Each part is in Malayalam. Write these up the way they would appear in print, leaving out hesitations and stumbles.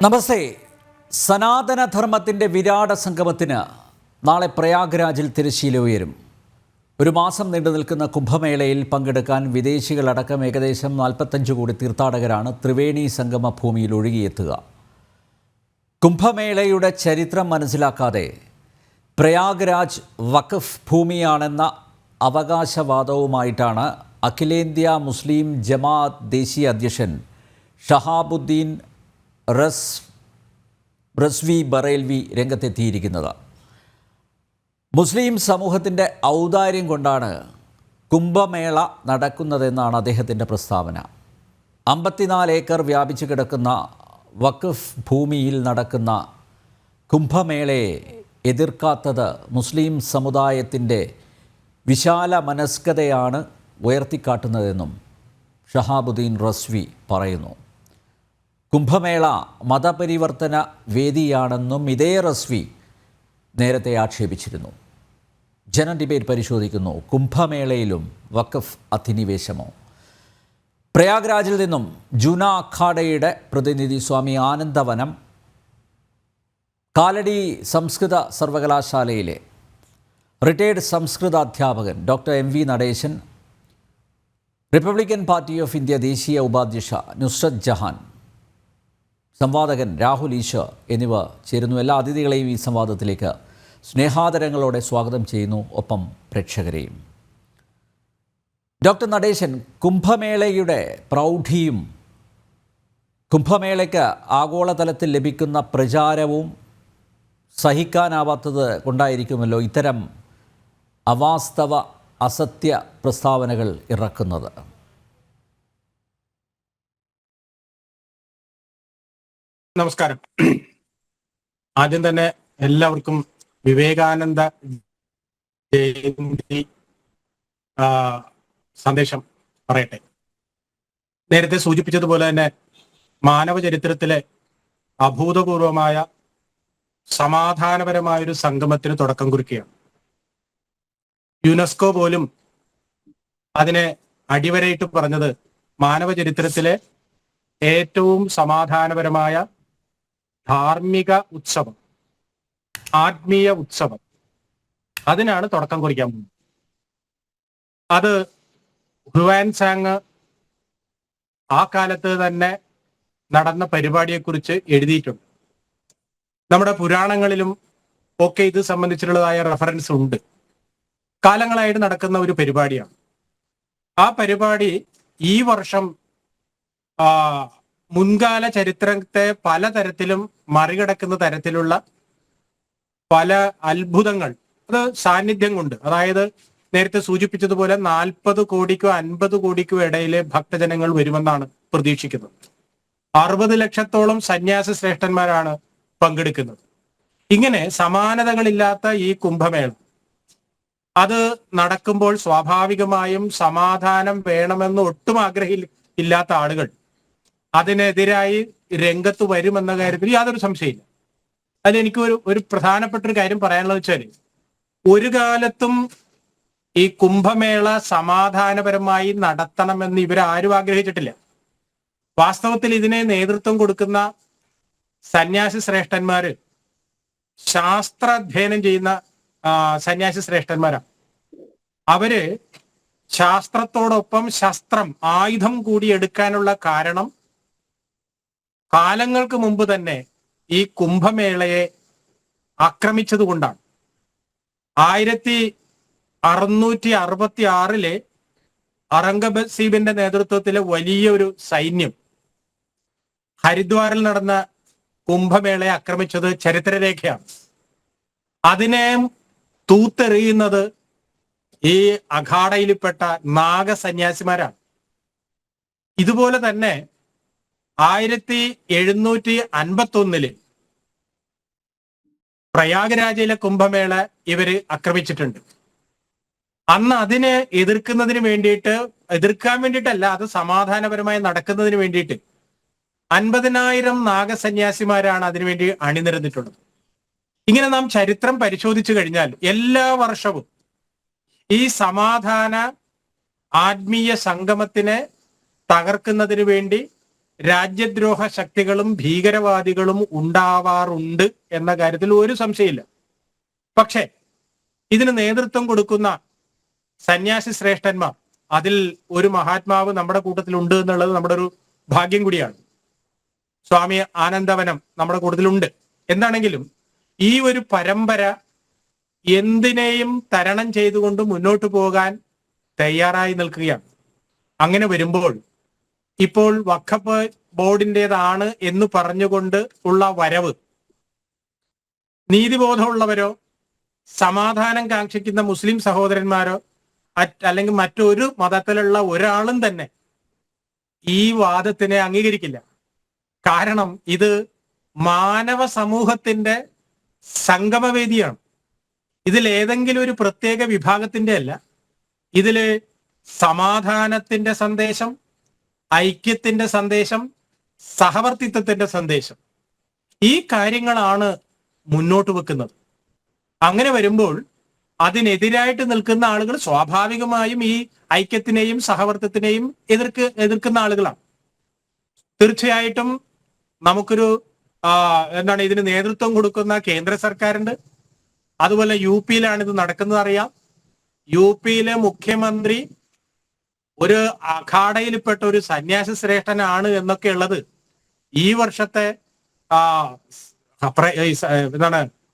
നമസ്തേ. സനാതനധർമ്മത്തിൻ്റെ വിരാട സംഗമത്തിന് നാളെ പ്രയാഗ്രാജിൽ തിരശ്ശീല ഉയരും. ഒരു മാസം നീണ്ടു നിൽക്കുന്ന കുംഭമേളയിൽ പങ്കെടുക്കാൻ വിദേശികളടക്കം ഏകദേശം 45 കോടി തീർത്ഥാടകരാണ് ത്രിവേണി സംഗമ ഭൂമിയിൽ ഒഴുകിയെത്തുക. കുംഭമേളയുടെ ചരിത്രം മനസ്സിലാക്കാതെ പ്രയാഗ്രാജ് വഖഫ് ഭൂമിയാണെന്ന അവകാശവാദവുമായിട്ടാണ് അഖിലേന്ത്യാ മുസ്ലിം ജമാഅത്ത് ദേശീയ അധ്യക്ഷൻ ഷഹാബുദ്ദീൻ റസ്വി ബറേൽവി രംഗത്തെത്തിയിരിക്കുന്നത്. മുസ്ലിം സമൂഹത്തിൻ്റെ ഔദാര്യം കൊണ്ടാണ് കുംഭമേള നടക്കുന്നതെന്നാണ് അദ്ദേഹത്തിൻ്റെ പ്രസ്താവന. 54 ഏക്കർ വ്യാപിച്ചു കിടക്കുന്ന വഖഫ് ഭൂമിയിൽ നടക്കുന്ന കുംഭമേളയെ എതിർക്കാത്തത് മുസ്ലിം സമുദായത്തിൻ്റെ വിശാല മനസ്കതയാണ് ഉയർത്തിക്കാട്ടുന്നതെന്നും ഷഹാബുദ്ദീൻ റസ്വി പറയുന്നു. കുംഭമേള മതപരിവർത്തന വേദിയാണെന്നും ഇതേ റസ്വി നേരത്തെ ആക്ഷേപിച്ചിരുന്നു. ജനം ഡിബേറ്റ് പരിശോധിക്കുന്നു. കുംഭമേളയിലും വഖഫ് അധിനിവേശമോ? പ്രയാഗ്രാജിൽ നിന്നും ജൂന അഖാഡയുടെ പ്രതിനിധി സ്വാമി ആനന്ദവനം, കാലടി സംസ്കൃത സർവകലാശാലയിലെ റിട്ടയർഡ് സംസ്കൃത അധ്യാപകൻ doctor M V Natesan, Republican Party of India ദേശീയ ഉപാധ്യക്ഷ നുസ്രത് ജഹാൻ, സംവാദകൻ രാഹുൽ ഈശ്വർ എന്നിവ ചേരുന്നു. എല്ലാ അതിഥികളെയും ഈ സംവാദത്തിലേക്ക് സ്നേഹാദരങ്ങളോടെ സ്വാഗതം ചെയ്യുന്നു, ഒപ്പം പ്രേക്ഷകരെയും. ഡോക്ടർ നടേശൻ, കുംഭമേളയുടെ പ്രൗഢിയും കുംഭമേളയ്ക്ക് ആഗോളതലത്തിൽ ലഭിക്കുന്ന പ്രചാരവും സഹിക്കാനാവാത്തത് കൊണ്ടായിരിക്കുമല്ലോ ഇത്തരം അവാസ്തവ അസത്യ പ്രസ്താവനകൾ ഇറക്കുന്നത്. നമസ്കാരം. ആദ്യം തന്നെ എല്ലാവർക്കും വിവേകാനന്ദ ജയന്തി സന്ദേശം പറയട്ടെ. നേരത്തെ സൂചിപ്പിച്ചതുപോലെ തന്നെ മാനവ ചരിത്രത്തിലെ അഭൂതപൂർവമായ സമാധാനപരമായൊരു സംഗമത്തിന് തുടക്കം കുറിക്കുകയാണ്. യുനെസ്കോ പോലും അതിനെ അടിവരയിട്ട് പറഞ്ഞത് മാനവ ചരിത്രത്തിലെ ഏറ്റവും സമാധാനപരമായ ധാർമ്മിക ഉത്സവം, ആത്മീയ ഉത്സവം, അതിനാണ് തുടക്കം കുറിക്കാൻ പോകുന്നത്. അത് ഹുവാൻസാങ് ആ കാലത്ത് തന്നെ നടന്ന പരിപാടിയെക്കുറിച്ച് എഴുതിയിട്ടുണ്ട്. നമ്മുടെ പുരാണങ്ങളിലും ഒക്കെ ഇത് സംബന്ധിച്ചിട്ടുള്ളതായ റെഫറൻസ് ഉണ്ട്. കാലങ്ങളായിട്ട് നടക്കുന്ന ഒരു പരിപാടിയാണ്. ആ പരിപാടി ഈ വർഷം മുൻകാല ചരിത്രത്തെ പലതരത്തിലും മറികടക്കുന്ന തരത്തിലുള്ള പല അത്ഭുതങ്ങൾ അത് സാന്നിധ്യം കൊണ്ട്, അതായത് നേരത്തെ സൂചിപ്പിച്ചതുപോലെ 40 കോടിക്കോ 50 കോടിക്കോ ഇടയിലെ ഭക്തജനങ്ങൾ വരുമെന്നാണ് പ്രതീക്ഷിക്കുന്നത്. 60 ലക്ഷത്തോളം സന്യാസി ശ്രേഷ്ഠന്മാരാണ് പങ്കെടുക്കുന്നത്. ഇങ്ങനെ സമാനതകളില്ലാത്ത ഈ കുംഭമേള അത് നടക്കുമ്പോൾ സ്വാഭാവികമായും സമാധാനം വേണമെന്ന് ഒട്ടും ആഗ്രഹമില്ലാത്ത ആളുകൾ അതിനെതിരായി രംഗത്ത് വരുമെന്ന കാര്യത്തിൽ യാതൊരു സംശയമില്ല. അതിലെനിക്ക് ഒരു പ്രധാനപ്പെട്ട ഒരു കാര്യം പറയാനുള്ളത് വെച്ചാൽ, ഒരു കാലത്തും ഈ കുംഭമേള സമാധാനപരമായി നടത്തണമെന്ന് ഇവരാരും ആഗ്രഹിച്ചിട്ടില്ല. വാസ്തവത്തിൽ ഇതിനെ നേതൃത്വം കൊടുക്കുന്ന സന്യാസി ശ്രേഷ്ഠന്മാര് ശാസ്ത്രാധ്യയനം ചെയ്യുന്ന സന്യാസി ശ്രേഷ്ഠന്മാരാണ്. അവര് ശാസ്ത്രത്തോടൊപ്പം ശസ്ത്രം, ആയുധം കൂടി എടുക്കാനുള്ള കാരണം കാലങ്ങൾക്ക് മുമ്പ് തന്നെ ഈ കുംഭമേളയെ ആക്രമിച്ചത് കൊണ്ടാണ്. 1666 ഔറംഗസീബിന്റെ നേതൃത്വത്തിലെ വലിയൊരു സൈന്യം ഹരിദ്വാറിൽ നടന്ന കുംഭമേളയെ ആക്രമിച്ചത് ചരിത്രരേഖയാണ്. അതിനെ തൂത്തെറിയുന്നത് ഈ അഖാഡയിൽപ്പെട്ട നാഗസന്യാസിമാരാണ്. ഇതുപോലെ തന്നെ 1751 പ്രയാഗ്രാജിലെ കുംഭമേള ഇവര് ആക്രമിച്ചിട്ടുണ്ട്. അന്ന് അതിനെ എതിർക്കാൻ വേണ്ടിയിട്ടല്ല, അത് സമാധാനപരമായി നടക്കുന്നതിന് വേണ്ടിയിട്ട് 50,000 നാഗസന്യാസിമാരാണ് അതിനുവേണ്ടി അണിനിരന്നിട്ടുള്ളത്. ഇങ്ങനെ നാം ചരിത്രം പരിശോധിച്ചു കഴിഞ്ഞാൽ എല്ലാ വർഷവും ഈ സമാധാന ആത്മീയ സംഗമത്തിനെ തകർക്കുന്നതിന് വേണ്ടി രാജ്യദ്രോഹ ശക്തികളും ഭീകരവാദികളും ഉണ്ടാവാറുണ്ട് എന്ന കാര്യത്തിൽ ഒരു സംശയമില്ല. പക്ഷേ ഇതിന് നേതൃത്വം കൊടുക്കുന്ന സന്യാസി ശ്രേഷ്ഠന്മാർ, അതിൽ ഒരു മഹാത്മാവ് നമ്മുടെ കൂട്ടത്തിലുണ്ട് എന്നുള്ളത് നമ്മുടെ ഒരു ഭാഗ്യം കൂടിയാണ്. സ്വാമി ആനന്ദവനം നമ്മുടെ കൂട്ടത്തിലുണ്ട്. എന്താണെങ്കിലും ഈ ഒരു പരമ്പര എന്തിനേയും തരണം ചെയ്തുകൊണ്ട് മുന്നോട്ട് പോകാൻ തയ്യാറായി നിൽക്കുകയാണ്. അങ്ങനെ വരുമ്പോൾ ഇപ്പോൾ വഖഫ് ബോർഡിൻ്റെതാണ് എന്ന് പറഞ്ഞുകൊണ്ട് ഉള്ള വരവ് നീതിബോധമുള്ളവരോ സമാധാനം കാക്ഷിക്കുന്ന മുസ്ലിം സഹോദരന്മാരോ അല്ലെങ്കിൽ മറ്റൊരു മതത്തിലുള്ള ഒരാളും തന്നെ ഈ വാദത്തിനെ അംഗീകരിക്കില്ല. കാരണം ഇത് മാനവ സമൂഹത്തിന്റെ സംഗമവേദിയാണ്. ഇതിൽ ഏതെങ്കിലും ഒരു പ്രത്യേക വിഭാഗത്തിന്റെ അല്ല. ഇതില് സമാധാനത്തിന്റെ സന്ദേശം, ഐക്യത്തിന്റെ സന്ദേശം, സഹവർത്തിത്വത്തിന്റെ സന്ദേശം, ഈ കാര്യങ്ങളാണ് മുന്നോട്ട് വെക്കുന്നത്. അങ്ങനെ വരുമ്പോൾ അതിനെതിരായിട്ട് നിൽക്കുന്ന ആളുകൾ സ്വാഭാവികമായും ഈ ഐക്യത്തിനെയും സഹവർത്തിത്തിനെയും എതിർക്കുന്ന ആളുകളാണ്. തീർച്ചയായിട്ടും നമുക്കൊരു ഇതിന് നേതൃത്വം കൊടുക്കുന്ന കേന്ദ്ര സർക്കാരുണ്ട്. അതുപോലെ യു പിയിലാണ് ഇത് നടക്കുന്നത് അറിയാം. യു പിയിലെ മുഖ്യമന്ത്രി ഒരു അഖാഡയിൽപ്പെട്ട ഒരു സന്യാസി ശ്രേഷ്ഠനാണ് എന്നൊക്കെ ഉള്ളത് ഈ വർഷത്തെ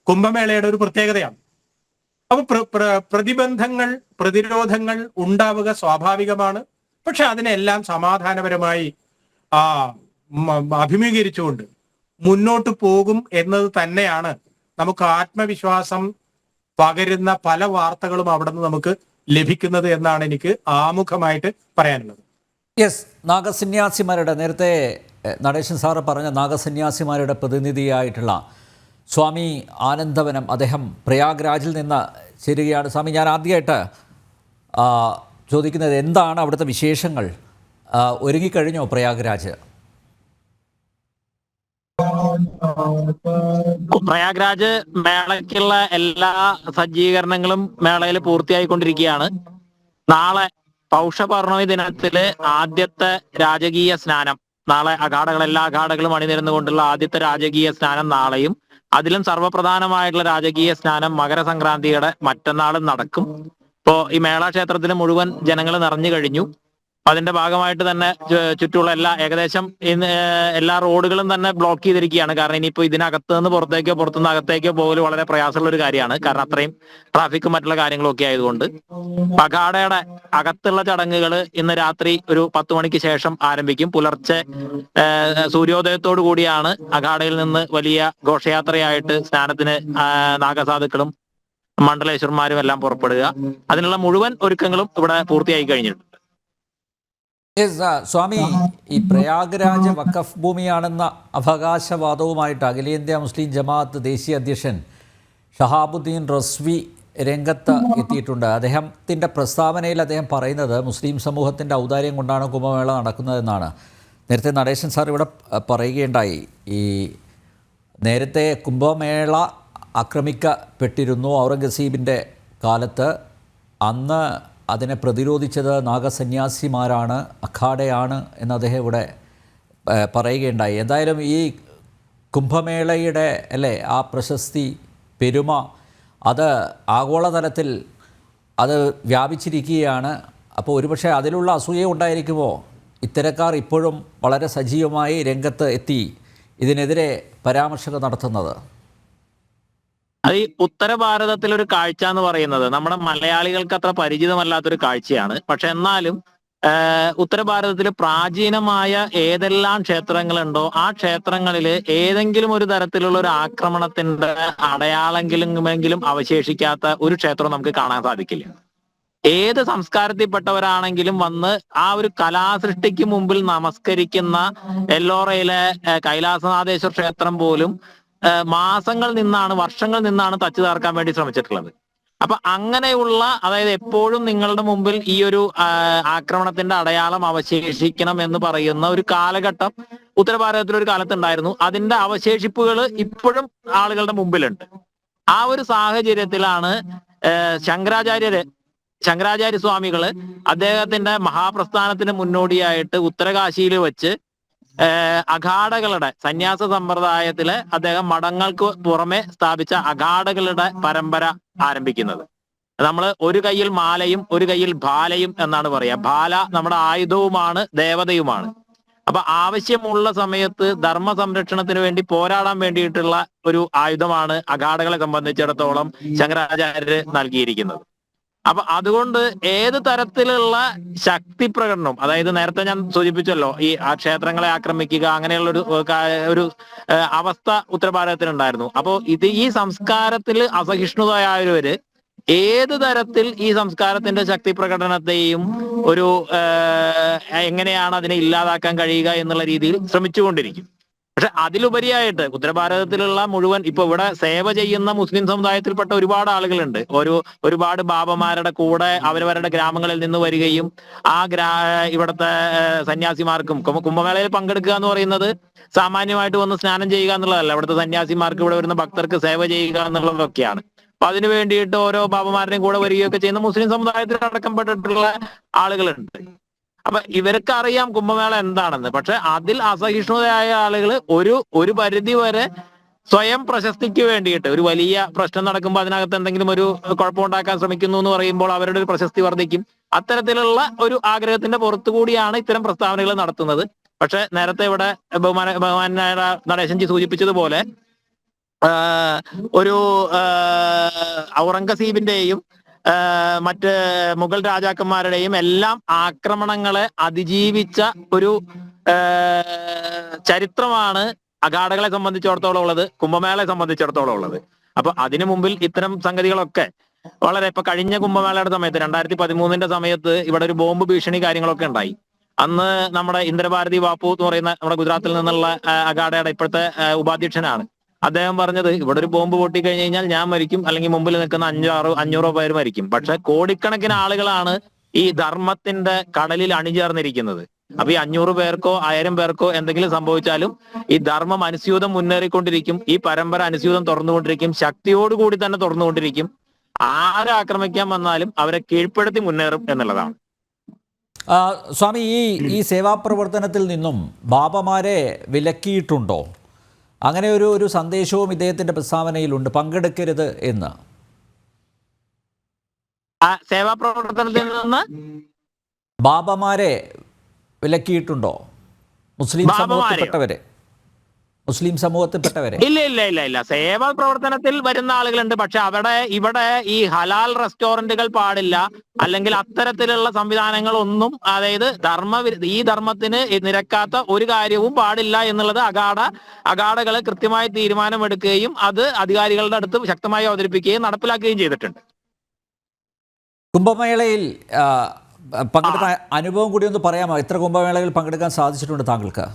കുംഭമേളയുടെ ഒരു പ്രത്യേകതയാണ്. അപ്പൊ പ്രതിബന്ധങ്ങൾ, പ്രതിരോധങ്ങൾ ഉണ്ടാവുക സ്വാഭാവികമാണ്. പക്ഷെ അതിനെല്ലാം സമാധാനപരമായി അഭിമുഖീകരിച്ചുകൊണ്ട് മുന്നോട്ട് പോകും എന്നത് തന്നെയാണ് നമുക്ക് ആത്മവിശ്വാസം പകരുന്ന പല വാർത്തകളും അവിടെ നിന്ന് നമുക്ക് ലഭിക്കുന്നത് എന്നാണ് എനിക്ക് ആമുഖമായിട്ട് പറയാനുള്ളത്. യെസ്, നാഗസന്യാസിമാരുടെ, നേരത്തെ നടേശൻ സാറ് പറഞ്ഞ നാഗസന്യാസിമാരുടെ പ്രതിനിധിയായിട്ടുള്ള സ്വാമി ആനന്ദവനം, അദ്ദേഹം പ്രയാഗ്രാജിൽ നിന്ന് ചേരുകയാണ്. സ്വാമി, ഞാൻ ആദ്യമായിട്ട് ചോദിക്കുന്നത് എന്താണ് അവിടുത്തെ വിശേഷങ്ങൾ? ഒരുങ്ങിക്കഴിഞ്ഞോ പ്രയാഗ്രാജ്? പ്രയാഗ്രാജ് മേളയ്ക്കുള്ള എല്ലാ സജ്ജീകരണങ്ങളും മേളയിൽ പൂർത്തിയായിക്കൊണ്ടിരിക്കുകയാണ്. നാളെ പൗഷപൗർണമി ദിനത്തില് ആദ്യത്തെ രാജകീയ സ്നാനം, നാളെ എല്ലാ അഖാഡകളും അണിനിരന്നുകൊണ്ടുള്ള ആദ്യത്തെ രാജകീയ സ്നാനം നാളെയും, അതിലും സർവ്വപ്രധാനമായിട്ടുള്ള രാജകീയ സ്നാനം മകരസംക്രാന്തിയുടെ മറ്റന്നാളും നടക്കും. ഇപ്പോ ഈ മേള ക്ഷേത്രത്തിൽ മുഴുവൻ ജനങ്ങൾ നിറഞ്ഞു കഴിഞ്ഞു. അതിന്റെ ഭാഗമായിട്ട് തന്നെ ചുറ്റുമുള്ള ഏകദേശം എല്ലാ റോഡുകളും തന്നെ ബ്ലോക്ക് ചെയ്തിരിക്കുകയാണ്. കാരണം ഇനിയിപ്പോ ഇതിനകത്ത് നിന്ന് പുറത്തേക്കോ പുറത്തുനിന്ന് അകത്തേക്കോ പോകൽ വളരെ പ്രയാസമുള്ള ഒരു കാര്യമാണ്. കാരണം അത്രയും ട്രാഫിക്കും മറ്റുള്ള കാര്യങ്ങളും ഒക്കെ ആയതുകൊണ്ട് അഖാഡയുടെ അകത്തുള്ള ചടങ്ങുകൾ ഇന്ന് രാത്രി ഒരു 10 മണിക്ക് ശേഷം ആരംഭിക്കും. പുലർച്ചെ സൂര്യോദയത്തോടു കൂടിയാണ് അഖാഡയിൽ നിന്ന് വലിയ ഘോഷയാത്രയായിട്ട് സ്നാനത്തിന് നാഗസാധുക്കളും മണ്ഡലേശ്വരന്മാരും എല്ലാം പുറപ്പെടുക. അതിനുള്ള മുഴുവൻ ഒരുക്കങ്ങളും ഇവിടെ പൂർത്തിയായി കഴിഞ്ഞിട്ടുണ്ട്. സ്വാമി, ഈ പ്രയാഗ്രാജ് വഖഫ് ഭൂമിയാണെന്ന അവകാശവാദവുമായിട്ട് അഖിലേന്ത്യാ മുസ്ലിം ജമാഅത്ത് ദേശീയ അധ്യക്ഷൻ ഷഹാബുദ്ദീൻ റസ്വി രംഗത്ത് എത്തിയിട്ടുണ്ട്. അദ്ദേഹത്തിൻ്റെ പ്രസ്താവനയിൽ അദ്ദേഹം പറയുന്നത് മുസ്ലിം സമൂഹത്തിൻ്റെ ഔദാര്യം കൊണ്ടാണ് കുംഭമേള നടക്കുന്നതെന്നാണ്. നേരത്തെ നടേശൻ സാർ ഇവിടെ പറയുകയുണ്ടായി, ഈ നേരത്തെ കുംഭമേള ആക്രമിക്കപ്പെട്ടിരുന്നു ഔറംഗസീബിൻ്റെ കാലത്ത്. അന്ന് അതിനെ പ്രതിരോധിച്ചത് നാഗസന്യാസിമാരാണ്, അഖാഡയാണ് എന്ന് അദ്ദേഹം ഇവിടെ പറയുകയുണ്ടായി. എന്തായാലും ഈ കുംഭമേളയുടെ ആ പ്രശസ്തി, പെരുമ, അത് ആഗോളതലത്തിൽ അത് വ്യാപിച്ചിരിക്കുകയാണ്. അപ്പോൾ ഒരുപക്ഷെ അതിലുള്ള അസൂയ ഉണ്ടായിരിക്കുമോ ഇത്തരക്കാർ ഇപ്പോഴും വളരെ സജീവമായി രംഗത്ത് എത്തി ഇതിനെതിരെ പരാമർശങ്ങൾ നടത്തുന്നത്? അത് ഈ ഉത്തര ഭാരതത്തിലൊരു കാഴ്ച എന്ന് പറയുന്നത് നമ്മുടെ മലയാളികൾക്ക് അത്ര പരിചിതമല്ലാത്തൊരു കാഴ്ചയാണ്. പക്ഷെ എന്നാലും ഉത്തര ഭാരതത്തിൽ പ്രാചീനമായ ഏതെല്ലാം ക്ഷേത്രങ്ങളുണ്ടോ ആ ക്ഷേത്രങ്ങളിൽ ഏതെങ്കിലും ഒരു തരത്തിലുള്ള ഒരു ആക്രമണത്തിന്റെ അടയാളെങ്കിലും അവശേഷിക്കാത്ത ഒരു ക്ഷേത്രം നമുക്ക് കാണാൻ സാധിക്കില്ല. ഏത് സംസ്കാരത്തിൽപ്പെട്ടവരാണെങ്കിലും വന്ന് ആ ഒരു കലാസൃഷ്ടിക്ക് മുമ്പിൽ നമസ്കരിക്കുന്ന എല്ലോറയിലെ കൈലാസനാഥേശ്വര ക്ഷേത്രം പോലും വർഷങ്ങൾ നിന്നാണ് തച്ചു തീർക്കാൻ വേണ്ടി ശ്രമിച്ചിട്ടുള്ളത്. അപ്പൊ അങ്ങനെയുള്ള, അതായത് എപ്പോഴും നിങ്ങളുടെ മുമ്പിൽ ഈ ഒരു ആക്രമണത്തിന്റെ അടയാളം അവശേഷിക്കണം എന്ന് പറയുന്ന ഒരു കാലഘട്ടം ഉത്തരഭാരതത്തിലൊരു കാലത്തുണ്ടായിരുന്നു. അതിന്റെ അവശേഷിപ്പുകൾ ഇപ്പോഴും ആളുകളുടെ മുമ്പിലുണ്ട്. ആ ഒരു സാഹചര്യത്തിലാണ് ശങ്കരാചാര്യ സ്വാമികള് അദ്ദേഹത്തിന്റെ മഹാപ്രസ്ഥാനത്തിന് മുന്നോടിയായിട്ട് ഉത്തരകാശിയിൽ വെച്ച് അഖാഡകളുടെ സന്യാസ സമ്പ്രദായത്തിലെ അദ്ദേഹം മഠങ്ങൾക്ക് പുറമെ സ്ഥാപിച്ച അഖാഡകളുടെ പരമ്പര ആരംഭിക്കുന്നത്. നമ്മൾ ഒരു കയ്യിൽ മാലയും ഒരു കയ്യിൽ ഭാലയും എന്നാണ് പറയുക. ഭാല നമ്മുടെ ആയുധവുമാണ്, ദേവതയുമാണ്. അപ്പൊ ആവശ്യമുള്ള സമയത്ത് ധർമ്മ സംരക്ഷണത്തിന് വേണ്ടി പോരാടാൻ വേണ്ടിയിട്ടുള്ള ഒരു ആയുധമാണ് അഖാഡകളെ സംബന്ധിച്ചിടത്തോളം ശങ്കരാചാര്യര് നൽകിയിരിക്കുന്നത്. അപ്പൊ അതുകൊണ്ട് ഏത് തരത്തിലുള്ള ശക്തി പ്രകടനവും, അതായത് നേരത്തെ ഞാൻ സൂചിപ്പിച്ചല്ലോ, ഈ ക്ഷേത്രങ്ങളെ ആക്രമിക്കുക അങ്ങനെയുള്ള ഒരു അവസ്ഥ ഉത്തരഭാരതത്തിലുണ്ടായിരുന്നു. അപ്പോ ഈ സംസ്കാരത്തിൽ അസഹിഷ്ണുതയായവര് ഏത് തരത്തിൽ ഈ സംസ്കാരത്തിന്റെ ശക്തി പ്രകടനത്തെയും ഒരു എങ്ങനെയാണ് അതിനെ ഇല്ലാതാക്കാൻ കഴിയുക എന്നുള്ള രീതിയിൽ ശ്രമിച്ചുകൊണ്ടിരിക്കും. പക്ഷെ അതിലുപരിയായിട്ട് ഉത്തരഭാരതത്തിലുള്ള മുഴുവൻ ഇപ്പൊ ഇവിടെ സേവ ചെയ്യുന്ന മുസ്ലിം സമുദായത്തിൽപ്പെട്ട ഒരുപാട് ആളുകളുണ്ട്. ഒരുപാട് ബാബമാരുടെ കൂടെ അവരവരുടെ ഗ്രാമങ്ങളിൽ നിന്ന് വരികയും ഇവിടുത്തെ സന്യാസിമാർക്കും കുംഭമേളയിൽ പങ്കെടുക്കുക എന്ന് പറയുന്നത് സാമാന്യമായിട്ട് വന്ന് സ്നാനം ചെയ്യുക എന്നുള്ളതല്ല. ഇവിടുത്തെ സന്യാസിമാർക്ക്, ഇവിടെ വരുന്ന ഭക്തർക്ക് സേവ ചെയ്യുക എന്നുള്ളതൊക്കെയാണ്. അപ്പൊ അതിനു വേണ്ടിയിട്ട് ഓരോ ബാബമാരുടെയും കൂടെ വരികയൊക്കെ ചെയ്യുന്ന മുസ്ലിം സമുദായത്തിൽ അടക്കപ്പെട്ടിട്ടുള്ള ആളുകളുണ്ട്. അപ്പൊ ഇവർക്ക് അറിയാം കുംഭമേള എന്താണെന്ന്. പക്ഷെ അതിൽ അസഹിഷ്ണുതയായ ആളുകൾ ഒരു പരിധി വരെ സ്വയം പ്രശസ്തിക്ക് വേണ്ടിയിട്ട് ഒരു വലിയ പ്രശ്നം നടക്കുമ്പോൾ അതിനകത്ത് എന്തെങ്കിലും ഒരു കുഴപ്പമുണ്ടാക്കാൻ ശ്രമിക്കുന്നു എന്ന് പറയുമ്പോൾ അവരുടെ ഒരു പ്രശസ്തി വർദ്ധിക്കും. അത്തരത്തിലുള്ള ഒരു ആഗ്രഹത്തിന്റെ പുറത്തുകൂടിയാണ് ഇത്തരം പ്രസ്താവനകൾ നടത്തുന്നത്. പക്ഷെ നേരത്തെ ഇവിടെ ബഹുമാനായ നടേശൻജി സൂചിപ്പിച്ചതുപോലെ ഒരു ഔറംഗസീബിന്റെയും മറ്റ് മുഗൾ രാജാക്കന്മാരുടെയും എല്ലാം ആക്രമണങ്ങളെ അതിജീവിച്ച ഒരു ചരിത്രമാണ് അഖാഡകളെ സംബന്ധിച്ചിടത്തോളം ഉള്ളത്, കുംഭമേളയെ സംബന്ധിച്ചിടത്തോളം ഉള്ളത്. അപ്പൊ അതിനു മുമ്പിൽ ഇത്തരം സംഗതികളൊക്കെ വളരെ ഇപ്പൊ കഴിഞ്ഞ കുംഭമേളയുടെ സമയത്ത് 2013 സമയത്ത് ഇവിടെ ഒരു ബോംബ് ഭീഷണി കാര്യങ്ങളൊക്കെ ഉണ്ടായി. അന്ന് നമ്മുടെ ഇന്ദ്രഭാരതി ബാപ്പു എന്ന് പറയുന്ന നമ്മുടെ ഗുജറാത്തിൽ നിന്നുള്ള അഖാഡയുടെ ഇപ്പോഴത്തെ ഉപാധ്യക്ഷനാണ്. അദ്ദേഹം പറഞ്ഞത്, ഇവിടെ ഒരു ബോംബ് പൊട്ടിക്കഴിഞ്ഞ് കഴിഞ്ഞാൽ ഞാൻ മരിക്കും, അല്ലെങ്കിൽ മുമ്പിൽ നിൽക്കുന്ന 500 പേര് മരിക്കും. പക്ഷെ കോടിക്കണക്കിന് ആളുകളാണ് ഈ ധർമ്മത്തിന്റെ കടലിൽ അണിചേർന്നിരിക്കുന്നത്. അപ്പൊ ഈ 500 പേർക്കോ 1000 പേർക്കോ എന്തെങ്കിലും സംഭവിച്ചാലും ഈ ധർമ്മം അനുസ്യൂതം മുന്നേറിക്കൊണ്ടിരിക്കും, ഈ പരമ്പര അനുസ്യൂതം തുറന്നുകൊണ്ടിരിക്കും, ശക്തിയോടുകൂടി തന്നെ തുറന്നുകൊണ്ടിരിക്കും. ആരെ ആക്രമിക്കാൻ വന്നാലും അവരെ കീഴ്പ്പെടുത്തി മുന്നേറും എന്നുള്ളതാണ്. സ്വാമി, ഈ സേവാപ്രവർത്തനത്തിൽ നിന്നും ബാബമാരെ വിലക്കിയിട്ടുണ്ടോ? അങ്ങനെ ഒരു സന്ദേശവും ഇദ്ദേഹത്തിന്റെ പ്രസ്താവനയിലുണ്ട്, പങ്കെടുക്കരുത് എന്ന്. സേവാപ്രവർത്തനത്തിൽ നിന്ന് ബാബമാരെ വിലക്കിയിട്ടുണ്ടോ? മുസ്ലിം സമൂഹത്തിൽപ്പെട്ടവരെ? ഇല്ല. സേവാ പ്രവർത്തനത്തിൽ വരുന്ന ആളുകളുണ്ട്. പക്ഷെ ഇവിടെ ഈ ഹലാൽ റെസ്റ്റോറന്റുകൾ പാടില്ല, അല്ലെങ്കിൽ അത്തരത്തിലുള്ള സംവിധാനങ്ങളൊന്നും, അതായത് ഈ ധർമ്മത്തിന് നിരക്കാത്ത ഒരു കാര്യവും പാടില്ല എന്നുള്ളത് അഖാഡകൾ കൃത്യമായി തീരുമാനമെടുക്കുകയും അത് അധികാരികളുടെ അടുത്ത് ശക്തമായി അവതരിപ്പിക്കുകയും നടപ്പിലാക്കുകയും ചെയ്തിട്ടുണ്ട്. കുംഭമേളയിൽ പങ്കെടുത്ത അനുഭവം കൂടി ഒന്ന് പറയാമോ? എത്ര കുംഭമേളയിൽ പങ്കെടുക്കാൻ സാധിച്ചിട്ടുണ്ട് താങ്കൾക്ക്?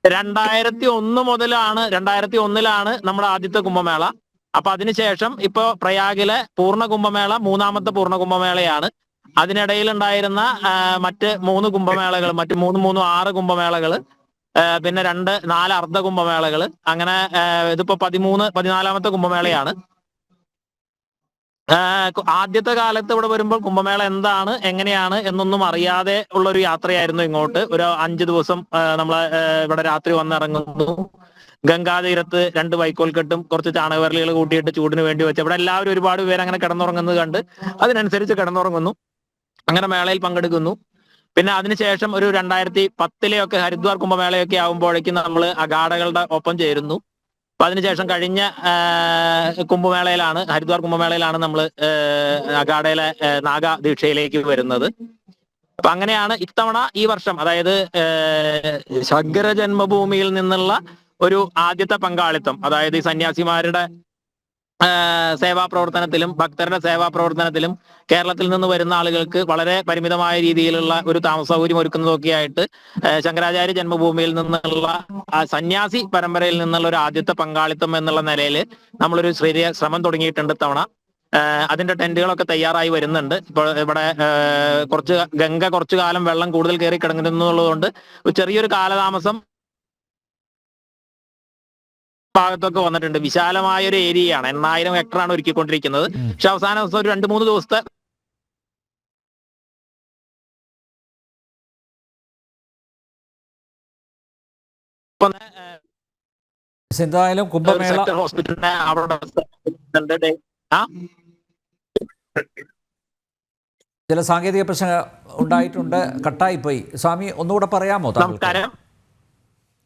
2001 നമ്മുടെ ആദ്യത്തെ കുംഭമേള. അപ്പൊ അതിനുശേഷം ഇപ്പൊ പ്രയാഗിലെ പൂർണ്ണ കുംഭമേള 3ാമത്തെ പൂർണ്ണ കുംഭമേളയാണ്. അതിനിടയിൽ ഉണ്ടായിരുന്ന മറ്റ് 3 കുംഭമേളകൾ, മറ്റ് 6 കുംഭമേളകൾ, പിന്നെ 4 അർദ്ധ കുംഭമേളകൾ, അങ്ങനെ ഇതിപ്പോ 14ാമത്തെ കുംഭമേളയാണ്. ആദ്യത്തെ കാലത്ത് ഇവിടെ വരുമ്പോൾ കുംഭമേള എന്താണ്, എങ്ങനെയാണ് എന്നൊന്നും അറിയാതെ ഉള്ള ഒരു യാത്രയായിരുന്നു ഇങ്ങോട്ട്. ഒരു 5 ദിവസം നമ്മളെ ഇവിടെ രാത്രി വന്നിറങ്ങുന്നു. ഗംഗാതീരത്ത് 2 വൈക്കോൽ കെട്ടും കുറച്ച് ചാണകവരലുകൾ കൂട്ടിയിട്ട് ചൂടിന് വേണ്ടി വെച്ച് ഇവിടെ എല്ലാവരും ഒരുപാട് പേര് അങ്ങനെ കിടന്നുറങ്ങുന്നത് കണ്ട് അതിനനുസരിച്ച് കിടന്നുറങ്ങുന്നു. അങ്ങനെ മേളയിൽ പങ്കെടുക്കുന്നു. പിന്നെ അതിനുശേഷം ഒരു 2010 ഹരിദ്വാർ കുംഭമേളയൊക്കെ ആകുമ്പോഴേക്കും നമ്മൾ അഖാഡകളുടെ ഒപ്പം ചേരുന്നു. അപ്പൊ അതിനുശേഷം കഴിഞ്ഞ ഹരിദ്വാർ കുംഭമേളയിലാണ് നമ്മൾ അഖാഡയിലെ നാഗ ദീക്ഷയിലേക്ക് വരുന്നത്. അപ്പൊ അങ്ങനെയാണ് ഈ വർഷം, അതായത് ശങ്കര ജന്മഭൂമിയിൽ നിന്നുള്ള ഒരു ആദ്യത്തെ പങ്കാളിത്തം, അതായത് ഈ സന്യാസിമാരുടെ സേവാപ്രവർത്തനത്തിലും ഭക്തരുടെ സേവാപ്രവർത്തനത്തിലും കേരളത്തിൽ നിന്ന് വരുന്ന ആളുകൾക്ക് വളരെ പരിമിതമായ രീതിയിലുള്ള ഒരു താമസ സൗകര്യം ഒരുക്കുന്നതൊക്കെ ആയിട്ട് ശങ്കരാചാര്യ ജന്മഭൂമിയിൽ നിന്നുള്ള സന്യാസി പരമ്പരയിൽ നിന്നുള്ള ഒരു ആദ്യത്തെ പങ്കാളിത്തം എന്നുള്ള നിലയിൽ നമ്മളൊരു ചെറിയ ശ്രമം തുടങ്ങിയിട്ടുണ്ട് തവണ. അതിന്റെ ടെന്റുകളൊക്കെ തയ്യാറായി വരുന്നുണ്ട്. ഇപ്പോൾ ഇവിടെ ഗംഗ കുറച്ചു കാലം വെള്ളം കൂടുതൽ കയറി കിടങ്ങുന്നുള്ളതുകൊണ്ട് ചെറിയൊരു കാലതാമസം ഭാഗത്തൊക്കെ വന്നിട്ടുണ്ട്. വിശാലമായ ഒരു ഏരിയയാണ്, 8000 ഹെക്ടറാണ് ഒരുക്കിക്കൊണ്ടിരിക്കുന്നത്. പക്ഷെ അവസാന ദിവസം ഒരു 2-3 ദിവസത്തെ ഇപ്പൊ എന്തായാലും കുംഭമേള സെക്ടർ ഹോസ്പിറ്റലിനെ അവിടെ ആ ചില സാങ്കേതിക പ്രശ്നങ്ങൾ ഉണ്ടായിട്ടുണ്ട്, കട്ടായിപ്പോയി. സ്വാമി ഒന്നുകൂടെ പറയാമോ താങ്കൾക്ക്?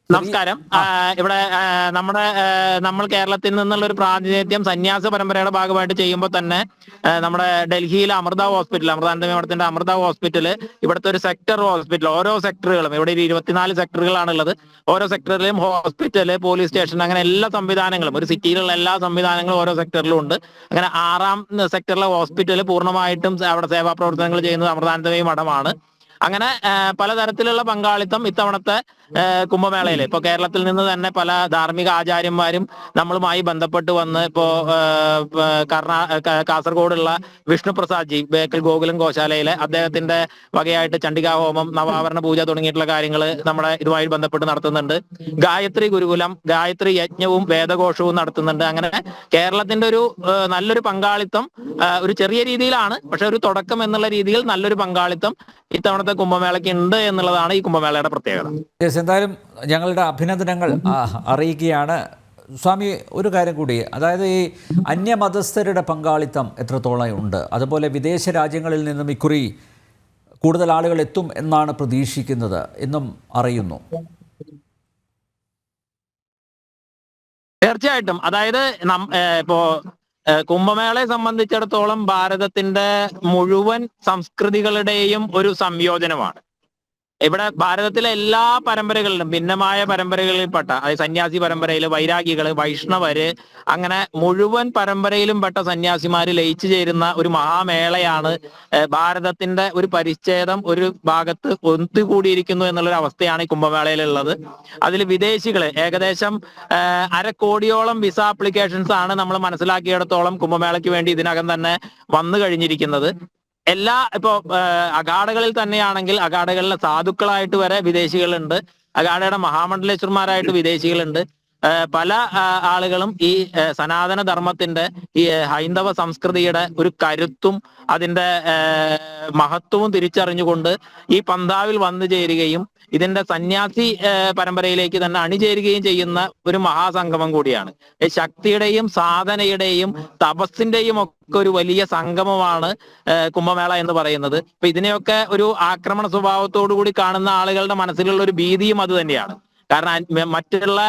നമസ്കാരം. ഇവിടെ നമ്മൾ കേരളത്തിൽ നിന്നുള്ള ഒരു പ്രാതിനിധ്യം സന്യാസ പരമ്പരയുടെ ഭാഗമായിട്ട് ചെയ്യുമ്പോൾ തന്നെ നമ്മുടെ ഡൽഹിയിലെ അമൃത ഹോസ്പിറ്റൽ, അമൃതാനന്ദമയ മഠത്തിന്റെ അമൃത ഹോസ്പിറ്റൽ, ഇവിടുത്തെ ഒരു സെക്ടർ ഹോസ്പിറ്റൽ, ഓരോ സെക്ടറുകളും, ഇവിടെ 24 സെക്ടറുകളാണുള്ളത്. ഓരോ സെക്ടറിലും ഹോസ്പിറ്റല്, പോലീസ് സ്റ്റേഷൻ, അങ്ങനെ എല്ലാ സംവിധാനങ്ങളും, ഒരു സിറ്റിയിലുള്ള എല്ലാ സംവിധാനങ്ങളും ഓരോ സെക്ടറിലും ഉണ്ട്. അങ്ങനെ 6ാം സെക്ടറിലെ ഹോസ്പിറ്റൽ പൂർണ്ണമായിട്ടും അവിടെ സേവാ പ്രവർത്തനങ്ങൾ ചെയ്യുന്നത് അമൃതാനന്ദമയ മഠമാണ്. അങ്ങനെ പലതരത്തിലുള്ള പങ്കാളിത്തം ഇത്തവണത്തെ കുംഭമേളയിൽ, ഇപ്പൊ കേരളത്തിൽ നിന്ന് തന്നെ പല ധാർമ്മിക ആചാര്യന്മാരും നമ്മളുമായി ബന്ധപ്പെട്ട് വന്ന്, ഇപ്പോ കാസർഗോഡുള്ള വിഷ്ണുപ്രസാദ് ജി, ബേക്കൽ ഗോകുലം ഗോശാലയിലെ, അദ്ദേഹത്തിന്റെ വകയായിട്ട് ചണ്ഡികാ ഹോമം, നവാവരണ പൂജ തുടങ്ങിയിട്ടുള്ള കാര്യങ്ങൾ നമ്മുടെ ഇതുമായി ബന്ധപ്പെട്ട് നടത്തുന്നുണ്ട്. ഗായത്രി ഗുരുകുലം ഗായത്രി യജ്ഞവും വേദഘോഷവും നടത്തുന്നുണ്ട്. അങ്ങനെ കേരളത്തിന്റെ ഒരു നല്ലൊരു പങ്കാളിത്തം, ഒരു ചെറിയ രീതിയിലാണ്, പക്ഷെ ഒരു തുടക്കം എന്നുള്ള രീതിയിൽ നല്ലൊരു പങ്കാളിത്തം ഇത്തവണത്തെ കുംഭമേളയ്ക്ക് ഉണ്ട് എന്നുള്ളതാണ് ഈ കുംഭമേളയുടെ പ്രത്യേകത. എന്തായാലും ഞങ്ങളുടെ അഭിനന്ദനങ്ങൾ അറിയിക്കുകയാണ്. സ്വാമി, ഒരു കാര്യം കൂടി, അതായത് ഈ അന്യമതസ്ഥരുടെ പങ്കാളിത്തം എത്രത്തോളം ഉണ്ട്? അതുപോലെ വിദേശ രാജ്യങ്ങളിൽ നിന്നും ഇക്കുറി കൂടുതൽ ആളുകൾ എത്തും എന്നാണ് പ്രതീക്ഷിക്കുന്നത് എന്നും അറിയുന്നു. തീർച്ചയായിട്ടും. അതായത് ഇപ്പോ കുംഭമേളയെ സംബന്ധിച്ചിടത്തോളം ഭാരതത്തിന്റെ മുഴുവൻ സംസ്കൃതികളുടെയും ഒരു സംയോജനമാണ്. ഇവിടെ ഭാരതത്തിലെ എല്ലാ പരമ്പരകളിലും, ഭിന്നമായ പരമ്പരകളിൽപ്പെട്ട, അതായത് സന്യാസി പരമ്പരയില് വൈരാഗികള്, വൈഷ്ണവര്, അങ്ങനെ മുഴുവൻ പരമ്പരയിലും പെട്ട സന്യാസിമാര് ലയിച്ചു ചേരുന്ന ഒരു മഹാമേളയാണ്. ഭാരതത്തിന്റെ ഒരു പരിച്ഛേദം ഒരു ഭാഗത്ത് ഒത്തുകൂടിയിരിക്കുന്നു എന്നുള്ളൊരു അവസ്ഥയാണ് ഈ കുംഭമേളയിലുള്ളത്. അതിൽ വിദേശികള് ഏകദേശം 1/2 കോടിയോളം വിസ ആപ്ലിക്കേഷൻസ് ആണ് നമ്മൾ മനസ്സിലാക്കിയിടത്തോളം കുംഭമേളയ്ക്ക് വേണ്ടി ഇതിനകം തന്നെ വന്നു കഴിഞ്ഞിരിക്കുന്നത്. ഇപ്പോ അഖാഡകളിൽ തന്നെയാണെങ്കിൽ അഖാഡകളിലെ സാധുക്കളായിട്ട് വരെ വിദേശികളുണ്ട്, അഖാഡയുടെ മഹാമണ്ഡലേശ്വരന്മാരായിട്ട് വിദേശികളുണ്ട്. പല ആളുകളും ഈ സനാതന ധർമ്മത്തിന്റെ, ഈ ഹൈന്ദവ സംസ്കൃതിയുടെ ഒരു കരുത്തും അതിന്റെ മഹത്വവും തിരിച്ചറിഞ്ഞുകൊണ്ട് ഈ പന്താവിൽ വന്നു ചേരുകയും ഇതിന്റെ സന്യാസി പരമ്പരയിലേക്ക് തന്നെ അണിചേരുകയും ചെയ്യുന്ന ഒരു മഹാസംഗമം കൂടിയാണ്. ശക്തിയുടെയും സാധനയുടെയും തപസ്സിന്റെയും ഒക്കെ ഒരു വലിയ സംഗമമാണ് കുംഭമേള എന്ന് പറയുന്നത്. അപ്പൊ ഇതിനെയൊക്കെ ഒരു ആക്രമണ സ്വഭാവത്തോടു കൂടി കാണുന്ന ആളുകളുടെ മനസ്സിലുള്ള ഒരു ഭീതിയും അത് തന്നെയാണ്. കാരണം മറ്റുള്ള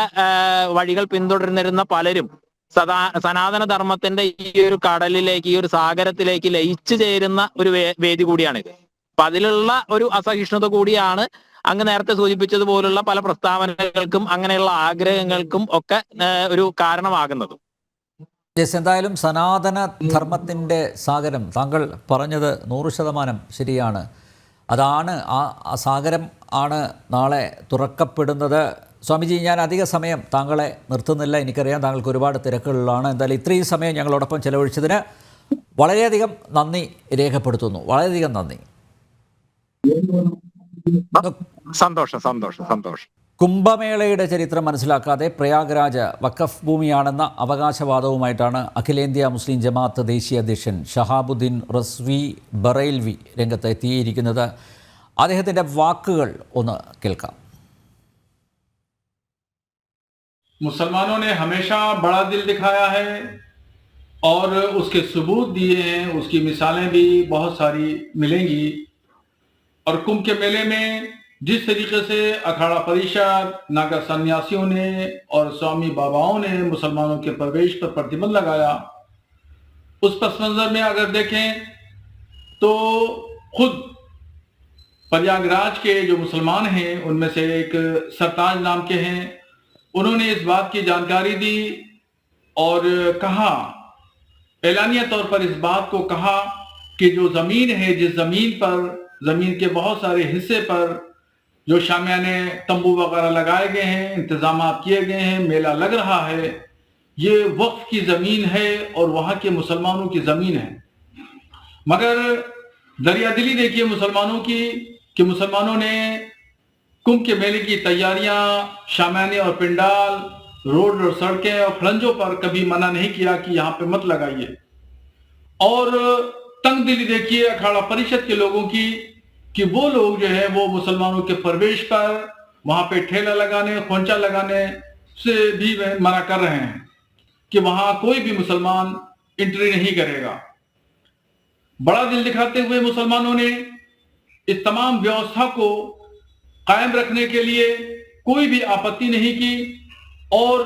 വഴികൾ പിന്തുടരുന്നിരുന്ന പലരും സനാതന ധർമ്മത്തിന്റെ ഈ ഒരു കടലിലേക്ക്, ഈ ഒരു സാഗരത്തിലേക്ക് ലയിച്ചു ചേരുന്ന ഒരു വേദി കൂടിയാണിത്. അപ്പൊ അതിലുള്ള ഒരു അസഹിഷ്ണുത കൂടിയാണ് അങ്ങ് നേരത്തെ സൂചിപ്പിച്ചതുപോലുള്ള പല പ്രസ്താവനകൾക്കും അങ്ങനെയുള്ള ആഗ്രഹങ്ങൾക്കും ഒക്കെ ഒരു കാരണമാകുന്നത്. എന്തായാലും സനാതന ധർമ്മത്തിൻ്റെ സാഗരം, താങ്കൾ പറഞ്ഞത് 100% ശരിയാണ്. അതാണ് ആ സാഗരം ആണ് നാളെ തുറക്കപ്പെടുന്നത്. സ്വാമിജി, ഞാൻ അധിക സമയം താങ്കളെ നിർത്തുന്നില്ല, എനിക്കറിയാം താങ്കൾക്ക് ഒരുപാട് തിരക്കുകളിലാണ്. എന്തായാലും ഇത്രയും സമയം ഞങ്ങളോടൊപ്പം ചെലവഴിച്ചതിന് വളരെയധികം നന്ദി രേഖപ്പെടുത്തുന്നു. വളരെയധികം നന്ദി. സന്തോഷം സന്തോഷം സന്തോഷം. കുംഭമേളയുടെ ചരിത്രം മനസ്സിലാക്കാതെ പ്രയാഗ്രാജ് വഖഫ് ഭൂമിയാണെന്ന അവകാശവാദവുമായിട്ടാണ് അഖിലേന്ത്യാ മുസ്ലിം ജമാഅത്ത് ദേശീയ അധ്യക്ഷൻ ഷഹാബുദ്ദീൻ റസ്വി ബറൈൽവി രംഗത്ത് എത്തിയിരിക്കുന്നത്. അദ്ദേഹത്തിൻ്റെ വാക്കുകൾ ഒന്ന് കേൾക്കാം. मुसलमानों ने हमेशा बड़ा दिल दिखाया है और उसके सबूत दिए हैं, उसकी मिसालें भी बहुत सारी मिलेंगी। और कुंभ के मेले में जिस तरीके से अखाड़ा परिषद, नागा सन्यासियों ने और स्वामी बाबाओं ने मुसलमानों के प्रवेश पर प्रतिबंध लगाया, उस पस मंजर में अगर देखें तो खुद प्रयागराज के जो मुसलमान हैं उनमें से एक सरताज नाम के हैं, उन्होंने इस बात की जानकारी दी और कहा, एलानिया तौर पर इस बात को कहा कि जो जमीन है, जिस जमीन पर, जमीन के बहुत सारे हिस्से पर जो शामियाने तंबू वगैरह लगाए गए हैं, इंतजाम किए गए हैं, मेला लग रहा है, ये वक्फ की जमीन है और वहां के मुसलमानों की जमीन है। मगर दरियादिली देखिए मुसलमानों की कि मुसलमानों ने कुंभ के मेले की तैयारियां, शामियाने और पिंडाल, रोड और सड़कें और खड़ंजों पर कभी मना नहीं किया कि यहां पे मत लगाइए। और तंग दिली देखिए अखाड़ा परिषद के लोगों की कि वो लोग जो है वो मुसलमानों के प्रवेश पर वहां पे ठेला लगाने, खोंचा लगाने से भी मना कर रहे हैं कि वहां कोई भी मुसलमान एंट्री नहीं करेगा। बड़ा दिल दिखाते हुए मुसलमानों ने इस तमाम व्यवस्था को कायम रखने के लिए कोई भी आपत्ति नहीं की और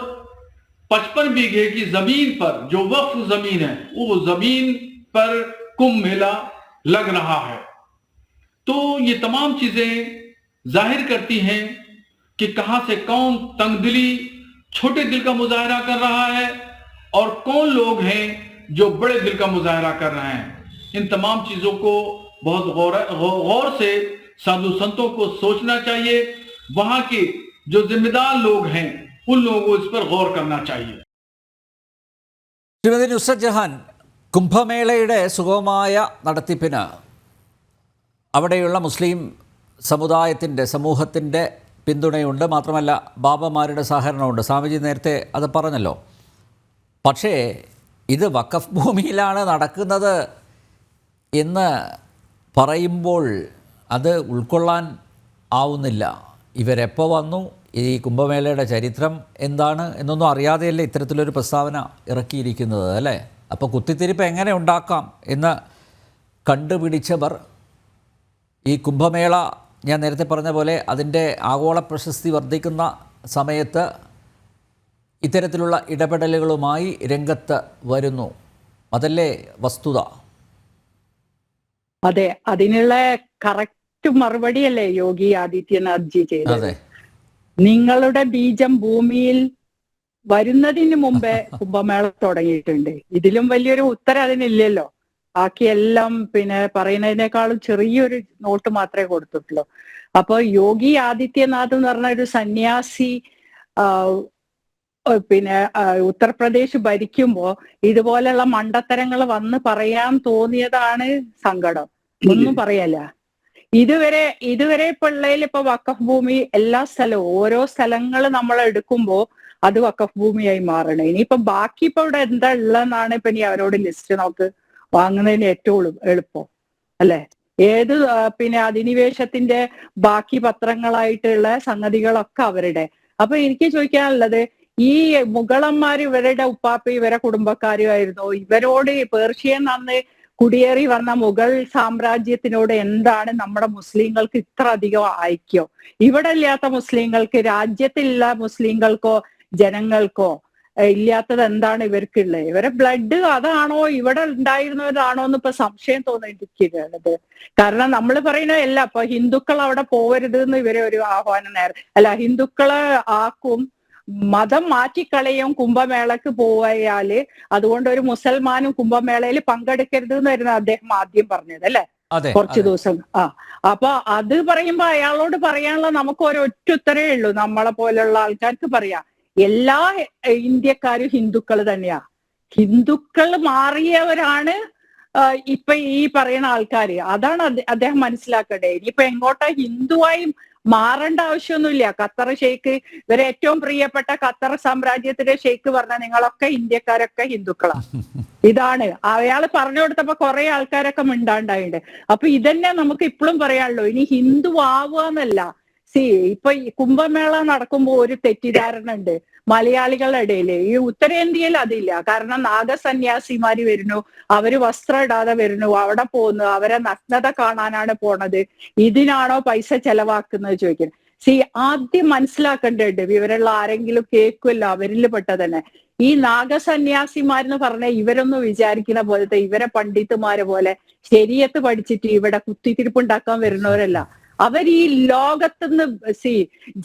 55 बीघे की जमीन पर, जो वक्फ जमीन है, वो जमीन पर कुंभ मेला लग रहा है। तो ये तमाम चीजें जाहिर करती हैं कि कहां से कौन तंगदिली, छोटे दिल का मुजाहरा कर रहा है और कौन लोग हैं जो बड़े दिल का मुजाहरा कर रहे हैं। इन तमाम चीजों को बहुत गौर से साधु संतों को सोचना चाहिए। वहां के जो जिम्मेदार लोग हैं उन लोगों को इस पर गौर करना चाहिए। ശ്രീമതി നുസ്രത്ത് ജഹാൻ, കുംഭമേളയുടെ സുഗമമായ നടത്തിപ്പിന് അവിടെയുള്ള മുസ്ലിം സമൂഹത്തിൻ്റെ പിന്തുണയുണ്ട്. മാത്രമല്ല ബാബമാരുടെ സഹകരണമുണ്ട്. സ്വാമിജി നേരത്തെ അത് പറഞ്ഞല്ലോ. പക്ഷേ ഇത് വഖഫ് ഭൂമിയിലാണ് നടക്കുന്നത് എന്ന് പറയുമ്പോൾ അത് ഉൾക്കൊള്ളാൻ ആവുന്നില്ല. ഇവരെപ്പോൾ വന്നു, ഈ കുംഭമേളയുടെ ചരിത്രം എന്താണ് എന്നൊന്നും അറിയാതെയല്ലേ ഇത്തരത്തിലൊരു പ്രസ്താവന ഇറക്കിയിരിക്കുന്നത്, അല്ലേ? അപ്പോൾ കുത്തിത്തിരിപ്പ് എങ്ങനെ ഉണ്ടാക്കാം എന്ന് കണ്ടുപിടിച്ചവർ ഈ കുംഭമേള, ഞാൻ നേരത്തെ പറഞ്ഞ പോലെ അതിൻ്റെ ആഗോള പ്രശസ്തി വർദ്ധിക്കുന്ന സമയത്ത് ഇത്തരത്തിലുള്ള ഇടപെടലുകളുമായി രംഗത്ത് വരുന്നു. അതല്ലേ വസ്തുത? അതെ, അതിനുള്ള കറക്റ്റ് മറുപടിയല്ലേ യോഗി ആദിത്യനാഥ് ജി ചെയ്തത്. നിങ്ങളുടെ ബീജം ഭൂമിയിൽ വരുന്നതിന് മുമ്പേ കുംഭമേള തുടങ്ങിയിട്ടുണ്ട്. ഇതിലും വലിയൊരു ഉത്തരം അതിനില്ലല്ലോ. ബാക്കിയെല്ലാം പറയുന്നതിനേക്കാളും ചെറിയൊരു നോട്ട് മാത്രമേ കൊടുത്തിട്ടുള്ളൂ. അപ്പൊ യോഗി ആദിത്യനാഥ് എന്ന് പറഞ്ഞ ഒരു സന്യാസി ഉത്തർപ്രദേശ് ഭരിക്കുമ്പോ ഇതുപോലെയുള്ള മണ്ടത്തരങ്ങൾ വന്ന് പറയാൻ തോന്നിയതാണ് സങ്കടം. ഒന്നും പറയല്ല. ഇതുവരെ പിള്ളയിൽ ഇപ്പൊ വഖഫ് ഭൂമി എല്ലാ സ്ഥലവും, ഓരോ സ്ഥലങ്ങൾ നമ്മൾ എടുക്കുമ്പോ അത് വഖഫ് ഭൂമിയായി മാറണം. ഇനിയിപ്പൊ ബാക്കി ഇപ്പൊ ഇവിടെ എന്താ ഉള്ളതെന്നാണ് ഇപ്പൊ ഇനി അവരോട് ലിസ്റ്റ് നമുക്ക് വാങ്ങുന്നതിന് ഏറ്റവും എളുപ്പം, അല്ലെ? ഏത് അധിനിവേശത്തിന്റെ ബാക്കി പത്രങ്ങളായിട്ടുള്ള സംഗതികളൊക്കെ അവരുടെ. അപ്പൊ എനിക്ക് ചോദിക്കാനുള്ളത്, ഈ മുഗളന്മാർ ഇവരുടെ ഉപ്പാപ്പ ഇവരെ കുടുംബക്കാരുമായിരുന്നു. ഇവരോട് പേർഷ്യൻ അന്ന് കുടിയേറി വന്ന മുഗൾ സാമ്രാജ്യത്തിനോട് എന്താണ് നമ്മുടെ മുസ്ലിങ്ങൾക്ക് ഇത്ര അധികം ഐക്യം? ഇവിടെ ഇല്ലാത്ത മുസ്ലിങ്ങൾക്ക്, രാജ്യത്തിലുള്ള മുസ്ലിങ്ങൾക്കോ ജനങ്ങൾക്കോ ഇല്ലാത്തത് എന്താണ് ഇവർക്കുള്ളത്? ഇവരെ ബ്ലഡ് അതാണോ, ഇവിടെ ഉണ്ടായിരുന്നവരാണോ എന്ന് ഇപ്പൊ സംശയം തോന്നിയിരിക്കുന്നത്. കാരണം നമ്മൾ പറയുന്നത് അല്ല, ഇപ്പൊ ഹിന്ദുക്കൾ അവിടെ പോവരുത് എന്ന് ഇവരെ ഒരു ആഹ്വാനം അല്ല, ഹിന്ദുക്കളെ ആക്കും, മതം മാറ്റിക്കളയും കുംഭമേളക്ക് പോയാല്. അതുകൊണ്ട് ഒരു മുസൽമാനും കുംഭമേളയിൽ പങ്കെടുക്കരുത് എന്നായിരുന്നു അദ്ദേഹം ആദ്യം പറഞ്ഞത്, അല്ലെ? കുറച്ചു ദിവസം. അപ്പൊ അത് പറയുമ്പോ അയാളോട് പറയാനുള്ള നമുക്ക് ഒരൊറ്റ ഉത്തരേ ഉള്ളൂ. നമ്മളെ പോലുള്ള ആൾക്കാർക്ക് പറയാം, എല്ലാ ഇന്ത്യക്കാരും ഹിന്ദുക്കൾ തന്നെയാ. ഹിന്ദുക്കൾ മാറിയവരാണ് ഇപ്പൊ ഈ പറയുന്ന ആൾക്കാര്. അതാണ് അദ്ദേഹം മനസ്സിലാക്കട്ടെ. ഇനിയിപ്പൊ എങ്ങോട്ടാ ഹിന്ദുവായി മാറേണ്ട ആവശ്യമൊന്നുമില്ല. ഖത്തർ ഷെയ്ഖ്, ഇവരെ ഏറ്റവും പ്രിയപ്പെട്ട ഖത്തർ സാമ്രാജ്യത്തിലെ ഷെയ്ഖ് പറഞ്ഞ നിങ്ങളൊക്കെ ഇന്ത്യക്കാരൊക്കെ ഹിന്ദുക്കളാണ്. ഇതാണ് അയാൾ പറഞ്ഞു കൊടുത്തപ്പോ കുറെ ആൾക്കാരൊക്കെ മിണ്ടാണ്ടായിട്ടുണ്ട്. അപ്പൊ ഇതന്നെ നമുക്ക് ഇപ്പോഴും പറയാനുള്ളൂ. ഇനി ഹിന്ദു ആവുക എന്നല്ല. ഇപ്പൊ ഈ കുംഭമേള നടക്കുമ്പോ ഒരു തെറ്റിദ്ധാരണ ഉണ്ട് മലയാളികളുടെ ഇടയിൽ. ഈ ഉത്തരേന്ത്യയിൽ അതില്ല. കാരണം നാഗസന്യാസിമാര് വരുന്നു, അവര് വസ്ത്രം ഇടാതെ വരുന്നു, അവിടെ പോകുന്നു, അവരെ നഗ്നത കാണാനാണ് പോണത്. ഇതിനാണോ പൈസ ചെലവാക്കുന്നത് ചോദിക്കുന്നത്. ആദ്യം മനസ്സിലാക്കേണ്ടതുണ്ട്, വിവരമുള്ള ആരെങ്കിലും കേൾക്കുമല്ലോ, അവരിൽ പെട്ട തന്നെ. ഈ നാഗസന്യാസിമാരെന്ന് പറഞ്ഞ ഇവരൊന്നും വിചാരിക്കുന്ന പോലത്തെ, ഇവരെ പണ്ഡിതന്മാരെ പോലെ ശരീഅത്ത് പഠിച്ചിട്ട് ഇവിടെ കുത്തിത്തിരിപ്പുണ്ടാക്കാൻ വരുന്നവരല്ല. അവർ ഈ ലോകത്തുനിന്ന്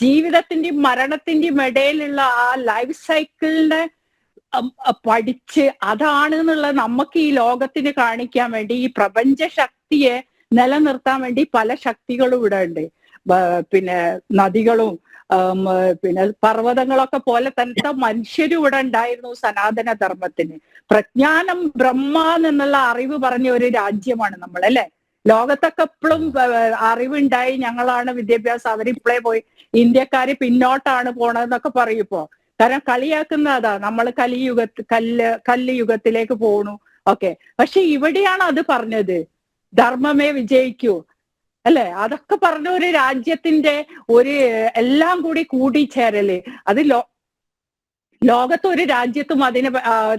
ജീവിതത്തിന്റെയും മരണത്തിന്റെയും ഇടയിലുള്ള ആ ലൈഫ് സൈക്കിളിനെ പഠിച്ച് അതാണ് എന്നുള്ളത് നമുക്ക് ഈ ലോകത്തിന് കാണിക്കാൻ വേണ്ടി, ഈ പ്രപഞ്ച ശക്തിയെ നിലനിർത്താൻ വേണ്ടി പല ശക്തികളും ഇവിടെ ഉണ്ട്. നദികളും പർവ്വതങ്ങളൊക്കെ പോലെ തന്നെ മനുഷ്യരും ഇവിടെ ഉണ്ടായിരുന്നു. സനാതന ധർമ്മത്തിന് പ്രജ്ഞാനം ബ്രഹ്മാൻ എന്നുള്ള അറിവ് പറഞ്ഞ ഒരു രാജ്യമാണ് നമ്മൾ, അല്ലെ? ലോകത്തൊക്കെ എപ്പോഴും അറിവുണ്ടായി, ഞങ്ങളാണ് വിദ്യാഭ്യാസം, അവരിപ്പോഴേ പോയി, ഇന്ത്യക്കാര് പിന്നോട്ടാണ് പോണതെന്നൊക്കെ പറയും ഇപ്പോ. കാരണം കളിയാക്കുന്ന അതാ, നമ്മൾ കല്ല് യുഗത്തിലേക്ക് പോണു. ഓക്കെ, പക്ഷെ ഇവിടെയാണ് അത് പറഞ്ഞത്, ധർമ്മമേ വിജയിക്കൂ. അല്ലെ? അതൊക്കെ പറഞ്ഞ ഒരു രാജ്യത്തിന്റെ ഒരു എല്ലാം കൂടി കൂടിച്ചേരല് അത് ലോകത്ത് ഒരു രാജ്യത്തും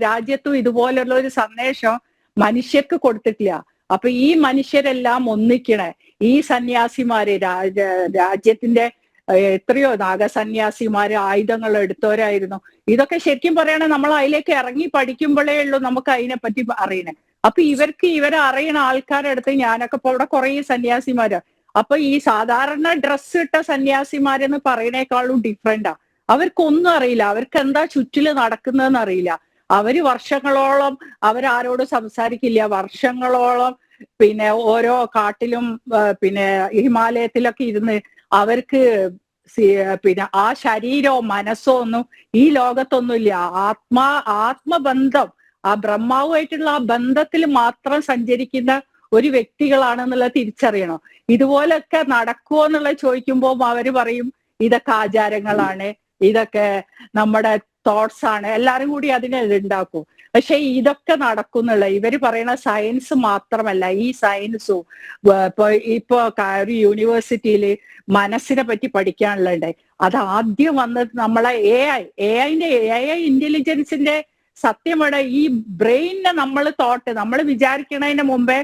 രാജ്യത്തും ഇതുപോലുള്ള ഒരു സന്ദേശം മനുഷ്യർക്ക് കൊടുത്തിട്ടില്ല. അപ്പൊ ഈ മനുഷ്യരെല്ലാം ഒന്നിക്കണേ, ഈ സന്യാസിമാര് രാജ്യത്തിന്റെ എത്രയോ നാഗസന്യാസിമാര് ആയുധങ്ങൾ എടുത്തവരായിരുന്നു. ഇതൊക്കെ ശരിക്കും പറയണേ നമ്മൾ അതിലേക്ക് ഇറങ്ങി പഠിക്കുമ്പോഴേ ഉള്ളൂ നമുക്ക് അതിനെപ്പറ്റി അറിയണേ. അപ്പൊ ഇവരെ അറിയണ ആൾക്കാരുടെ അടുത്ത് ഞാനൊക്കെ ഇപ്പൊ ഇവിടെ കുറെ സന്യാസിമാര്, അപ്പൊ ഈ സാധാരണ ഡ്രസ്സ് ഇട്ട സന്യാസിമാരെന്ന് പറയണേക്കാളും ഡിഫറെന്റാ. അവർക്കൊന്നും അറിയില്ല, അവർക്ക് എന്താ ചുറ്റില് നടക്കുന്നതെന്ന് അറിയില്ല. അവര് വർഷങ്ങളോളം അവരാരോടും സംസാരിക്കില്ല, വർഷങ്ങളോളം പിന്നെ ഓരോ കാട്ടിലും പിന്നെ ഹിമാലയത്തിലൊക്കെ ഇരുന്ന് അവർക്ക് പിന്നെ ആ ശരീരമോ മനസ്സോ ഒന്നും ഈ ലോകത്തൊന്നുമില്ല. ആത്മബന്ധം, ആ ബ്രഹ്മാവുമായിട്ടുള്ള ആ ബന്ധത്തിൽ മാത്രം സഞ്ചരിക്കുന്ന ഒരു വ്യക്തികളാണെന്നുള്ളത് തിരിച്ചറിയണം. ഇതുപോലൊക്കെ നടക്കുമോ എന്നുള്ളത് ചോദിക്കുമ്പോൾ അവര് പറയും ഇതൊക്കെ ആചാരങ്ങളാണ്, ഇതൊക്കെ നമ്മുടെ തോട്ട്സ് ആണ്, എല്ലാരും കൂടി അതിനെ ഉണ്ടാക്കും. പക്ഷെ ഇതൊക്കെ നടക്കുന്നുള്ള ഇവര് പറയുന്ന സയൻസ് മാത്രമല്ല, ഈ സയൻസും ഇപ്പൊ ഒരു യൂണിവേഴ്സിറ്റിയിൽ മനസ്സിനെ പറ്റി പഠിക്കാനുള്ളത്. അത് ആദ്യം വന്നത് നമ്മളെ എ ഐ ഇന്റലിജൻസിന്റെ സത്യമാണ്. ഈ ബ്രെയിനിനെ നമ്മൾ വിചാരിക്കണതിന് മുമ്പേ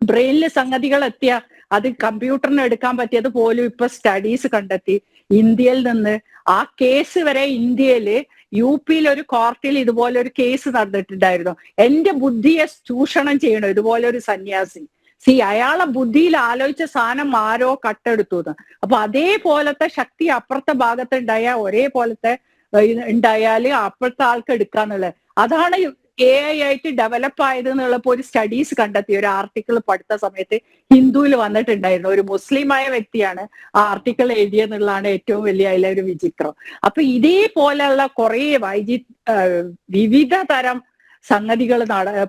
ബ്രെയിനിൽ സംഗതികൾ എത്തിയ അത് കമ്പ്യൂട്ടറിന് എടുക്കാൻ പറ്റിയത് പോലും ഇപ്പൊ സ്റ്റഡീസ് കണ്ടെത്തി. ഇന്ത്യയിൽ നിന്ന് ആ കേസ് വരെ ഇന്ത്യയില് UP ഒരു കോർട്ടിൽ ഇതുപോലെ ഒരു കേസ് നടന്നിട്ടുണ്ടായിരുന്നു. എന്റെ ബുദ്ധിയെ ചൂഷണം ചെയ്യണം ഇതുപോലെ ഒരു സന്യാസി. അയാളെ ബുദ്ധിയിൽ ആലോചിച്ച സാധനം ആരോ കട്ടെടുത്തു. അപ്പൊ അതേപോലത്തെ ശക്തി അപ്പുറത്തെ ഭാഗത്ത് ഒരേപോലത്തെ ഉണ്ടായാല് അപ്പുറത്തെ ആൾക്ക് എടുക്കാന്നുള്ളത്. അതാണ് AI ആയിട്ട് ഡെവലപ്പ് ആയത് എന്നുള്ളപ്പോ ഒരു സ്റ്റഡീസ് കണ്ടെത്തി. ഒരു ആർട്ടിക്കിൾ പഠിത്ത സമയത്ത് ഹിന്ദുവിൽ വന്നിട്ടുണ്ടായിരുന്നു. ഒരു മുസ്ലിമായ വ്യക്തിയാണ് ആ ആർട്ടിക്കിൾ എഴുതിയെന്നുള്ളതാണ് ഏറ്റവും വലിയ അതിലൊരു വിചിത്രം. അപ്പൊ ഇതേപോലെയുള്ള കുറെ വിവിധ തരം സംഗതികൾ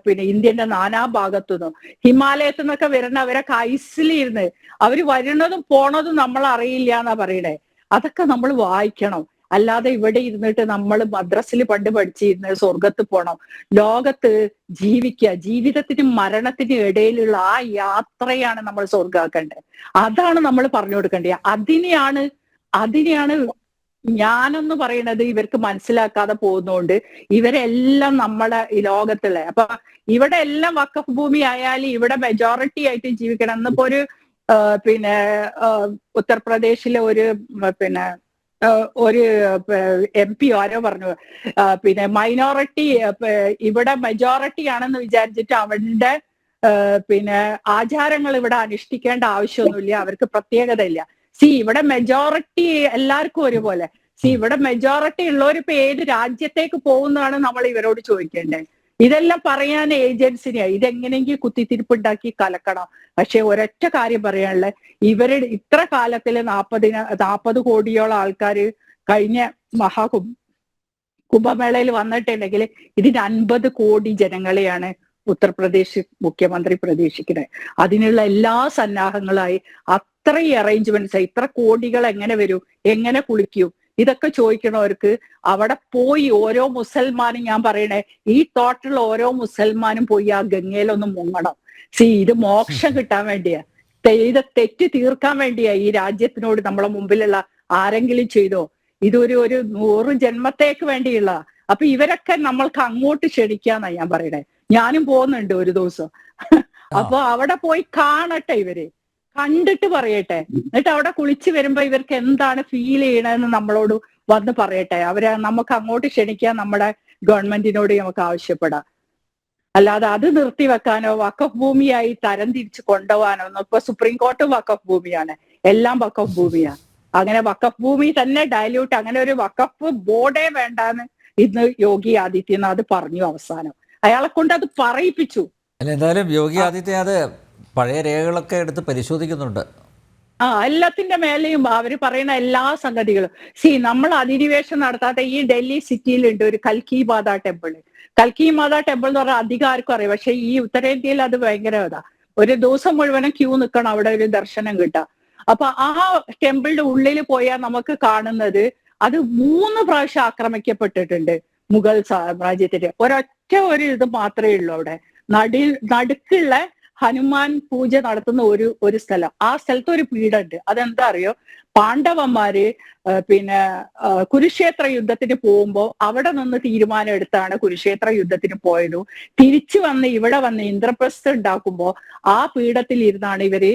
പിന്നെ ഇന്ത്യന്റെ നാനാഭാഗത്തു നിന്നും ഹിമാലയത്തു നിന്നൊക്കെ വരുന്ന അവരൊക്കെ ഐസിലിരുന്ന് അവര് വരുന്നതും പോണതും നമ്മൾ അറിയില്ല എന്നാ പറയണേ. അതൊക്കെ നമ്മൾ വായിക്കണം. അല്ലാതെ ഇവിടെ ഇരുന്നിട്ട് നമ്മൾ മദ്രസിൽ പണ്ട് പഠിച്ചിരുന്ന സ്വർഗത്ത് പോണം, ലോകത്ത് ജീവിക്കുക, ജീവിതത്തിനും മരണത്തിനും ഇടയിലുള്ള ആ യാത്രയാണ് നമ്മൾ സ്വർഗാക്കേണ്ടത്. അതാണ് നമ്മൾ പറഞ്ഞു കൊടുക്കേണ്ടത്. അതിനെയാണ് ഞാനെന്ന് പറയുന്നത് ഇവർക്ക് മനസ്സിലാക്കാതെ പോകുന്നതുകൊണ്ട് ഇവരെല്ലാം നമ്മളെ ഈ ലോകത്തുള്ള അപ്പൊ ഇവിടെ എല്ലാം വഖഫ് ഭൂമി ആയാലും ഇവിടെ മെജോറിറ്റി ആയിട്ട് ജീവിക്കണം. എന്നിപ്പോ ഒരു പിന്നെ ഉത്തർപ്രദേശിലെ ഒരു MP ആരോ പറഞ്ഞു പിന്നെ മൈനോറിറ്റി ഇവിടെ മെജോറിറ്റി ആണെന്ന് വിചാരിച്ചിട്ട് അവരുടെ പിന്നെ ആചാരങ്ങൾ ഇവിടെ അനുഷ്ഠിക്കേണ്ട ആവശ്യമൊന്നുമില്ല, അവർക്ക് പ്രത്യേകത ഇല്ല. ഇവിടെ മെജോറിറ്റി എല്ലാവർക്കും ഒരുപോലെ. ഇവിടെ മെജോറിറ്റി ഉള്ളവർ ഇപ്പൊ ഏത് രാജ്യത്തേക്ക് പോകുന്നതാണ് നമ്മൾ ഇവരോട് ചോദിക്കേണ്ടത്. ഇതെല്ലാം പറയാൻ ഏജൻസിനെയാ ഇതെങ്ങനെയെങ്കിലും കുത്തിത്തിരിപ്പുണ്ടാക്കി കലക്കണം. പക്ഷെ ഒരൊറ്റ കാര്യം പറയാനുള്ളത്, ഇവരുടെ ഇത്ര കാലത്തില് 40 കോടിയോളം ആൾക്കാർ കഴിഞ്ഞ കുംഭമേളയിൽ വന്നിട്ടുണ്ടെങ്കിൽ ഇതിന് 50 കോടി ജനങ്ങളെയാണ് ഉത്തർപ്രദേശ് മുഖ്യമന്ത്രി പ്രതീക്ഷിക്കുന്നത്. അതിനുള്ള എല്ലാ സന്നാഹങ്ങളായി അത്രയും അറേഞ്ച്മെന്റ്സ്. ഇത്ര കോടികൾ എങ്ങനെ വരും, എങ്ങനെ കുളിക്കും, ഇതൊക്കെ ചോദിക്കണവർക്ക് അവിടെ പോയി ഓരോ മുസൽമാനും, ഞാൻ പറയണേ ഈ തോട്ടിലുള്ള ഓരോ മുസൽമാനും പോയി ആ ഗംഗയിലൊന്ന് മുങ്ങണം. ഇത് മോക്ഷം കിട്ടാൻ വേണ്ടിയാ, ഇത് തെറ്റ് തീർക്കാൻ വേണ്ടിയാ ഈ രാജ്യത്തിനോട് നമ്മളെ മുമ്പിലുള്ള ആരെങ്കിലും ചെയ്തോ? ഇതൊരു 100 ജന്മത്തേക്ക് വേണ്ടിയുള്ള. അപ്പൊ ഇവരൊക്കെ നമ്മൾക്ക് അങ്ങോട്ട് ക്ഷണിക്കാന്നാ ഞാൻ പറയണേ. ഞാനും പോകുന്നുണ്ട് ഒരു ദിവസം. അപ്പൊ അവിടെ പോയി കാണട്ടെ, ഇവര് കണ്ടിട്ട് പറയട്ടെ. എന്നിട്ട് അവിടെ കുളിച്ച് വരുമ്പോ ഇവർക്ക് എന്താണ് ഫീൽ ചെയ്യണമെന്ന് നമ്മളോട് വന്ന് പറയട്ടെ. അവരെ നമുക്ക് അങ്ങോട്ട് ക്ഷണിക്കാൻ നമ്മുടെ ഗവൺമെന്റിനോട് നമുക്ക് ആവശ്യപ്പെടാം. അല്ലാതെ അത് നിർത്തിവെക്കാനോ വഖഫ് ഭൂമിയായി തരം തിരിച്ച് കൊണ്ടുപോകാനോ ഒന്നും. ഇപ്പൊ സുപ്രീം കോർട്ട് വഖഫ് ഭൂമിയാണ്, എല്ലാം വഖഫ് ഭൂമിയാണ്. അങ്ങനെ വഖഫ് ഭൂമി തന്നെ ഡയല്യൂട്ട്, അങ്ങനെ ഒരു വഖഫ് ബോർഡേ വേണ്ടാന്ന് ഇന്ന് യോഗി ആദിത്യനാഥ് പറഞ്ഞു. അവസാനം അയാളെ കൊണ്ട് അത് പറയിപ്പിച്ചു. അല്ല, എന്തായാലും യോഗി ആദിത്യനാഥ് പഴയ രേഖകളൊക്കെ എടുത്ത് പരിശോധിക്കുന്നുണ്ട്. എല്ലാത്തിന്റെ മേലെയും അവര് പറയുന്ന എല്ലാ സംഗതികളും. നമ്മൾ അധിനിവേശം നടത്താത്ത ഈ ഡൽഹി സിറ്റിയിലുണ്ട് ഒരു കൽക്കി മാതാ ടെമ്പിൾ. കൽക്കി മാതാ ടെമ്പിൾ എന്ന് പറഞ്ഞാൽ അധികം ആർക്കും അറിയാം. പക്ഷെ ഈ ഉത്തരേന്ത്യയിൽ അത് ഭയങ്കര ഒരു ദിവസം മുഴുവനും ക്യൂ നിൽക്കണം അവിടെ ഒരു ദർശനം കിട്ടാം. അപ്പൊ ആ ടെമ്പിളിന്റെ ഉള്ളിൽ പോയാൽ നമുക്ക് കാണുന്നത് അത് 3 പ്രാവശ്യം ആക്രമിക്കപ്പെട്ടിട്ടുണ്ട് മുഗൾ സാമ്രാജ്യത്തിന്റെ. ഒരൊറ്റ ഇത് മാത്രമേ ഉള്ളൂ അവിടെ. നടുക്കുള്ള ഹനുമാൻ പൂജ നടത്തുന്ന ഒരു സ്ഥലം. ആ സ്ഥലത്ത് ഒരു പീഠമുണ്ട്. അതെന്താ അറിയോ? പാണ്ഡവന്മാര് പിന്നെ കുരുക്ഷേത്ര യുദ്ധത്തിന് പോകുമ്പോ അവിടെ നിന്ന് തീരുമാനം എടുത്താണ് കുരുക്ഷേത്ര യുദ്ധത്തിന് പോയതും. തിരിച്ചു വന്ന് ഇവിടെ വന്ന് ഇന്ദ്രപ്രസ്ഥം ഉണ്ടാക്കുമ്പോ ആ പീഠത്തിൽ ഇരുന്നാണ് ഇവര്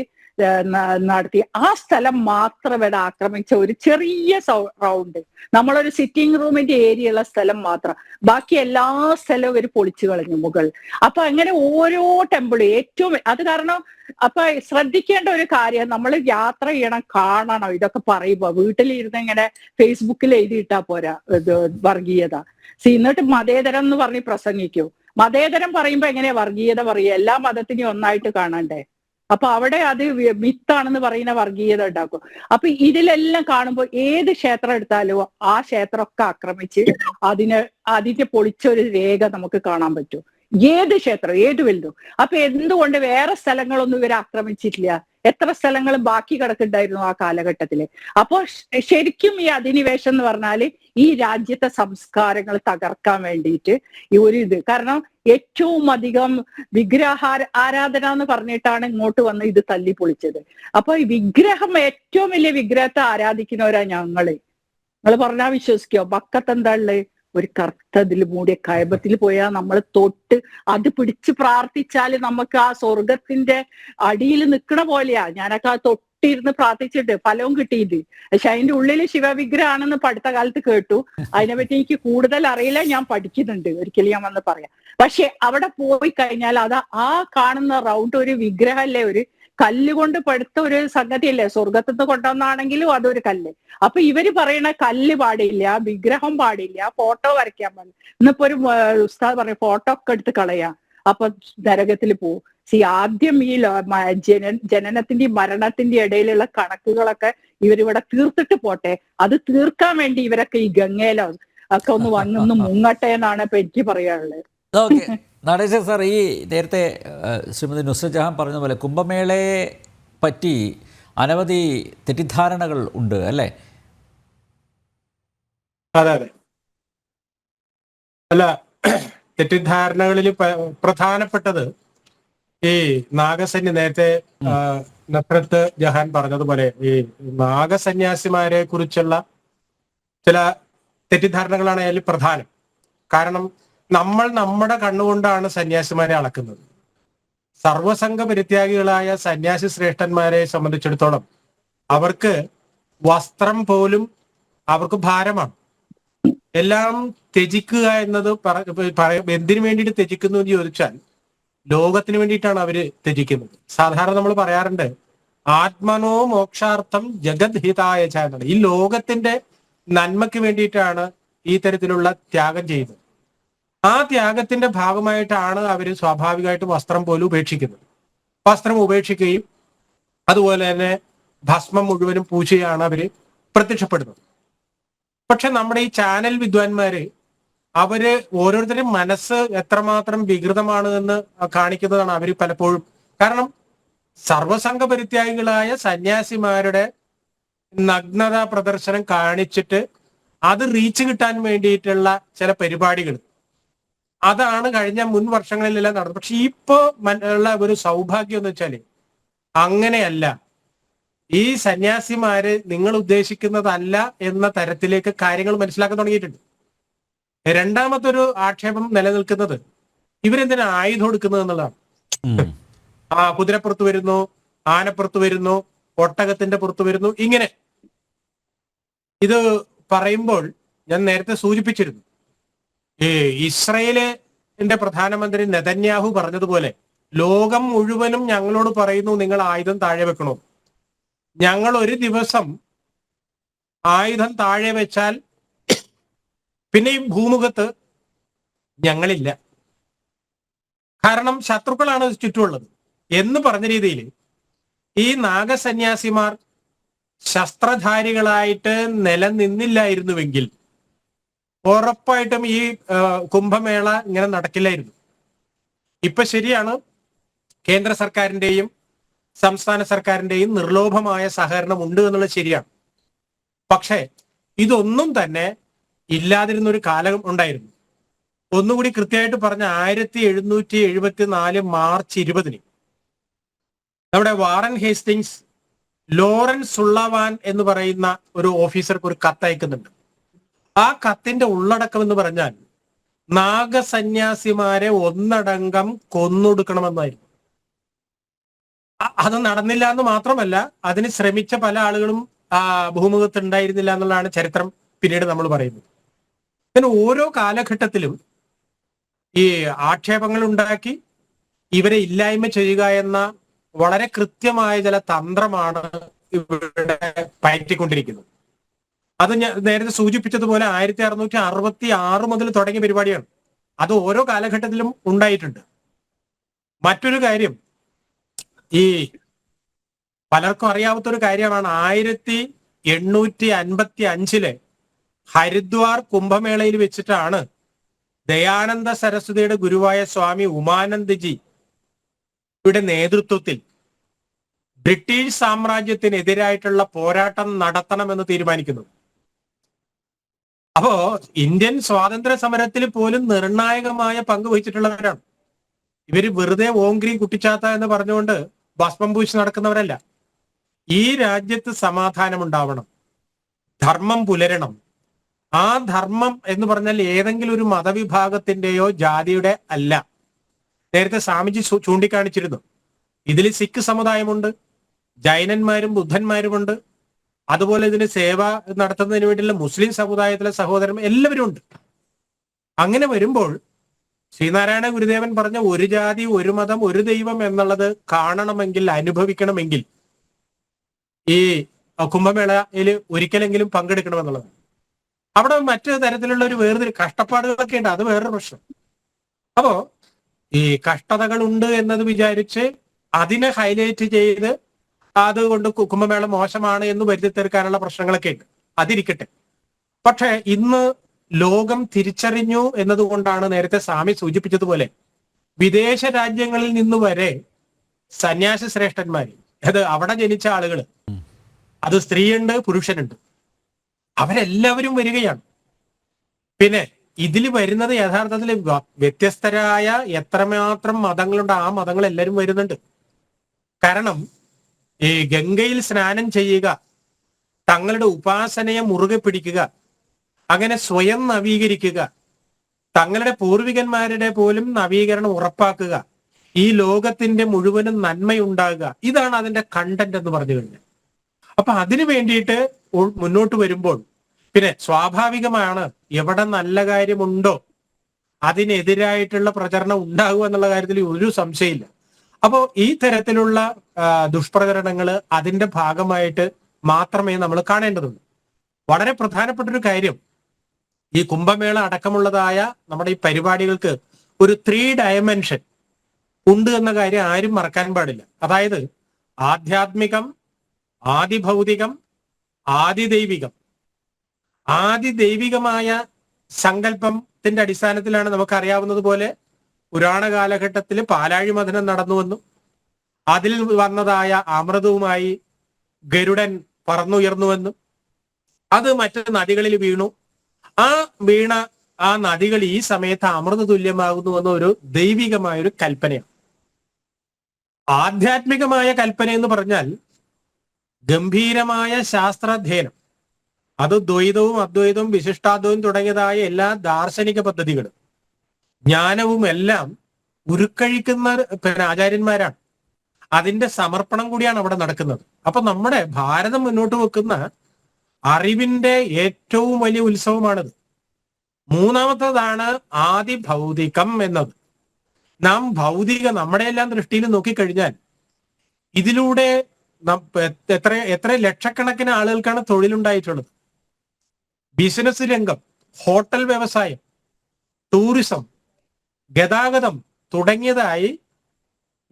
നടത്തി. ആ സ്ഥലം മാത്രം ഇവിടെ ആക്രമിച്ച ഒരു ചെറിയ റൗണ്ട്, നമ്മളൊരു സിറ്റിംഗ് റൂമിന്റെ ഏരിയ ഉള്ള സ്ഥലം മാത്രം. ബാക്കി എല്ലാ സ്ഥലവും ഇവർ പൊളിച്ചു കളഞ്ഞു മുകൾ. അപ്പൊ അങ്ങനെ ഓരോ ടെമ്പിൾ ഏറ്റവും അത് കാരണം അപ്പൊ ശ്രദ്ധിക്കേണ്ട ഒരു കാര്യം, നമ്മൾ യാത്ര ചെയ്യണം, കാണണം. ഇതൊക്കെ പറയുമ്പോ വീട്ടിലിരുന്ന് ഇങ്ങനെ ഫേസ്ബുക്കിൽ എഴുതിയിട്ടാ പോരാ ഇത് വർഗീയത. എന്നിട്ട് മതേതരം എന്ന് പറഞ്ഞ് പ്രസംഗിക്കൂ. മതേതരം പറയുമ്പോ എങ്ങനെയാ വർഗീയത പറയുക? എല്ലാ മതത്തിനെയും ഒന്നായിട്ട് കാണണ്ടേ? അപ്പൊ അവിടെ അത് മിത്താണെന്ന് പറയുന്ന വർഗീയത ഉണ്ടാക്കും. അപ്പൊ ഇതിലെല്ലാം കാണുമ്പോൾ ഏത് ക്ഷേത്രം എടുത്താലും ആ ക്ഷേത്രമൊക്കെ ആക്രമിച്ച് അതിന്റെ പൊളിച്ചൊരു രേഖ നമുക്ക് കാണാൻ പറ്റും. ഏത് ക്ഷേത്രം, ഏത് വലുതും. അപ്പൊ എന്തുകൊണ്ട് വേറെ സ്ഥലങ്ങളൊന്നും ഇവർ ആക്രമിച്ചിട്ടില്ല? എത്ര സ്ഥലങ്ങൾ ബാക്കി കിടക്കുന്നുണ്ടായിരുന്നു ആ കാലഘട്ടത്തില്? അപ്പോ ശരിക്കും ഈ അധിനിവേശം എന്ന് പറഞ്ഞാല് ഈ രാജ്യത്തെ സംസ്കാരങ്ങൾ തകർക്കാൻ വേണ്ടിയിട്ട് ഈ ഒരു ഇത്. കാരണം ഏറ്റവും അധികം ആരാധന എന്ന് പറഞ്ഞിട്ടാണ് ഇങ്ങോട്ട് വന്ന് ഇത് തല്ലി പൊളിച്ചത്. അപ്പൊ ഈ വിഗ്രഹം, ഏറ്റവും വലിയ വിഗ്രഹത്തെ ആരാധിക്കുന്നവരാ ഞങ്ങള്. നിങ്ങൾ പറഞ്ഞാൽ വിശ്വസിക്കോ? ബക്കത്ത് എന്താ ഉള്ളത്? ഒരു കറുത്തതിൽ മൂടിയ കയബത്തിൽ പോയാൽ നമ്മൾ തൊട്ട് അത് പിടിച്ച് പ്രാർത്ഥിച്ചാല് നമുക്ക് ആ സ്വർഗത്തിന്റെ അടിയിൽ നിൽക്കണ പോലെയാ. ഞാനൊക്കെ ആ തൊട്ടിരുന്ന് പ്രാർത്ഥിച്ചിട്ട് ഫലവും കിട്ടിയിട്ട്. പക്ഷെ അതിന്റെ ഉള്ളിൽ ശിവവിഗ്രഹാണെന്ന് അടുത്ത കാലത്ത് കേട്ടു. അതിനെപ്പറ്റി എനിക്ക് കൂടുതൽ അറിയില്ല, ഞാൻ പഠിക്കുന്നുണ്ട്, ഒരിക്കലും ഞാൻ വന്ന് പറയാം. പക്ഷെ അവിടെ പോയി കഴിഞ്ഞാൽ അത് ആ കാണുന്ന റൗണ്ട് ഒരു വിഗ്രഹമല്ലേ, ഒരു കല്ലുകൊണ്ട് പടുത്ത ഒരു സംഗതിയല്ലേ. സ്വർഗത്തുനിന്ന് കൊണ്ടുവന്നാണെങ്കിലും അതൊരു കല്ല്. അപ്പൊ ഇവര് പറയണ കല്ല് പാടില്ല, വിഗ്രഹം പാടില്ല, ഫോട്ടോ വരയ്ക്കാൻ പാടില്ല. ഇന്നിപ്പോ ഒരു ഉസ്താദ് പറയും ഫോട്ടോ ഒക്കെ എടുത്ത് കളയാം, അപ്പൊ നരകത്തിൽ പോവും. ആദ്യം ഈ ജനനത്തിന്റെയും മരണത്തിന്റെയും ഇടയിലുള്ള കണക്കുകളൊക്കെ ഇവരിവിടെ തീർത്തിട്ട് പോട്ടെ. അത് തീർക്കാൻ വേണ്ടി ഇവരൊക്കെ ഈ ഗംഗയിലോ ഒക്കെ ഒന്ന് വന്നൊന്ന് മുങ്ങട്ടെ എന്നാണ് ഇപ്പൊ എനിക്ക് പറയാനുള്ളത്. ഓക്കെ, നടേശ സാർ, ഈ നേരത്തെ ശ്രീമതി നുസ്രത് ജഹാൻ പറഞ്ഞ പോലെ കുംഭമേളയെ പറ്റി അനവധി തെറ്റിദ്ധാരണകൾ ഉണ്ട് അല്ലേ? അതെ അതെ. അല്ല, തെറ്റിദ്ധാരണകളിൽ പ്രധാനപ്പെട്ടത് ഈ നാഗസന്യ നേരത്തെ നസ്രത്ത് ജഹാൻ പറഞ്ഞതുപോലെ ഈ നാഗസന്യാസിമാരെ കുറിച്ചുള്ള ചില തെറ്റിദ്ധാരണകളാണ് അതിൽ പ്രധാനം. കാരണം നമ്മൾ നമ്മുടെ കണ്ണുകൊണ്ടാണ് സന്യാസിമാരെ അളക്കുന്നത്. സർവസംഘ പരിത്യാഗികളായ സന്യാസി ശ്രേഷ്ഠന്മാരെ സംബന്ധിച്ചിടത്തോളം അവർക്ക് വസ്ത്രം പോലും അവർക്ക് ഭാരമാണ്. എല്ലാം ത്യജിക്കുക എന്നത് എന്തിനു വേണ്ടിയിട്ട് ത്യജിക്കുന്നു എന്ന് ചോദിച്ചാൽ ലോകത്തിന് വേണ്ടിയിട്ടാണ് അവര് ത്യജിക്കുന്നത്. സാധാരണ നമ്മൾ പറയാറുണ്ട് ആത്മനോ മോക്ഷാർത്ഥം ജഗത് ഹിതായ എന്നാണ്. ഈ ലോകത്തിന്റെ നന്മയ്ക്ക് വേണ്ടിയിട്ടാണ് ഈ തരത്തിലുള്ള ത്യാഗം ചെയ്യുന്നത്. ആ ത്യാഗത്തിന്റെ ഭാഗമായിട്ടാണ് അവര് സ്വാഭാവികമായിട്ടും വസ്ത്രം പോലും ഉപേക്ഷിക്കുന്നത്. വസ്ത്രം ഉപേക്ഷിക്കുകയും അതുപോലെ തന്നെ ഭസ്മം മുഴുവനും പൂശിയാണ് അവര് പ്രത്യക്ഷപ്പെടുന്നത്. പക്ഷെ നമ്മുടെ ഈ ചാനൽ വിദ്വാൻമാര് അവര് ഓരോരുത്തരും മനസ്സ് എത്രമാത്രം വികൃതമാണ് എന്ന് കാണിക്കുന്നതാണ് അവര് പലപ്പോഴും. കാരണം സർവസംഘ പരിത്യാഗികളായ സന്യാസിമാരുടെ നഗ്നത പ്രദർശനം കാണിച്ചിട്ട് അത് റീച്ച് കിട്ടാൻ വേണ്ടിയിട്ടുള്ള ചില പരിപാടികൾ, അതാണ് കഴിഞ്ഞ മുൻ വർഷങ്ങളിലെല്ലാം നടന്നത്. പക്ഷെ ഇപ്പോ ഉള്ള ഒരു സൗഭാഗ്യം എന്ന് വെച്ചാല് അങ്ങനെയല്ല. ഈ സന്യാസിമാര് നിങ്ങൾ ഉദ്ദേശിക്കുന്നതല്ല എന്ന തരത്തിലേക്ക് കാര്യങ്ങൾ മനസ്സിലാക്കാൻ തുടങ്ങിയിട്ടുണ്ട്. രണ്ടാമത്തൊരു ആക്ഷേപം നിലനിൽക്കുന്നത് ഇവരെന്തിനാ ആയുധം എടുക്കുന്നത് എന്നുള്ളതാണ്. കുതിരപ്പുറത്ത് വരുന്നു, ആനപ്പുറത്ത് വരുന്നു, ഒട്ടകത്തിന്റെ പുറത്ത് വരുന്നു. ഇങ്ങനെ ഇത് പറയുമ്പോൾ ഞാൻ നേരത്തെ സൂചിപ്പിച്ചിരുന്നു, ഈ ഇസ്രയേലിന്റെ പ്രധാനമന്ത്രി നെതന്യാഹു പറഞ്ഞതുപോലെ ലോകം മുഴുവനും ഞങ്ങളോട് പറയുന്നു നിങ്ങൾ ആയുധം താഴെ വെക്കണോ. ഞങ്ങൾ ഒരു ദിവസം ആയുധം താഴെ വെച്ചാൽ പിന്നെ ഈ ഭൂമുഖത്ത് ഞങ്ങളില്ല, കാരണം ശത്രുക്കളാണ് ചുറ്റുമുള്ളത് എന്ന് പറഞ്ഞ രീതിയിൽ ഈ നാഗസന്യാസിമാർ ശസ്ത്രധാരികളായിട്ട് നിലനിന്നില്ലായിരുന്നുവെങ്കിൽ ഉറപ്പായിട്ടും ഈ കുംഭമേള ഇങ്ങനെ നടക്കില്ലായിരുന്നു. ഇപ്പൊ ശരിയാണ്, കേന്ദ്ര സർക്കാരിന്റെയും സംസ്ഥാന സർക്കാരിന്റെയും നിർലോഭമായ സഹകരണം ഉണ്ട് എന്നുള്ളത് ശരിയാണ്. പക്ഷേ ഇതൊന്നും തന്നെ ഇല്ലാതിരുന്ന ഒരു കാലം ഉണ്ടായിരുന്നു. ഒന്നുകൂടി കൃത്യമായിട്ട് പറഞ്ഞ 1774 മാർച്ച് 20 നമ്മുടെ വാറൻ ഹേസ്റ്റിങ്സ് ലോറൻസ് സുള്ളവാൻ എന്ന് പറയുന്ന ഒരു ഓഫീസർക്ക് ഒരു കത്തയക്കുന്നുണ്ട്. ആ കത്തിന്റെ ഉള്ളടക്കം എന്ന് പറഞ്ഞാൽ നാഗസന്യാസിമാരെ ഒന്നടങ്കം കൊന്നൊടുക്കണമെന്നായിരുന്നു. അത് നടന്നില്ല എന്ന് മാത്രമല്ല, അതിന് ശ്രമിച്ച പല ആളുകളും ഭൂമുഖത്ത് ഉണ്ടായിരുന്നില്ല എന്നുള്ളതാണ് ചരിത്രം പിന്നീട് നമ്മൾ പറയുന്നത്. അങ്ങനെ ഓരോ കാലഘട്ടത്തിലും ഈ ആക്ഷേപങ്ങൾ ഉണ്ടാക്കി ഇവരെ ഇല്ലായ്മ ചെയ്യുക എന്ന വളരെ കൃത്യമായ ചില തന്ത്രമാണ് ഇവിടെ പയറ്റിക്കൊണ്ടിരിക്കുന്നത്. അത് ഞാൻ നേരത്തെ സൂചിപ്പിച്ചതുപോലെ 1666 മുതൽ തുടങ്ങിയ പരിപാടിയാണ്. അത് ഓരോ കാലഘട്ടത്തിലും ഉണ്ടായിട്ടുണ്ട്. മറ്റൊരു കാര്യം, ഈ പലർക്കും അറിയാവുന്ന ഒരു കാര്യമാണ്, 1855 ഹരിദ്വാർ കുംഭമേളയിൽ വെച്ചിട്ടാണ് ദയാനന്ദ സരസ്വതിയുടെ ഗുരുവായ സ്വാമി ഉമാനന്ദ്ജി യുടെ നേതൃത്വത്തിൽ ബ്രിട്ടീഷ് സാമ്രാജ്യത്തിനെതിരായിട്ടുള്ള പോരാട്ടം നടത്തണമെന്ന് തീരുമാനിക്കുന്നു. അപ്പോ ഇന്ത്യൻ സ്വാതന്ത്ര്യ സമരത്തിൽ പോലും നിർണായകമായ പങ്ക് വഹിച്ചിട്ടുള്ളവരാണ് ഇവര്. വെറുതെ ഓങ്ക്രീം കുട്ടിച്ചാത്ത എന്ന് പറഞ്ഞുകൊണ്ട് ഭസ്മം പൂശി നടക്കുന്നവരല്ല. ഈ രാജ്യത്ത് സമാധാനം ഉണ്ടാവണം, ധർമ്മം പുലരണം. ആ ധർമ്മം എന്ന് പറഞ്ഞാൽ ഏതെങ്കിലും ഒരു മതവിഭാഗത്തിന്റെയോ ജാതിയുടെ അല്ല. നേരത്തെ സ്വാമിജി ചൂണ്ടിക്കാണിച്ചിരുന്നു, ഇതിൽ സിഖ് സമുദായമുണ്ട്, ജൈനന്മാരും ബുദ്ധന്മാരുമുണ്ട്, അതുപോലെ ഇതിന് സേവ നടത്തുന്നതിന് വേണ്ടിയുള്ള മുസ്ലിം സമുദായത്തിലെ സഹോദരൻ എല്ലാവരും ഉണ്ട്. അങ്ങനെ വരുമ്പോൾ ശ്രീനാരായണ ഗുരുദേവൻ പറഞ്ഞ ഒരു ജാതി ഒരു മതം ഒരു ദൈവം എന്നുള്ളത് കാണണമെങ്കിൽ, അനുഭവിക്കണമെങ്കിൽ ഈ കുംഭമേളയിൽ ഒരിക്കലെങ്കിലും പങ്കെടുക്കണമെന്നുള്ളത്. അവിടെ മറ്റു തരത്തിലുള്ള ഒരു വേർതിരി കഷ്ടപ്പാടുകളൊക്കെ ഉണ്ട്, അത് വേറൊരു പ്രശ്നം. അപ്പോ ഈ കഷ്ടതകളുണ്ട് എന്നത് വിചാരിച്ച് അതിനെ ഹൈലൈറ്റ് ചെയ്ത് അതുകൊണ്ട് കുംഭമേള മോശമാണ് എന്ന് വരുത്തി തീർക്കാനുള്ള പ്രശ്നങ്ങളൊക്കെ ഉണ്ട്. അതിരിക്കട്ടെ. പക്ഷെ ഇന്ന് ലോകം തിരിച്ചറിഞ്ഞു എന്നതുകൊണ്ടാണ് നേരത്തെ സ്വാമി സൂചിപ്പിച്ചതുപോലെ വിദേശ രാജ്യങ്ങളിൽ നിന്ന് വരെ സന്യാസി ശ്രേഷ്ഠന്മാര്, അത് അവിടെ ജനിച്ച ആളുകൾ, അത് സ്ത്രീയുണ്ട് പുരുഷനുണ്ട്, അവരെല്ലാവരും വരികയാണ്. പിന്നെ ഇതിൽ വരുന്നത് യഥാർത്ഥത്തിൽ വ്യത്യസ്തരായ എത്രമാത്രം മതങ്ങളുണ്ട്, ആ മതങ്ങൾ എല്ലാവരും വരുന്നുണ്ട്. കാരണം ഈ ഗംഗയിൽ സ്നാനം ചെയ്യുക, തങ്ങളുടെ ഉപാസനയെ മുറുകെ പിടിക്കുക, അങ്ങനെ സ്വയം നവീകരിക്കുക, തങ്ങളുടെ പൂർവികന്മാരുടെ പോലും നവീകരണം ഉറപ്പാക്കുക, ഈ ലോകത്തിന്റെ മുഴുവനും നന്മയുണ്ടാകുക, ഇതാണ് അതിന്റെ കണ്ടന്റ് എന്ന് പറഞ്ഞു കഴിഞ്ഞാൽ. അപ്പൊ അതിനു വേണ്ടിയിട്ട് മുന്നോട്ട് വരുമ്പോൾ പിന്നെ സ്വാഭാവികമാണ്, എവിടെ നല്ല കാര്യമുണ്ടോ അതിനെതിരായിട്ടുള്ള പ്രചരണം ഉണ്ടാകുക എന്നുള്ള കാര്യത്തിൽ ഒരു സംശയമില്ല. അപ്പോ ഈ തരത്തിലുള്ള ദുഷ്പ്രചരണങ്ങൾ അതിന്റെ ഭാഗമായിട്ട് മാത്രമേ നമ്മൾ കാണേണ്ടതുള്ളൂ. വളരെ പ്രധാനപ്പെട്ട ഒരു കാര്യം, ഈ കുംഭമേള അടക്കമുള്ളതായ നമ്മുടെ ഈ പരിപാടികൾക്ക് ഒരു 3 ഡയമെൻഷൻ ഉണ്ട് എന്ന കാര്യം ആരും മറക്കാൻ പാടില്ല. അതായത് ആധ്യാത്മികം, ആദിഭൗതികം, ആദിദൈവികം. ആദിദൈവികമായ സങ്കല്പത്തിന്റെ അടിസ്ഥാനത്തിലാണ് നമുക്കറിയാവുന്നത് പോലെ പുരാണ കാലഘട്ടത്തിൽ പാലാഴി മഥനം നടന്നുവെന്നും അതിൽ വന്നതായ അമൃതവുമായി ഗരുഡൻ പറന്നുയർന്നുവെന്നും അത് മറ്റ് നദികളിൽ വീണു, ആ വീണ ആ നദികൾ ഈ സമയത്ത് അമൃത തുല്യമാകുന്നുവെന്ന ഒരു ദൈവികമായ ഒരു കൽപ്പനയാണ്. ആധ്യാത്മികമായ കൽപ്പന എന്ന് പറഞ്ഞാൽ ഗംഭീരമായ ശാസ്ത്രാധ്യയനം, അത് ദ്വൈതവും അദ്വൈതവും വിശിഷ്ടാദ്വൈതവും തുടങ്ങിയതായ എല്ലാ ദാർശനിക പദ്ധതികളും ജ്ഞാനവും എല്ലാം ഉരുക്കഴിക്കുന്ന ആചാര്യന്മാരാണ്. അതിന്റെ സമർപ്പണം കൂടിയാണ് അവിടെ നടക്കുന്നത്. അപ്പൊ നമ്മുടെ ഭാരതം മുന്നോട്ട് വെക്കുന്ന അറിവിന്റെ ഏറ്റവും വലിയ ഉത്സവമാണിത്. മൂന്നാമത്തതാണ് ആദിഭൗതികം എന്നത്. നാം നമ്മുടെ എല്ലാം ദൃഷ്ടിയിൽ നോക്കിക്കഴിഞ്ഞാൽ ഇതിലൂടെ എത്ര ലക്ഷക്കണക്കിന് ആളുകൾക്കാണ് തൊഴിലുണ്ടായിട്ടുള്ളത്. ബിസിനസ് രംഗം, ഹോട്ടൽ വ്യവസായം, ടൂറിസം, ഗതാഗതം തുടങ്ങിയതായി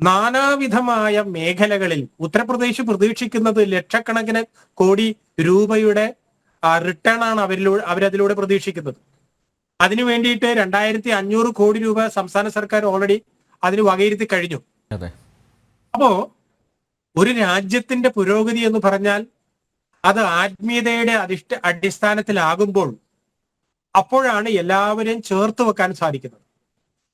നാനാവിധമായ മേഖലകളിൽ ഉത്തർപ്രദേശ് പ്രതീക്ഷിക്കുന്നത് ലക്ഷക്കണക്കിന് കോടി രൂപയുടെ റിട്ടേൺ ആണ് അവരതിലൂടെ പ്രതീക്ഷിക്കുന്നത്. അതിനു വേണ്ടിയിട്ട് 2500 കോടി രൂപ സംസ്ഥാന സർക്കാർ ഓൾറെഡി അതിന് വകയിരുത്തി കഴിഞ്ഞു. അപ്പോ ഒരു രാജ്യത്തിന്റെ പുരോഗതി എന്ന് പറഞ്ഞാൽ അത് ആത്മീയതയുടെ അടിസ്ഥാനത്തിലാകുമ്പോൾ അപ്പോഴാണ് എല്ലാവരെയും ചേർത്ത് വെക്കാൻ സാധിക്കുന്നത്.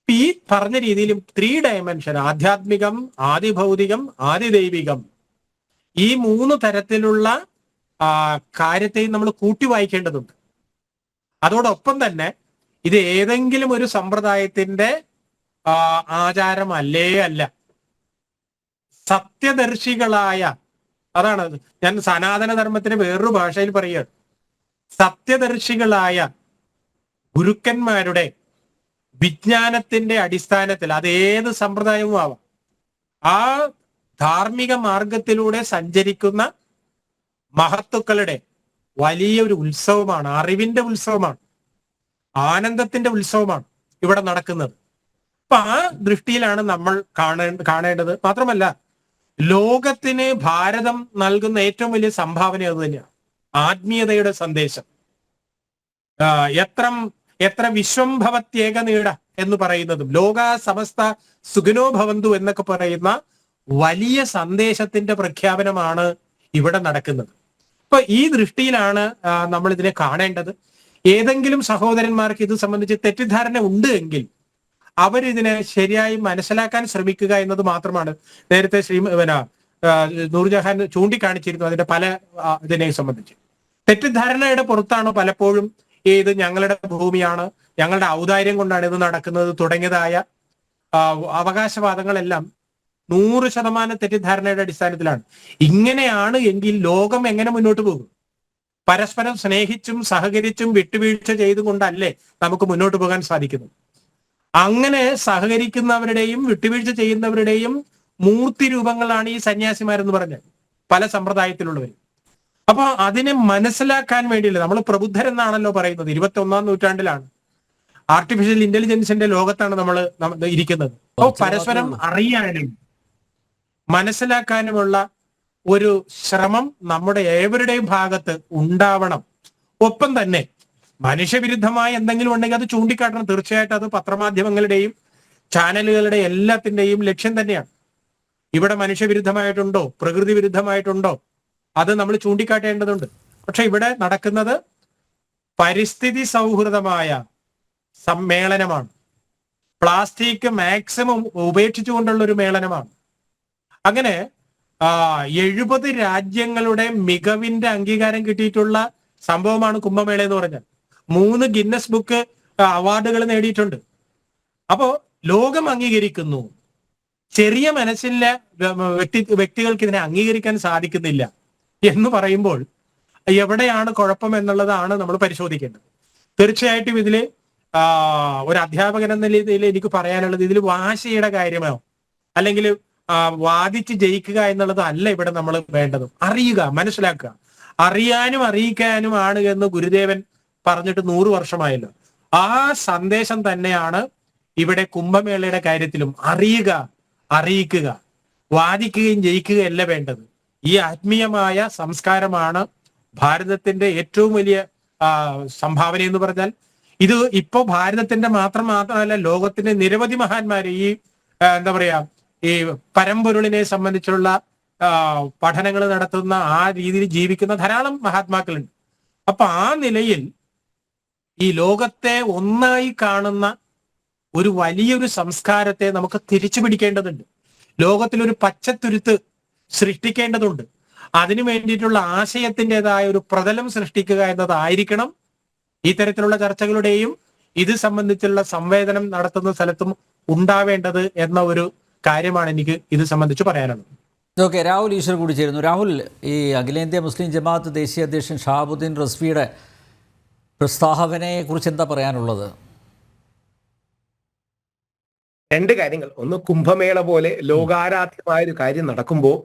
ഈ പറഞ്ഞ രീതിയിലും 3 ഡയമെൻഷൻ, ആധ്യാത്മികം, ആദിഭൗതികം, ആദിദൈവികം, ഈ 3 തരത്തിലുള്ള കാര്യത്തെയും നമ്മൾ കൂട്ടി വായിക്കേണ്ടതുണ്ട്. അതോടൊപ്പം തന്നെ ഇത് ഏതെങ്കിലും ഒരു സമ്പ്രദായത്തിന്റെ ആചാരമല്ലേ അല്ല. സത്യദർശികളായ, അതാണ് ഞാൻ സനാതന ധർമ്മത്തിന് വേറൊരു ഭാഷയിൽ പറയുകയാണ്, സത്യദർശികളായ ഗുരുക്കന്മാരുടെ വിജ്ഞാനത്തിന്റെ അടിസ്ഥാനത്തിൽ, അത് ഏത് സമ്പ്രദായവും ആവാം, ആ ധാർമ്മിക മാർഗത്തിലൂടെ സഞ്ചരിക്കുന്ന മഹത്തുക്കളുടെ വലിയൊരു ഉത്സവമാണ്, അറിവിന്റെ ഉത്സവമാണ്, ആനന്ദത്തിന്റെ ഉത്സവമാണ് ഇവിടെ നടക്കുന്നത്. അപ്പൊ ആ ദൃഷ്ടിയിലാണ് നമ്മൾ കാണേണ്ടത്. മാത്രമല്ല, ലോകത്തിന് ഭാരതം നൽകുന്ന ഏറ്റവും വലിയ സംഭാവന അത് തന്നെയാണ്, ആത്മീയതയുടെ സന്ദേശം. എത്ര വിശ്വംഭവത്യേക നീട എന്ന് പറയുന്നതും ലോക സമസ്ത സുഖിനോ ഭവന്തു എന്നൊക്കെ പറയുന്ന വലിയ സന്ദേശത്തിന്റെ പ്രഖ്യാപനമാണ് ഇവിടെ നടക്കുന്നത്. അപ്പൊ ഈ ദൃഷ്ടിയിലാണ് നമ്മൾ ഇതിനെ കാണേണ്ടത്. ഏതെങ്കിലും സഹോദരന്മാർക്ക് ഇത് സംബന്ധിച്ച് തെറ്റിദ്ധാരണ ഉണ്ട് എങ്കിൽ അവരിതിനെ ശരിയായി മനസ്സിലാക്കാൻ ശ്രമിക്കുക എന്നത് മാത്രമാണ്. നേരത്തെ നൂർജഹാൻ ചൂണ്ടിക്കാണിച്ചിരുന്നു അതിന്റെ പല ഇതിനെ സംബന്ധിച്ച്. തെറ്റിദ്ധാരണയുടെ പുറത്താണ് പലപ്പോഴും ഇത് ഞങ്ങളുടെ ഭൂമിയാണ്, ഞങ്ങളുടെ ഔദാര്യം കൊണ്ടാണ് ഇത് നടക്കുന്നത് തുടങ്ങിയതായ അവകാശവാദങ്ങളെല്ലാം 100% തെറ്റിദ്ധാരണയുടെ അടിസ്ഥാനത്തിലാണ്. ഇങ്ങനെയാണ് എങ്കിൽ ലോകം എങ്ങനെ മുന്നോട്ട് പോകും? പരസ്പരം സ്നേഹിച്ചും സഹകരിച്ചും വിട്ടുവീഴ്ച ചെയ്തുകൊണ്ടല്ലേ നമുക്ക് മുന്നോട്ട് പോകാൻ സാധിക്കുന്നത്. അങ്ങനെ സഹകരിക്കുന്നവരുടെയും വിട്ടുവീഴ്ച ചെയ്യുന്നവരുടെയും മൂർത്തി രൂപങ്ങളാണ് ഈ സന്യാസിമാരെന്ന് പറഞ്ഞാൽ പല സമ്പ്രദായത്തിലുള്ളവർ. അപ്പൊ അതിനെ മനസ്സിലാക്കാൻ വേണ്ടിയില്ല, നമ്മൾ പ്രബുദ്ധരെന്നാണല്ലോ പറയുന്നത്. 21ാം നൂറ്റാണ്ടിലാണ്, ആർട്ടിഫിഷ്യൽ ഇന്റലിജൻസിന്റെ ലോകത്താണ് നമ്മൾ ഇരിക്കുന്നത്. അപ്പോൾ പരസ്പരം അറിയാനും മനസ്സിലാക്കാനുമുള്ള ഒരു ശ്രമം നമ്മുടെ ഏവരുടെയും ഭാഗത്ത് ഉണ്ടാവണം. ഒപ്പം തന്നെ മനുഷ്യവിരുദ്ധമായ എന്തെങ്കിലും ഉണ്ടെങ്കിൽ അത് ചൂണ്ടിക്കാട്ടണം. തീർച്ചയായിട്ടും അത് പത്രമാധ്യമങ്ങളുടെയും ചാനലുകളുടെ എല്ലാത്തിന്റെയും ലക്ഷ്യം തന്നെയാണ്. ഇവിടെ മനുഷ്യവിരുദ്ധമായിട്ടുണ്ടോ, പ്രകൃതി വിരുദ്ധമായിട്ടുണ്ടോ, അത് നമ്മൾ ചൂണ്ടിക്കാട്ടേണ്ടതുണ്ട്. പക്ഷെ ഇവിടെ നടക്കുന്നത് പരിസ്ഥിതി സൗഹൃദമായ സമ്മേളനമാണ്. പ്ലാസ്റ്റിക് മാക്സിമം ഉപേക്ഷിച്ചുകൊണ്ടുള്ള ഒരു മേളനമാണ്. അങ്ങനെ 70 രാജ്യങ്ങളുടെ മികവിന്റെ അംഗീകാരം കിട്ടിയിട്ടുള്ള സംഭവമാണ് കുംഭമേള എന്ന് പറഞ്ഞാൽ. 3 ഗിന്നസ് ബുക്ക് അവാർഡുകൾ നേടിയിട്ടുണ്ട്. അപ്പോ ലോകം അംഗീകരിക്കുന്നു. ചെറിയ മനസ്സിലെ വ്യക്തികൾക്ക് ഇതിനെ അംഗീകരിക്കാൻ സാധിക്കുന്നില്ല എന്ന് പറയുമ്പോൾ എവിടെയാണ് കുഴപ്പം എന്നുള്ളതാണ് നമ്മൾ പരിശോധിക്കേണ്ടത്. തീർച്ചയായിട്ടും ഇതില് ഒരു അധ്യാപകൻ എന്ന രീതിയിൽ എനിക്ക് പറയാനുള്ളത്, ഇതിൽ വാശിയുടെ കാര്യമോ അല്ലെങ്കിൽ വാദിച്ച് ജയിക്കുക എന്നുള്ളത് അല്ല ഇവിടെ നമ്മൾ വേണ്ടതും. അറിയുക, മനസ്സിലാക്കുക. അറിയാനും അറിയിക്കാനുമാണ് എന്ന് ഗുരുദേവൻ പറഞ്ഞിട്ട് 100 വർഷമായല്ലോ. ആ സന്ദേശം തന്നെയാണ് ഇവിടെ കുംഭമേളയുടെ കാര്യത്തിലും. അറിയുക, അറിയിക്കുക, വാദിക്കുകയും ജയിക്കുകയല്ല വേണ്ടത്. ഈ ആത്മീയമായ സംസ്കാരമാണ് ഭാരതത്തിന്റെ ഏറ്റവും വലിയ സംഭാവന എന്ന് പറഞ്ഞാൽ. ഇത് ഇപ്പോ ഭാരതത്തിന്റെ മാത്രമല്ല, ലോകത്തിന്റെ നിരവധി മഹാന്മാര് ഈ എന്താ പറയാ ഈ പരമ്പൊരുളിനെ സംബന്ധിച്ചുള്ള പഠനങ്ങൾ നടത്തുന്ന, ആ രീതിയിൽ ജീവിക്കുന്ന ധാരാളം മഹാത്മാക്കളുണ്ട്. അപ്പൊ ആ നിലയിൽ ഈ ലോകത്തെ ഒന്നായി കാണുന്ന ഒരു വലിയൊരു സംസ്കാരത്തെ നമുക്ക് തിരിച്ചു പിടിക്കേണ്ടതുണ്ട്. ലോകത്തിലൊരു പച്ചത്തുരുത്ത് സൃഷ്ടിക്കേണ്ടതുണ്ട്. അതിനു വേണ്ടിയിട്ടുള്ള ആശയത്തിൻ്റെതായ ഒരു പ്രതലം സൃഷ്ടിക്കുക എന്നതായിരിക്കണം ഇത്തരത്തിലുള്ള ചർച്ചകളുടെയും ഇത് സംബന്ധിച്ചുള്ള സംവേദനം നടത്തുന്ന സ്ഥലത്തും ഉണ്ടാവേണ്ടത് എന്ന ഒരു കാര്യമാണ് എനിക്ക് ഇത് സംബന്ധിച്ച് പറയാനുള്ളത്. ഓക്കെ, രാഹുൽ ഈശ്വർ കൂടി ചേരുന്നു. രാഹുൽ, ഈ അഖിലേന്ത്യാ മുസ്ലിം ജമാഅത്ത് ദേശീയ അധ്യക്ഷൻ ഷഹാബുദ്ദീൻ റസ്വിയുടെ പ്രസ്താവനയെ കുറിച്ച് എന്താ പറയാനുള്ളത്? 2 കാര്യങ്ങൾ. ഒന്ന്, കുംഭമേള പോലെ ലോകാരാധ്യമായ ഒരു കാര്യം നടക്കുമ്പോൾ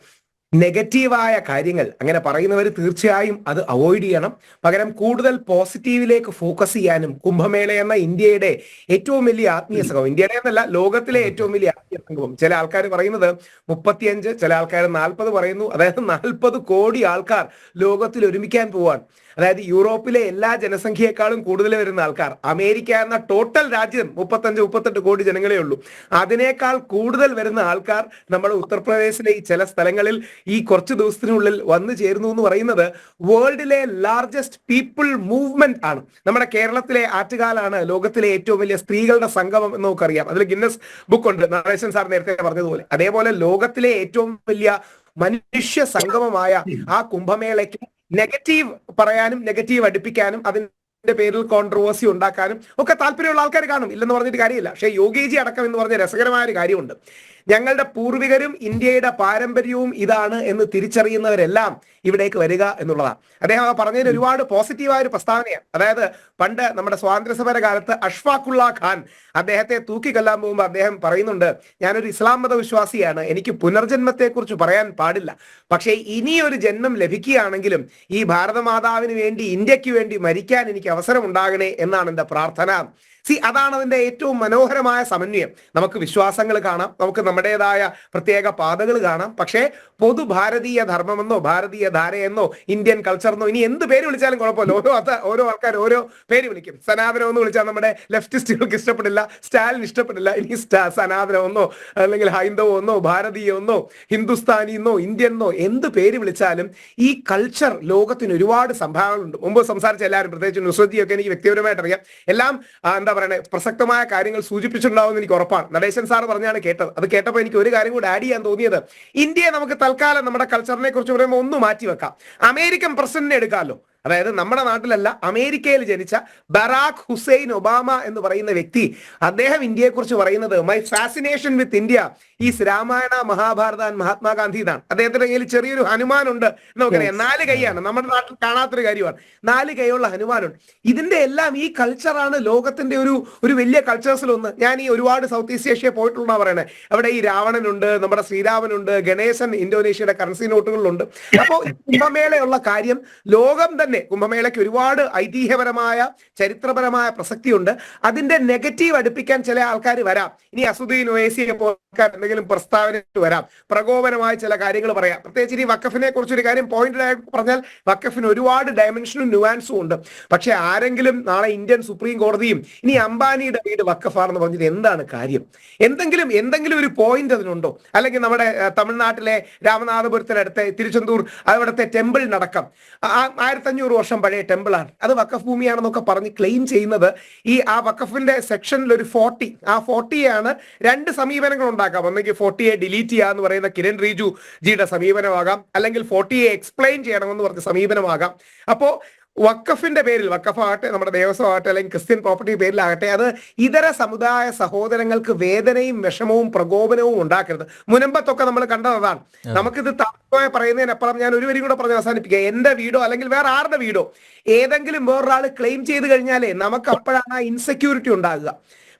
നെഗറ്റീവായ കാര്യങ്ങൾ അങ്ങനെ പറയുന്നവർ തീർച്ചയായും അത് അവോയ്ഡ് ചെയ്യണം. പകരം കൂടുതൽ പോസിറ്റീവിലേക്ക് ഫോക്കസ് ചെയ്യാനും കുംഭമേള എന്ന ഇന്ത്യയുടെ ഏറ്റവും വലിയ ആത്മീയ സംഗമം, ഇന്ത്യയുടെ എന്നല്ല ലോകത്തിലെ ഏറ്റവും വലിയ ആത്മീയ സംഗമം, ചില ആൾക്കാർ പറയുന്നത് 35, ചില ആൾക്കാർ 40 പറയുന്നു. അതായത് 40 കോടി ആൾക്കാർ ലോകത്തിൽ ഒരുമിക്കാൻ പോവാൻ. അതായത് യൂറോപ്പിലെ എല്ലാ ജനസംഖ്യയെക്കാളും കൂടുതൽ വരുന്ന ആൾക്കാർ, അമേരിക്ക എന്ന ടോട്ടൽ രാജ്യം 35-38 കോടി ജനങ്ങളേ ഉള്ളൂ, അതിനേക്കാൾ കൂടുതൽ വരുന്ന ആൾക്കാർ നമ്മുടെ ഉത്തർപ്രദേശിലെ ഈ ചില സ്ഥലങ്ങളിൽ ഈ കുറച്ച് ദിവസത്തിനുള്ളിൽ വന്നു ചേരുന്നു എന്ന് പറയുന്നത് വേൾഡിലെ ലാർജസ്റ്റ് പീപ്പിൾ മൂവ്മെന്റ് ആണ്. നമ്മുടെ കേരളത്തിലെ ആറ്റുകാലാണ് ലോകത്തിലെ ഏറ്റവും വലിയ സ്ത്രീകളുടെ സംഗമം എന്ന് നമുക്കറിയാം. അതിൽ ഗിന്നസ് ബുക്ക് ഉണ്ട്, നടേശൻ സാർ നേരത്തെ പറഞ്ഞതുപോലെ. അതേപോലെ ലോകത്തിലെ ഏറ്റവും വലിയ മനുഷ്യ സംഗമമായ ആ കുംഭമേളയ്ക്ക് നെഗറ്റീവ് പറയാനും നെഗറ്റീവ് അടുപ്പിക്കാനും അതിന്റെ പേരിൽ കോൺട്രവേഴ്സി ഉണ്ടാക്കാനും ഒക്കെ താല്പര്യമുള്ള ആൾക്കാർ കാണും, ഇല്ലെന്ന് പറഞ്ഞിട്ട് കാര്യമില്ല. പക്ഷേ യോഗിജി അടക്കം എന്ന് പറഞ്ഞ രസകരമായ ഒരു കാര്യമുണ്ട്. ഞങ്ങളുടെ പൂർവികരും ഇന്ത്യയുടെ പാരമ്പര്യവും ഇതാണ് എന്ന് തിരിച്ചറിയുന്നവരെല്ലാം ഇവിടേക്ക് വരിക എന്നുള്ളതാണ്. അദ്ദേഹം പറഞ്ഞതിന് ഒരുപാട് പോസിറ്റീവായ ഒരു പ്രസ്താവനയാണ്. അതായത് പണ്ട് നമ്മുടെ സ്വാതന്ത്ര്യ സമര കാലത്ത് അഷ്ഫാഖുള്ള ഖാൻ അദ്ദേഹത്തെ തൂക്കിക്കൊല്ലാൻ പോകുമ്പോൾ അദ്ദേഹം പറയുന്നുണ്ട്, ഞാനൊരു ഇസ്ലാം മത വിശ്വാസിയാണ്, എനിക്ക് പുനർജന്മത്തെക്കുറിച്ച് പറയാൻ പാടില്ല, പക്ഷേ ഇനിയൊരു ജന്മം ലഭിക്കുകയാണെങ്കിലും ഈ ഭാരതമാതാവിന് വേണ്ടി, ഇന്ത്യക്ക് വേണ്ടി മരിക്കാൻ എനിക്ക് അവസരം ഉണ്ടാകണേ എന്നാണ് എൻ്റെ പ്രാർത്ഥന. അതാണ് അതിന്റെ ഏറ്റവും മനോഹരമായ സമന്വയം. നമുക്ക് വിശ്വാസങ്ങൾ കാണാം, നമുക്ക് നമ്മുടേതായ പ്രത്യേക പാതകൾ കാണാം, പക്ഷേ പൊതു ഭാരതീയ ധർമ്മമെന്നോ ഭാരതീയ ധാരയെന്നോ ഇന്ത്യൻ കൾച്ചറെന്നോ ഇനി എന്ത് പേര് വിളിച്ചാലും കുഴപ്പമില്ല. ഓരോ ആൾക്കാർ ഓരോ പേര് വിളിക്കും. സനാതനം എന്ന് വിളിച്ചാൽ നമ്മുടെ ലെഫ്റ്റിസ്റ്റുകൾക്ക് ഇഷ്ടപ്പെടില്ല, സ്റ്റാലിൻ ഇഷ്ടപ്പെടില്ല. ഇനി സനാതനമെന്നോ അല്ലെങ്കിൽ ഹൈന്ദവമെന്നോ ഭാരതീയമെന്നോ ഹിന്ദുസ്ഥാനിന്നോ ഇന്ത്യനെന്നോ എന്ത് പേര് വിളിച്ചാലും ഈ കൾച്ചർ ലോകത്തിന് ഒരുപാട് സംഭാവനകളുണ്ട്. മുമ്പ് സംസാരിച്ച എല്ലാവരും, പ്രത്യേകിച്ച് നുസ്രത്തിയൊക്കെ എനിക്ക് വ്യക്തിപരമായിട്ട് അറിയാം, എല്ലാം എന്താ പറയുക പ്രസക്തമായ കാര്യങ്ങൾ സൂചിപ്പിച്ചിട്ടുണ്ടാവും എന്ന് എനിക്ക് ഉറപ്പാണ്. നടേശൻ സാർ പറഞ്ഞാണ് കേട്ടത്. അത് കേട്ടപ്പോൾ എനിക്ക് ഒരു കാര്യം കൂടി ആഡ് ചെയ്യാൻ തോന്നിയത്, ഇന്ത്യയെ നമുക്ക് തൽക്കാലം നമ്മുടെ കൾച്ചറിനെ കുറിച്ച് പറയുമ്പോൾ ഒന്ന് മാറ്റി വെക്കാം. അമേരിക്കൻ പ്രസിഡന്റിനെ എടുക്കാമല്ലോ. അതായത് നമ്മുടെ നാട്ടിലല്ല, അമേരിക്കയിൽ ജനിച്ച ബറാഖ് ഹുസൈൻ ഒബാമ എന്ന് പറയുന്ന വ്യക്തി, അദ്ദേഹം ഇന്ത്യയെക്കുറിച്ച് പറയുന്നത് my fascination with India is Ramayana Mahabharata and Mahatma Gandhi എന്നാണ്. അദ്ദേഹത്തിന്റെ കയ്യിൽ ചെറിയൊരു ഹനുമാനുണ്ട് നമുക്കറിയാം, 4 കൈയാണ്. നമ്മുടെ നാട്ടിൽ കാണാത്തൊരു കാര്യമാണ്, 4 കൈയുള്ള ഹനുമാനുണ്ട്. ഇതിന്റെ എല്ലാം ഈ കൾച്ചറാണ് ലോകത്തിന്റെ ഒരു വലിയ കൾച്ചേഴ്സിലൊന്ന്. ഞാൻ ഈ ഒരുപാട് സൗത്ത് ഈസ്റ്റ് ഏഷ്യ പോയിട്ടുള്ള പറയണേ, അവിടെ ഈ രാവണനുണ്ട്, നമ്മുടെ ശ്രീരാമനുണ്ട്, ഗണേശൻ ഇന്തോനേഷ്യയുടെ കറൻസി നോട്ടുകളിലുണ്ട്. അപ്പോൾ കുംഭമേളയുള്ള കാര്യം ലോകം തന്നെ, കുംഭമേളയ്ക്ക് ഒരുപാട് ഐതിഹ്യപരമായ ചരിത്രപരമായ പ്രസക്തിയുണ്ട്. അതിന്റെ നെഗറ്റീവ് അടുപ്പിക്കാൻ ചില ആൾക്കാർ വരാം. ഇനി അസുദ്ദീൻ ഒവൈസിയെ പോലെ എന്തെങ്കിലും പ്രസ്താവന വരാം, പ്രകോപനമായ ചില കാര്യങ്ങൾ പറയാം. പ്രത്യേകിച്ച് ഇനി വഖഫിനെ കുറിച്ചൊരു കാര്യം പോയിന്റ് ആയി പറഞ്ഞാൽ, വഖഫിന് ഒരുപാട് ഡയമെൻഷനും ന്യൂവാൻസും ഉണ്ട്. പക്ഷെ ആരെങ്കിലും നാളെ ഇന്ത്യൻ സുപ്രീം കോടതിയും ഇനി അംബാനിയുടെ വീട് വഖഫാണെന്ന് പറഞ്ഞത് എന്താണ് കാര്യം? എന്തെങ്കിലും ഒരു പോയിന്റ് അതിനുണ്ടോ? അല്ലെങ്കിൽ നമ്മുടെ തമിഴ്നാട്ടിലെ രാമനാഥപുരത്തിനടുത്ത് തിരുച്ചെന്തൂർ അവിടുത്തെ ടെമ്പിൾ നടക്കം 1500 വർഷം പഴയ ടെമ്പിളാണ്, അത് വഖഫ് ഭൂമിയാണെന്നൊക്കെ പറഞ്ഞ് ക്ലെയിം ചെയ്യുന്നത് ആ വഖഫിന്റെ സെക്ഷനിൽ ഒരു 40, ആ 40യാണ് 2 സമീപനങ്ങൾ ഉണ്ടാക്കാം. ഒന്നെങ്കിൽ 40യെ ഡിലീറ്റ് ചെയ്യുക എന്ന് പറയുന്ന കിരൺ റിജു ജിയുടെ സമീപനമാകാം, അല്ലെങ്കിൽ 40യെ എക്സ്പ്ലെയിൻ ചെയ്യണമെന്ന് പറഞ്ഞ സമീപനമാകാം. അപ്പോ വഖഫിന്റെ പേരിൽ, വഖഫാകട്ടെ നമ്മുടെ ദേവസ്വം ആകട്ടെ അല്ലെങ്കിൽ ക്രിസ്ത്യൻ പ്രോപ്പർട്ടി പേരിലാകട്ടെ, അത് ഇതര സമുദായ സഹോദരങ്ങൾക്ക് വേദനയും വിഷമവും പ്രകോപനവും ഉണ്ടാക്കരുത്. മുനമ്പത്തൊക്കെ നമ്മൾ കണ്ടതാണ്. നമുക്കിത് താത്പര്യമായി പറയുന്നതിനപ്പുറം ഞാൻ ഒരു വരി കൂടെ പറഞ്ഞ് അവസാനിപ്പിക്കുക. എന്റെ വീടോ അല്ലെങ്കിൽ വേറെ ആരുടെ വീടോ ഏതെങ്കിലും വേറൊരാൾ ക്ലെയിം ചെയ്ത് കഴിഞ്ഞാലേ നമുക്ക് അപ്പോഴാണ് ആ ഇൻസെക്യൂരിറ്റി ഉണ്ടാകുക.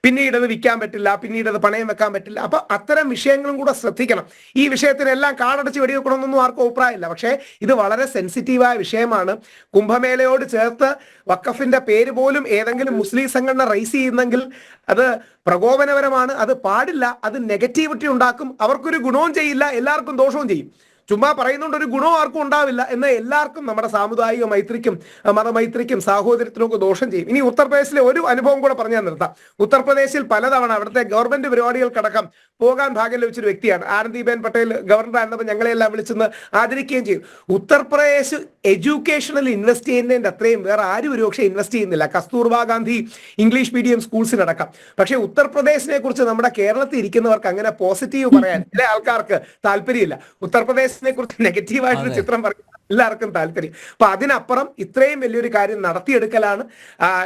പിന്നീട് അത് വിൽക്കാൻ പറ്റില്ല, പിന്നീട് അത് പണയം വെക്കാൻ പറ്റില്ല. അപ്പൊ അത്തരം വിഷയങ്ങളും കൂടെ ശ്രദ്ധിക്കണം. ഈ വിഷയത്തിനെല്ലാം കാടടച്ച് വെടിവെക്കണമെന്നൊന്നും ആർക്കും അഭിപ്രായമില്ല. പക്ഷേ ഇത് വളരെ സെൻസിറ്റീവായ വിഷയമാണ്. കുംഭമേളയോട് ചേർത്ത് വഖഫിന്റെ പേര് പോലും ഏതെങ്കിലും മുസ്ലിം സംഘടന റൈസ് ചെയ്യുന്നെങ്കിൽ അത് പ്രകോപനപരമാണ്, അത് പാടില്ല, അത് നെഗറ്റിവിറ്റി ഉണ്ടാക്കും, അവർക്കൊരു ഗുണവും ചെയ്യില്ല, എല്ലാവർക്കും ദോഷവും ചെയ്യും. ചുമ്മാ പറയുന്നുണ്ട് ഒരു ഗുണവും ആർക്കും ഉണ്ടാവില്ല, എന്നാൽ എല്ലാവർക്കും നമ്മുടെ സാമുദായിക മൈത്രിക്കും മതമൈത്രിക്കും സാഹോദര്യത്തിനും ഒക്കെ ദോഷം ചെയ്യും. ഇനി ഉത്തർപ്രദേശിലെ ഒരു അനുഭവം കൂടെ പറഞ്ഞാൽ നിർത്താം. ഉത്തർപ്രദേശിൽ പലതവണ അവിടുത്തെ ഗവൺമെന്റ് പരിപാടികൾക്കടക്കം പോകാൻ ഭാഗ്യം ലഭിച്ചൊരു വ്യക്തിയാണ്. ആനന്ദിബെൻ പട്ടേൽ ഗവർണർ ആയിരുന്നപ്പോൾ ഞങ്ങളെല്ലാം വിളിച്ചെന്ന് ആദരിക്കുകയും ചെയ്തു. ഉത്തർപ്രദേശ് എഡ്യൂക്കേഷനിൽ ഇൻവെസ്റ്റ് ചെയ്യുന്നതിന്റെ അത്രയും വേറെ ആരും ഒരുപക്ഷെ ഇൻവെസ്റ്റ് ചെയ്യുന്നില്ല, കസ്തൂർബാ ഗാന്ധി ഇംഗ്ലീഷ് മീഡിയം സ്കൂൾസിനടക്കം. പക്ഷേ ഉത്തർപ്രദേശിനെ കുറിച്ച് നമ്മുടെ കേരളത്തിൽ ഇരിക്കുന്നവർക്ക് അങ്ങനെ പോസിറ്റീവ് പറയാൻ ചില ആൾക്കാർക്ക് താല്പര്യമില്ല. ഉത്തർപ്രദേശിനെ കുറിച്ച് നെഗറ്റീവായിട്ടൊരു ചിത്രം പറയാൻ എല്ലാവർക്കും താല്പര്യം. അപ്പൊ അതിനപ്പുറം ഇത്രയും വലിയൊരു കാര്യം നടത്തിയെടുക്കലാണ്.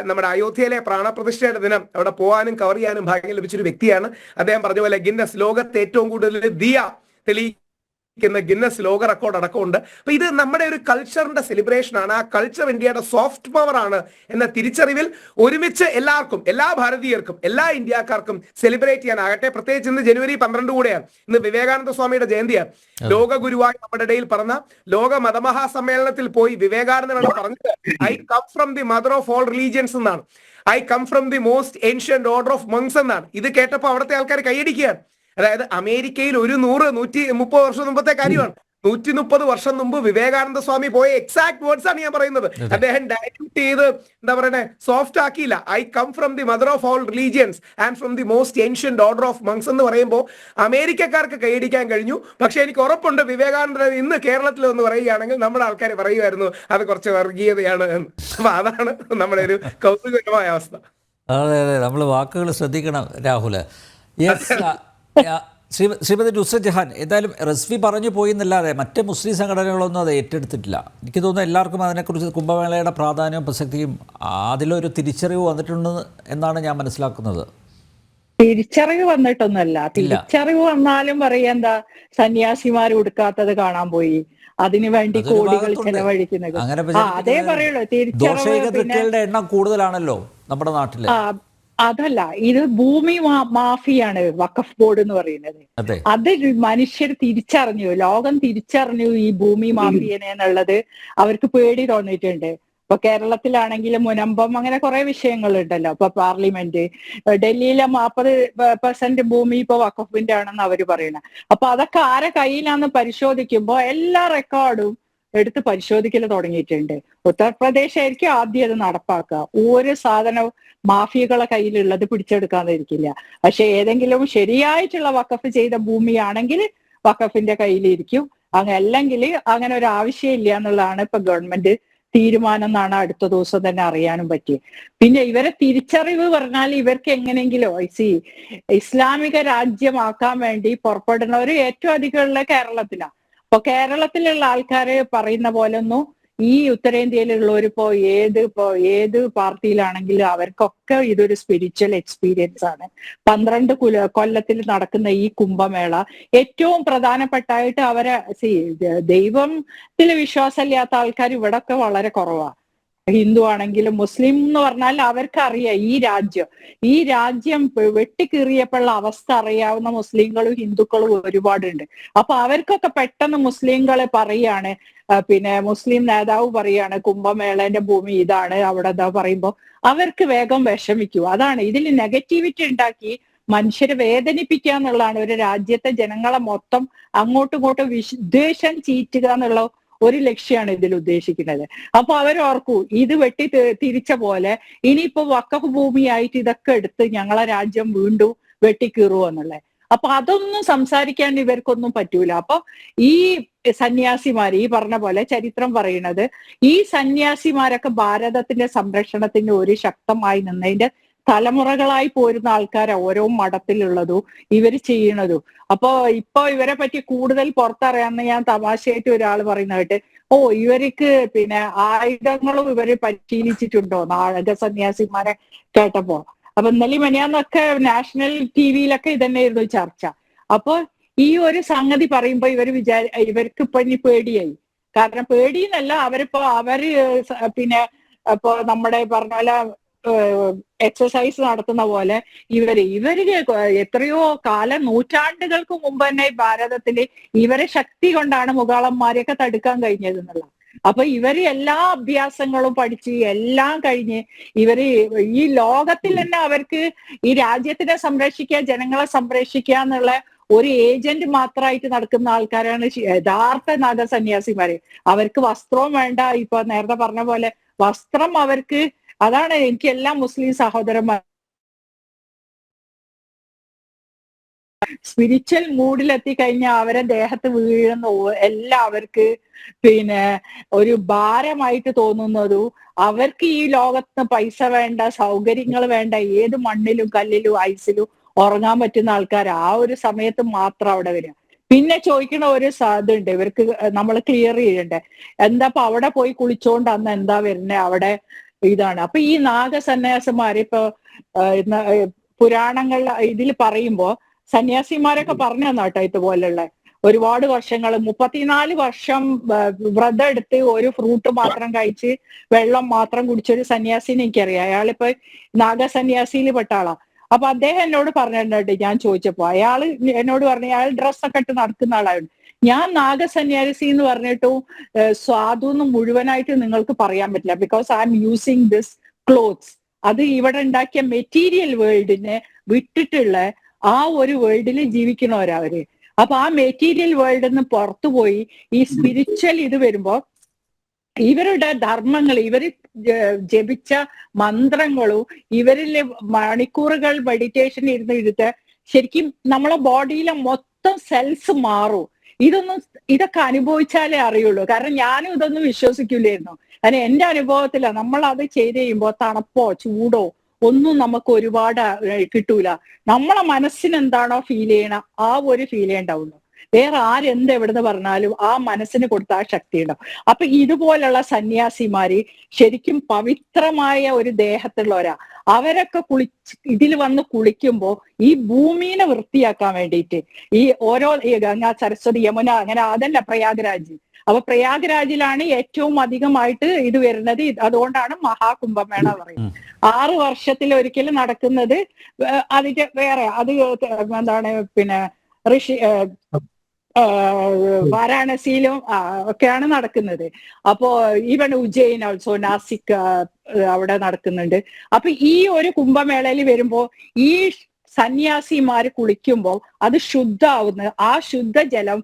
നമ്മുടെ അയോധ്യയിലെ പ്രാണപ്രതിഷ്ഠയുടെ ദിനം അവിടെ പോകാനും കവർ ചെയ്യാനും ഭാഗ്യം ലഭിച്ചൊരു വ്യക്തിയാണ്. അദ്ദേഹം പറഞ്ഞ പോലെ ഗിന്നസ് ലോകത്തെ ഏറ്റവും കൂടുതൽ ദിയ ഗിന്നസ് ലോക റെക്കോർഡ് അടക്കമുണ്ട്. അപ്പൊ ഇത് നമ്മുടെ ഒരു കൾച്ചറിന്റെ സെലിബ്രേഷൻ ആണ്. ആ കൾച്ചർ ഇന്ത്യയുടെ സോഫ്റ്റ് പവർ ആണ് എന്ന തിരിച്ചറിവിൽ ഒരുമിച്ച് എല്ലാവർക്കും, എല്ലാ ഭാരതീയർക്കും, എല്ലാ ഇന്ത്യക്കാർക്കും സെലിബ്രേറ്റ് ചെയ്യാനാകട്ടെ. പ്രത്യേകിച്ച് ഇന്ന് ജനുവരി 12 കൂടെയാണ്, ഇന്ന് വിവേകാനന്ദ സ്വാമിയുടെ ജയന്തിയാണ്. ലോക ഗുരുവായി നമ്മുടെ ഇടയിൽ പറഞ്ഞ ലോക മതമഹാസമ്മേളനത്തിൽ പോയി വിവേകാനന്ദനാണ് പറഞ്ഞത്, I come from the mother of all religions എന്നാണ്, I come from the most ancient order of monks എന്നാണ്. ഇത് കേട്ടപ്പോൾ അവിടുത്തെ ആൾക്കാർ കൈയടിക്കുകയാണ്. അതായത് അമേരിക്കയിൽ 100-130 വർഷം മുമ്പത്തെ കാര്യമാണ്. 130 വർഷം മുമ്പ് വിവേകാനന്ദ സ്വാമി പോയ എക്സാക്ട് വേർഡ്സ് ആണ് ഞാൻ പറയുന്നത്. അദ്ദേഹം ഡയലൂട്ട് ചെയ്ത് എന്താ പറയണേ, സോഫ്റ്റ് ആക്കിയില്ല. I come from the mother of all religions and from the most ancient order of monks എന്ന് പറയുമ്പോൾ അമേരിക്കക്കാർക്ക് കൈയടിക്കാൻ കഴിഞ്ഞു. പക്ഷെ എനിക്ക് ഉറപ്പുണ്ട് വിവേകാനന്ദൻ ഇന്ന് കേരളത്തിൽ ഒന്ന് പറയുകയാണെങ്കിൽ നമ്മുടെ ആൾക്കാർ പറയുമായിരുന്നു അത് കുറച്ച് വർഗീയതയാണ് എന്ന്. അപ്പൊ അതാണ് നമ്മുടെ ഒരു കൗതുകകരമായ അവസ്ഥ. അതെ അതെ, നമ്മൾ വാക്കുകൾ ശ്രദ്ധിക്കണം രാഹുൽ. യെസ്, ശ്രീമതി നുസ്രത്ത് ജഹാൻ, എന്തായാലും റസ്വി പറഞ്ഞു പോയി എന്നല്ലാതെ മറ്റ് മുസ്ലിം സംഘടനകളൊന്നും അത് ഏറ്റെടുത്തിട്ടില്ല. എനിക്ക് തോന്നുന്നു എല്ലാവർക്കും അതിനെക്കുറിച്ച് കുംഭമേളയുടെ പ്രാധാന്യവും പ്രസക്തിയും അതിലൊരു തിരിച്ചറിവ് വന്നിട്ടുണ്ട് എന്നാണ് ഞാൻ മനസ്സിലാക്കുന്നത്. തിരിച്ചറിവ് വന്നിട്ടൊന്നുമല്ല. തിരിച്ചറിവ് വന്നാലും പറയാ എന്താ, സന്യാസിമാർ ഉടുക്കാത്തത് കാണാൻ പോയി, അതിനു വേണ്ടി കോടികൾ ചെലവഴിക്കുന്നത്. അതേ പറയുള്ളൂ. തിരിച്ചറിവ് എണ്ണം കൂടുതലാണല്ലോ നമ്മുടെ നാട്ടില്. അതല്ല, ഇത് ഭൂമി മാഫിയാണ് വഖഫ് ബോർഡ് എന്ന് പറയുന്നത്. അത് മനുഷ്യർ തിരിച്ചറിഞ്ഞു, ലോകം തിരിച്ചറിഞ്ഞു ഈ ഭൂമി മാഫിയനെ എന്നുള്ളത്. അവർക്ക് പേടി തോന്നിയിട്ടുണ്ട്. ഇപ്പൊ കേരളത്തിലാണെങ്കിലും മുനമ്പം, അങ്ങനെ കുറെ വിഷയങ്ങളുണ്ടല്ലോ. ഇപ്പൊ പാർലമെന്റ്, ഡൽഹിയിലെ 40% ഭൂമി ഇപ്പൊ വഖഫിന്റെ ആണെന്ന് അവര് പറയണ. അപ്പൊ അതൊക്കെ ആരെ കയ്യിലാന്ന് പരിശോധിക്കുമ്പോ എല്ലാ റെക്കോർഡും എടുത്ത് പരിശോധിക്കൽ തുടങ്ങിയിട്ടുണ്ട്. ഉത്തർപ്രദേശ് ആയിരിക്കും ആദ്യം അത് നടപ്പാക്കുക. ഒരു സാധനവും മാഫിയകളെ കയ്യിലുള്ളത് പിടിച്ചെടുക്കാതിരിക്കില്ല. പക്ഷെ ഏതെങ്കിലും ശരിയായിട്ടുള്ള വഖഫ് ചെയ്ത ഭൂമിയാണെങ്കിൽ വഖഫിന്റെ കയ്യിലിരിക്കും. അല്ലെങ്കിൽ അങ്ങനെ ഒരു ആവശ്യമില്ല എന്നുള്ളതാണ് ഇപ്പൊ ഗവൺമെന്റ് തീരുമാനം എന്നാണ് അടുത്ത ദിവസം തന്നെ അറിയാനും പറ്റി. പിന്നെ ഇവരെ തിരിച്ചറിവ് പറഞ്ഞാൽ ഇവർക്ക് എങ്ങനെയെങ്കിലും ഇസ്ലാമിക രാജ്യമാക്കാൻ വേണ്ടി പുറപ്പെടുന്നവർ ഏറ്റവും അധികം ഉള്ള കേരളത്തിലാണ്. അപ്പൊ കേരളത്തിലുള്ള ആൾക്കാര് പറയുന്ന പോലെ ഒന്നും ഈ ഉത്തരേന്ത്യയിലുള്ളവരിപ്പോ ഏത് പാർട്ടിയിലാണെങ്കിലും അവർക്കൊക്കെ ഇതൊരു സ്പിരിച്വൽ എക്സ്പീരിയൻസ് ആണ്. 12 കൊല്ലത്തിൽ നടക്കുന്ന ഈ കുംഭമേള ഏറ്റവും പ്രധാനപ്പെട്ടായിട്ട് അവരെ ദൈവത്തിൽ വിശ്വാസമില്ലാത്ത ആൾക്കാർ ഇവിടൊക്കെ വളരെ കുറവാണ്. ഹിന്ദു ആണെങ്കിലും മുസ്ലിം എന്ന് പറഞ്ഞാൽ അവർക്കറിയാം ഈ രാജ്യം വെട്ടിക്കീറിയപ്പോഴുള്ള അവസ്ഥ അറിയാവുന്ന മുസ്ലിങ്ങളും ഹിന്ദുക്കളും ഒരുപാടുണ്ട്. അപ്പൊ അവർക്കൊക്കെ പെട്ടെന്ന് മുസ്ലിങ്ങളെ പറയാണ്, പിന്നെ മുസ്ലിം നേതാവ് പറയാണ് കുംഭമേളന്റെ ഭൂമി ഇതാണ് അവിടെ എന്താ പറയുമ്പോ അവർക്ക് വേഗം വിഷമിക്കും. അതാണ് ഇതിൽ നെഗറ്റിവിറ്റി ഉണ്ടാക്കി മനുഷ്യരെ വേദനിപ്പിക്കുക എന്നുള്ളതാണ്. ഒരു രാജ്യത്തെ ജനങ്ങളെ മൊത്തം അങ്ങോട്ടും ഇങ്ങോട്ടും വിദ്വേഷം ചീറ്റുക എന്നുള്ള ഒരു ലക്ഷ്യമാണ് ഇതിൽ ഉദ്ദേശിക്കുന്നത്. അപ്പൊ അവരോർക്കൂ, ഇത് തിരിച്ച പോലെ ഇനിയിപ്പോ വഖഫ് ഭൂമിയായിട്ട് ഇതൊക്കെ എടുത്ത് ഞങ്ങളെ രാജ്യം വീണ്ടും വെട്ടിക്കീറുവോ എന്നുള്ളത്. അപ്പൊ അതൊന്നും സംസാരിക്കാൻ ഇവർക്കൊന്നും പറ്റൂല. അപ്പൊ ഈ സന്യാസിമാർ, ഈ പറഞ്ഞ പോലെ ചരിത്രം പറയുന്നത്, ഈ സന്യാസിമാരൊക്കെ ഭാരതത്തിന്റെ സംരക്ഷണത്തിന് ഒരു ശക്തമായി നിന്നതിന്റെ തലമുറകളായി പോരുന്ന ആൾക്കാരാ ഓരോ മഠത്തിലുള്ളതും ഇവര് ചെയ്യണതും. അപ്പൊ ഇപ്പൊ ഇവരെ പറ്റി കൂടുതൽ പുറത്തറിയാമെന്ന് ഞാൻ തമാശയായിട്ട് ഒരാൾ പറയുന്ന കേട്ട്, ഇവർക്ക് പിന്നെ ആയുധങ്ങളും ഇവര് പരിശീലിച്ചിട്ടുണ്ടോ നാടക സന്യാസിമാരെ കേട്ടപ്പോ. അപ്പൊ ഇന്നലെ മെനിയാന്നൊക്കെ നാഷണൽ ടിവിയിലൊക്കെ ഇതന്നെയായിരുന്നു ചർച്ച. അപ്പൊ ഈ ഒരു സംഗതി പറയുമ്പോ ഇവർക്ക് ഇപ്പൊ ഇനി പേടിയായി. കാരണം പേടിയെന്നല്ല, അവര് പിന്നെ ഇപ്പൊ നമ്മുടെ പറഞ്ഞ പോലെ എക്സസൈസ് നടത്തുന്ന പോലെ ഇവര് എത്രയോ നൂറ്റാണ്ടുകൾക്ക് മുമ്പ് തന്നെ ഭാരതത്തില് ഇവരെ ശക്തി കൊണ്ടാണ് മുഗളന്മാരെയൊക്കെ തടുക്കാൻ കഴിഞ്ഞത് എന്നുള്ള. അപ്പൊ ഇവര് എല്ലാ അഭ്യാസങ്ങളും പഠിച്ച് എല്ലാം കഴിഞ്ഞ് ഈ ലോകത്തിൽ തന്നെ അവർക്ക് ഈ രാജ്യത്തിനെ സംരക്ഷിക്കുക, ജനങ്ങളെ സംരക്ഷിക്കുക എന്നുള്ള ഒരു ഏജന്റ് മാത്രമായിട്ട് നടക്കുന്ന ആൾക്കാരാണ് യഥാർത്ഥ നാഗസന്യാസിമാര്. അവർക്ക് വസ്ത്രവും വേണ്ട. ഇപ്പൊ നേരത്തെ പറഞ്ഞ പോലെ വസ്ത്രം അവർക്ക്, അതാണ് എനിക്ക് എല്ലാ മുസ്ലിം സഹോദരന്മാർ സ്പിരിച്വൽ മൂഡിലെത്തി കഴിഞ്ഞാൽ അവരെ ദേഹത്ത് വീഴുന്ന എല്ലാവർക്ക് പിന്നെ ഒരു ഭാരമായിട്ട് തോന്നുന്നതും, അവർക്ക് ഈ ലോകത്ത് പൈസ വേണ്ട, സൗകര്യങ്ങൾ വേണ്ട, ഏത് മണ്ണിലും കല്ലിലും ഐസിലും ഉറങ്ങാൻ പറ്റുന്ന ആൾക്കാർ ആ ഒരു സമയത്ത് മാത്രം അവിടെ വരിക. പിന്നെ ചോദിക്കണ ഒരു ഇതുണ്ട് ഇവർക്ക്, നമ്മൾ ക്ലിയർ ചെയ്യണ്ടേ, എന്താ ഇപ്പൊ അവിടെ പോയി കുളിച്ചോണ്ട് അന്ന് എന്താ വരുന്നേ അവിടെ ഇതാണ്. അപ്പൊ ഈ നാഗസന്യാസിമാര് ഇപ്പൊ പുരാണങ്ങൾ ഇതിൽ പറയുമ്പോ സന്യാസിമാരൊക്കെ പറഞ്ഞു തന്നാട്ടോ ഇതുപോലുള്ള ഒരുപാട് വർഷങ്ങൾ 34 വർഷം വ്രതം എടുത്ത് ഒരു ഫ്രൂട്ട് മാത്രം കഴിച്ച് വെള്ളം മാത്രം കുടിച്ചൊരു സന്യാസിനെ എനിക്കറിയാം. അയാളിപ്പോ നാഗസന്യാസിയിൽ പെട്ട ആളാ. അപ്പൊ അദ്ദേഹം എന്നോട് പറഞ്ഞിട്ടുണ്ട്, ഞാൻ ചോദിച്ചപ്പോ അയാള് എന്നോട് പറഞ്ഞു അയാൾ ഡ്രസ്സൊക്കെ ഇട്ട് നടക്കുന്ന ആളായിരുന്നു. ഞാൻ നാഗസന്യാസി എന്ന് പറഞ്ഞിട്ടും സ്വാദുന്ന് മുഴുവനായിട്ട് നിങ്ങൾക്ക് പറയാൻ പറ്റില്ല. Because I M using this clothes. അത് ഇവിടെ ഉണ്ടാക്കിയ മെറ്റീരിയൽ വേൾഡിനെ വിട്ടിട്ടുള്ള ആ ഒരു വേൾഡിൽ ജീവിക്കണവരവര്. അപ്പൊ ആ മെറ്റീരിയൽ വേൾഡിൽ നിന്ന് പുറത്തുപോയി ഈ സ്പിരിച്വൽ ഇത് വരുമ്പോ ഇവരുടെ ധർമ്മങ്ങൾ, ഇവര് ജപിച്ച മന്ത്രങ്ങളും ഇവരിലെ മണിക്കൂറുകൾ മെഡിറ്റേഷൻ ഇരുന്ന് ശരിക്കും നമ്മളെ ബോഡിയിലെ മൊത്തം സെൽസ് മാറും. ഇതൊക്കെ അനുഭവിച്ചാലേ അറിയുള്ളൂ. കാരണം ഞാനും ഇതൊന്നും വിശ്വസിക്കില്ലായിരുന്നു. കാരണം എന്റെ അനുഭവത്തില നമ്മൾ അത് ചെയ്ത് കഴിയുമ്പോ തണുപ്പോ ചൂടോ ഒന്നും നമുക്ക് ഒരുപാട് കിട്ടൂല. നമ്മളെ മനസ്സിന് എന്താണോ ഫീൽ ചെയ്യണം ആ ഒരു ഫീലേ ഉണ്ടാവുള്ളൂ. വേറെ ആരെന്ത് എവിടുന്ന് പറഞ്ഞാലും ആ മനസ്സിന് കൊടുത്ത ആ ശക്തി ഉണ്ടാവും. അപ്പൊ ഇതുപോലുള്ള സന്യാസിമാര് ശരിക്കും പവിത്രമായ ഒരു ദേഹത്തുള്ളവരാ. അവരൊക്കെ ഇതിൽ വന്ന് കുളിക്കുമ്പോ ഈ ഭൂമിനെ വൃത്തിയാക്കാൻ വേണ്ടിയിട്ട് ഈ ഓരോ ഗംഗ, സരസ്വതി, യമുന, അങ്ങനെ അതല്ല പ്രയാഗ്രാജ്. അപ്പൊ പ്രയാഗ്രാജിലാണ് ഏറ്റവും അധികമായിട്ട് ഇത് വരുന്നത്. അതുകൊണ്ടാണ് മഹാകുംഭമേള പറയുന്നത്. 6 വർഷത്തിൽ ഒരിക്കലും നടക്കുന്നത്. അതിന്റെ വേറെ അത് എന്താണ് പിന്നെ വാരാണസിയിലും ഒക്കെയാണ് നടക്കുന്നത്. അപ്പോ ഈവൻ ഉജ്ജയിൻ ഓൾസോ, നാസിക് അവിടെ നടക്കുന്നുണ്ട്. അപ്പൊ ഈ ഒരു കുംഭമേളയിൽ വരുമ്പോ ഈ സന്യാസിമാര് കുളിക്കുമ്പോൾ അത് ശുദ്ധാവുന്ന ആ ശുദ്ധജലം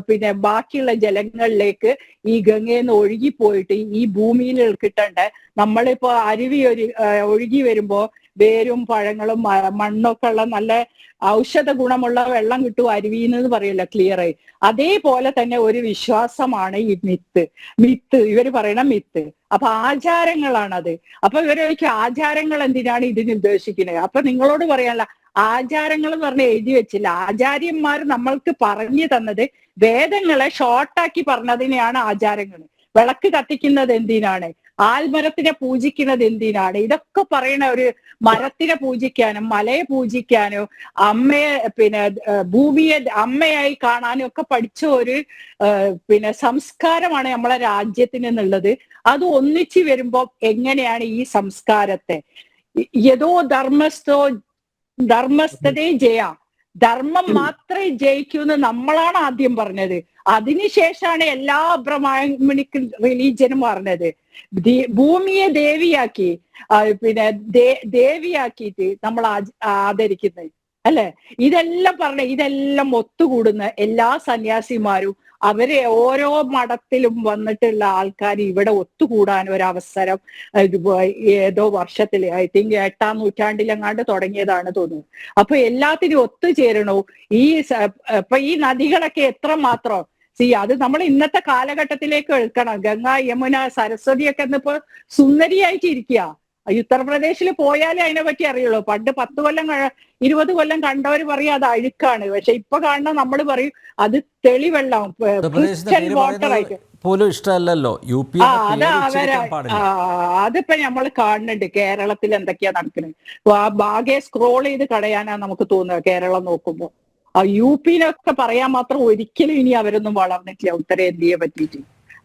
പിന്നെ ബാക്കിയുള്ള ജലങ്ങളിലേക്ക് ഈ ഗംഗയിൽ ഒഴുകിപ്പോയിട്ട് ഈ ഭൂമിയിൽ കിട്ടേണ്ട, നമ്മളിപ്പോ അരുവി ഒഴുകി വരുമ്പോ വേരും പഴങ്ങളും മണ്ണൊക്കെ ഉള്ള നല്ല ഔഷധ ഗുണമുള്ള വെള്ളം കിട്ടും അരുവിന്ന് പറയല്ലോ, ക്ലിയർ ആയി. അതേപോലെ തന്നെ ഒരു വിശ്വാസമാണ് ഈ മിത്ത് ഇവര് പറയണ മിത്ത്. അപ്പൊ ആചാരങ്ങളാണത്. അപ്പൊ ഇവരൊക്കെ ആചാരങ്ങൾ എന്തിനാണ് ഇതിന് ഉദ്ദേശിക്കുന്നത്? അപ്പൊ നിങ്ങളോട് പറയാനുള്ള ആചാരങ്ങൾ എന്ന് പറഞ്ഞ് എഴുതി വെച്ചില്ല. ആചാര്യന്മാർ നമ്മൾക്ക് പറഞ്ഞു തന്നത് വേദങ്ങളെ ഷോർട്ടാക്കി പറഞ്ഞതിനെയാണ് ആചാരങ്ങൾ. വിളക്ക് കത്തിക്കുന്നത് എന്തിനാണ്? ആൽമരത്തിനെ പൂജിക്കുന്നത് എന്തിനാണ്? ഇതൊക്കെ പറയണ ഒരു മരത്തിനെ പൂജിക്കാനും മലയെ പൂജിക്കാനും അമ്മയെ പിന്നെ ഭൂമിയെ അമ്മയായി കാണാനും ഒക്കെ പഠിച്ച ഒരു പിന്നെ സംസ്കാരമാണ് നമ്മളെ രാജ്യത്തിന് എന്നുള്ളത്. അത് ഒന്നിച്ചു വരുമ്പോ എങ്ങനെയാണ് ഈ സംസ്കാരത്തെ യഥോ ധർമ്മസ്ഥതേ ജയ, ധർമ്മം മാത്രമേ ജയിക്കൂ എന്ന് നമ്മളാണ് ആദ്യം പറഞ്ഞത്. അതിനുശേഷമാണ് എല്ലാ ബ്രഹ്മാണിക് റിലീജിയനും പറഞ്ഞത്. ഭൂമിയെ ദേവിയാക്കി പിന്നെ ദേവിയാക്കിയിട്ട് നമ്മൾ ആദരിക്കുന്നത് അല്ലെ? ഇതെല്ലാം ഒത്തുകൂടുന്ന എല്ലാ സന്യാസിമാരും അവരെ ഓരോ മഠത്തിലും വന്നിട്ടുള്ള ആൾക്കാർ ഇവിടെ ഒത്തുകൂടാൻ ഒരവസരം ഏതോ വർഷത്തിൽ, ഐ തിങ്ക് 8-ാം നൂറ്റാണ്ടിലെങ്ങാണ്ട് തുടങ്ങിയതാണ് തോന്നുന്നു. അപ്പൊ എല്ലാത്തിനും ഒത്തുചേരണോ ഇപ്പൊ ഈ നദികളൊക്കെ എത്രമാത്രം അത് നമ്മൾ ഇന്നത്തെ കാലഘട്ടത്തിലേക്ക് എടുക്കണം. ഗംഗ, യമുന, സരസ്വതിയൊക്കെ ഇന്നിപ്പോ സുന്ദരിയായിട്ട് ഇരിക്കുക. ഉത്തർപ്രദേശിൽ പോയാലേ അതിനെ പറ്റി അറിയുള്ളൂ. പണ്ട് 10 കൊല്ലം 20 കൊല്ലം കണ്ടവർ പറയും അത് അഴുക്കാണ്. പക്ഷെ ഇപ്പൊ കാണുന്ന നമ്മൾ പറയും അത് തെളിവെള്ളം, ക്രിസ്റ്റൽ വാട്ടർ ആയിട്ട് പോലും ഇഷ്ടമല്ലല്ലോ. അതിപ്പോ നമ്മൾ കാണുന്നുണ്ട് കേരളത്തിൽ എന്തൊക്കെയാ നടക്കുന്നത്. ബാഗെ സ്ക്രോൾ ചെയ്ത് കളയാനാ നമുക്ക് തോന്നുക കേരളം നോക്കുമ്പോ. UP-നൊക്കെ പറയാൻ മാത്രം ഒരിക്കലും ഇനി അവരൊന്നും വളർന്നിട്ടില്ല ഉത്തരേന്ത്യയെ പറ്റിയിട്ട്.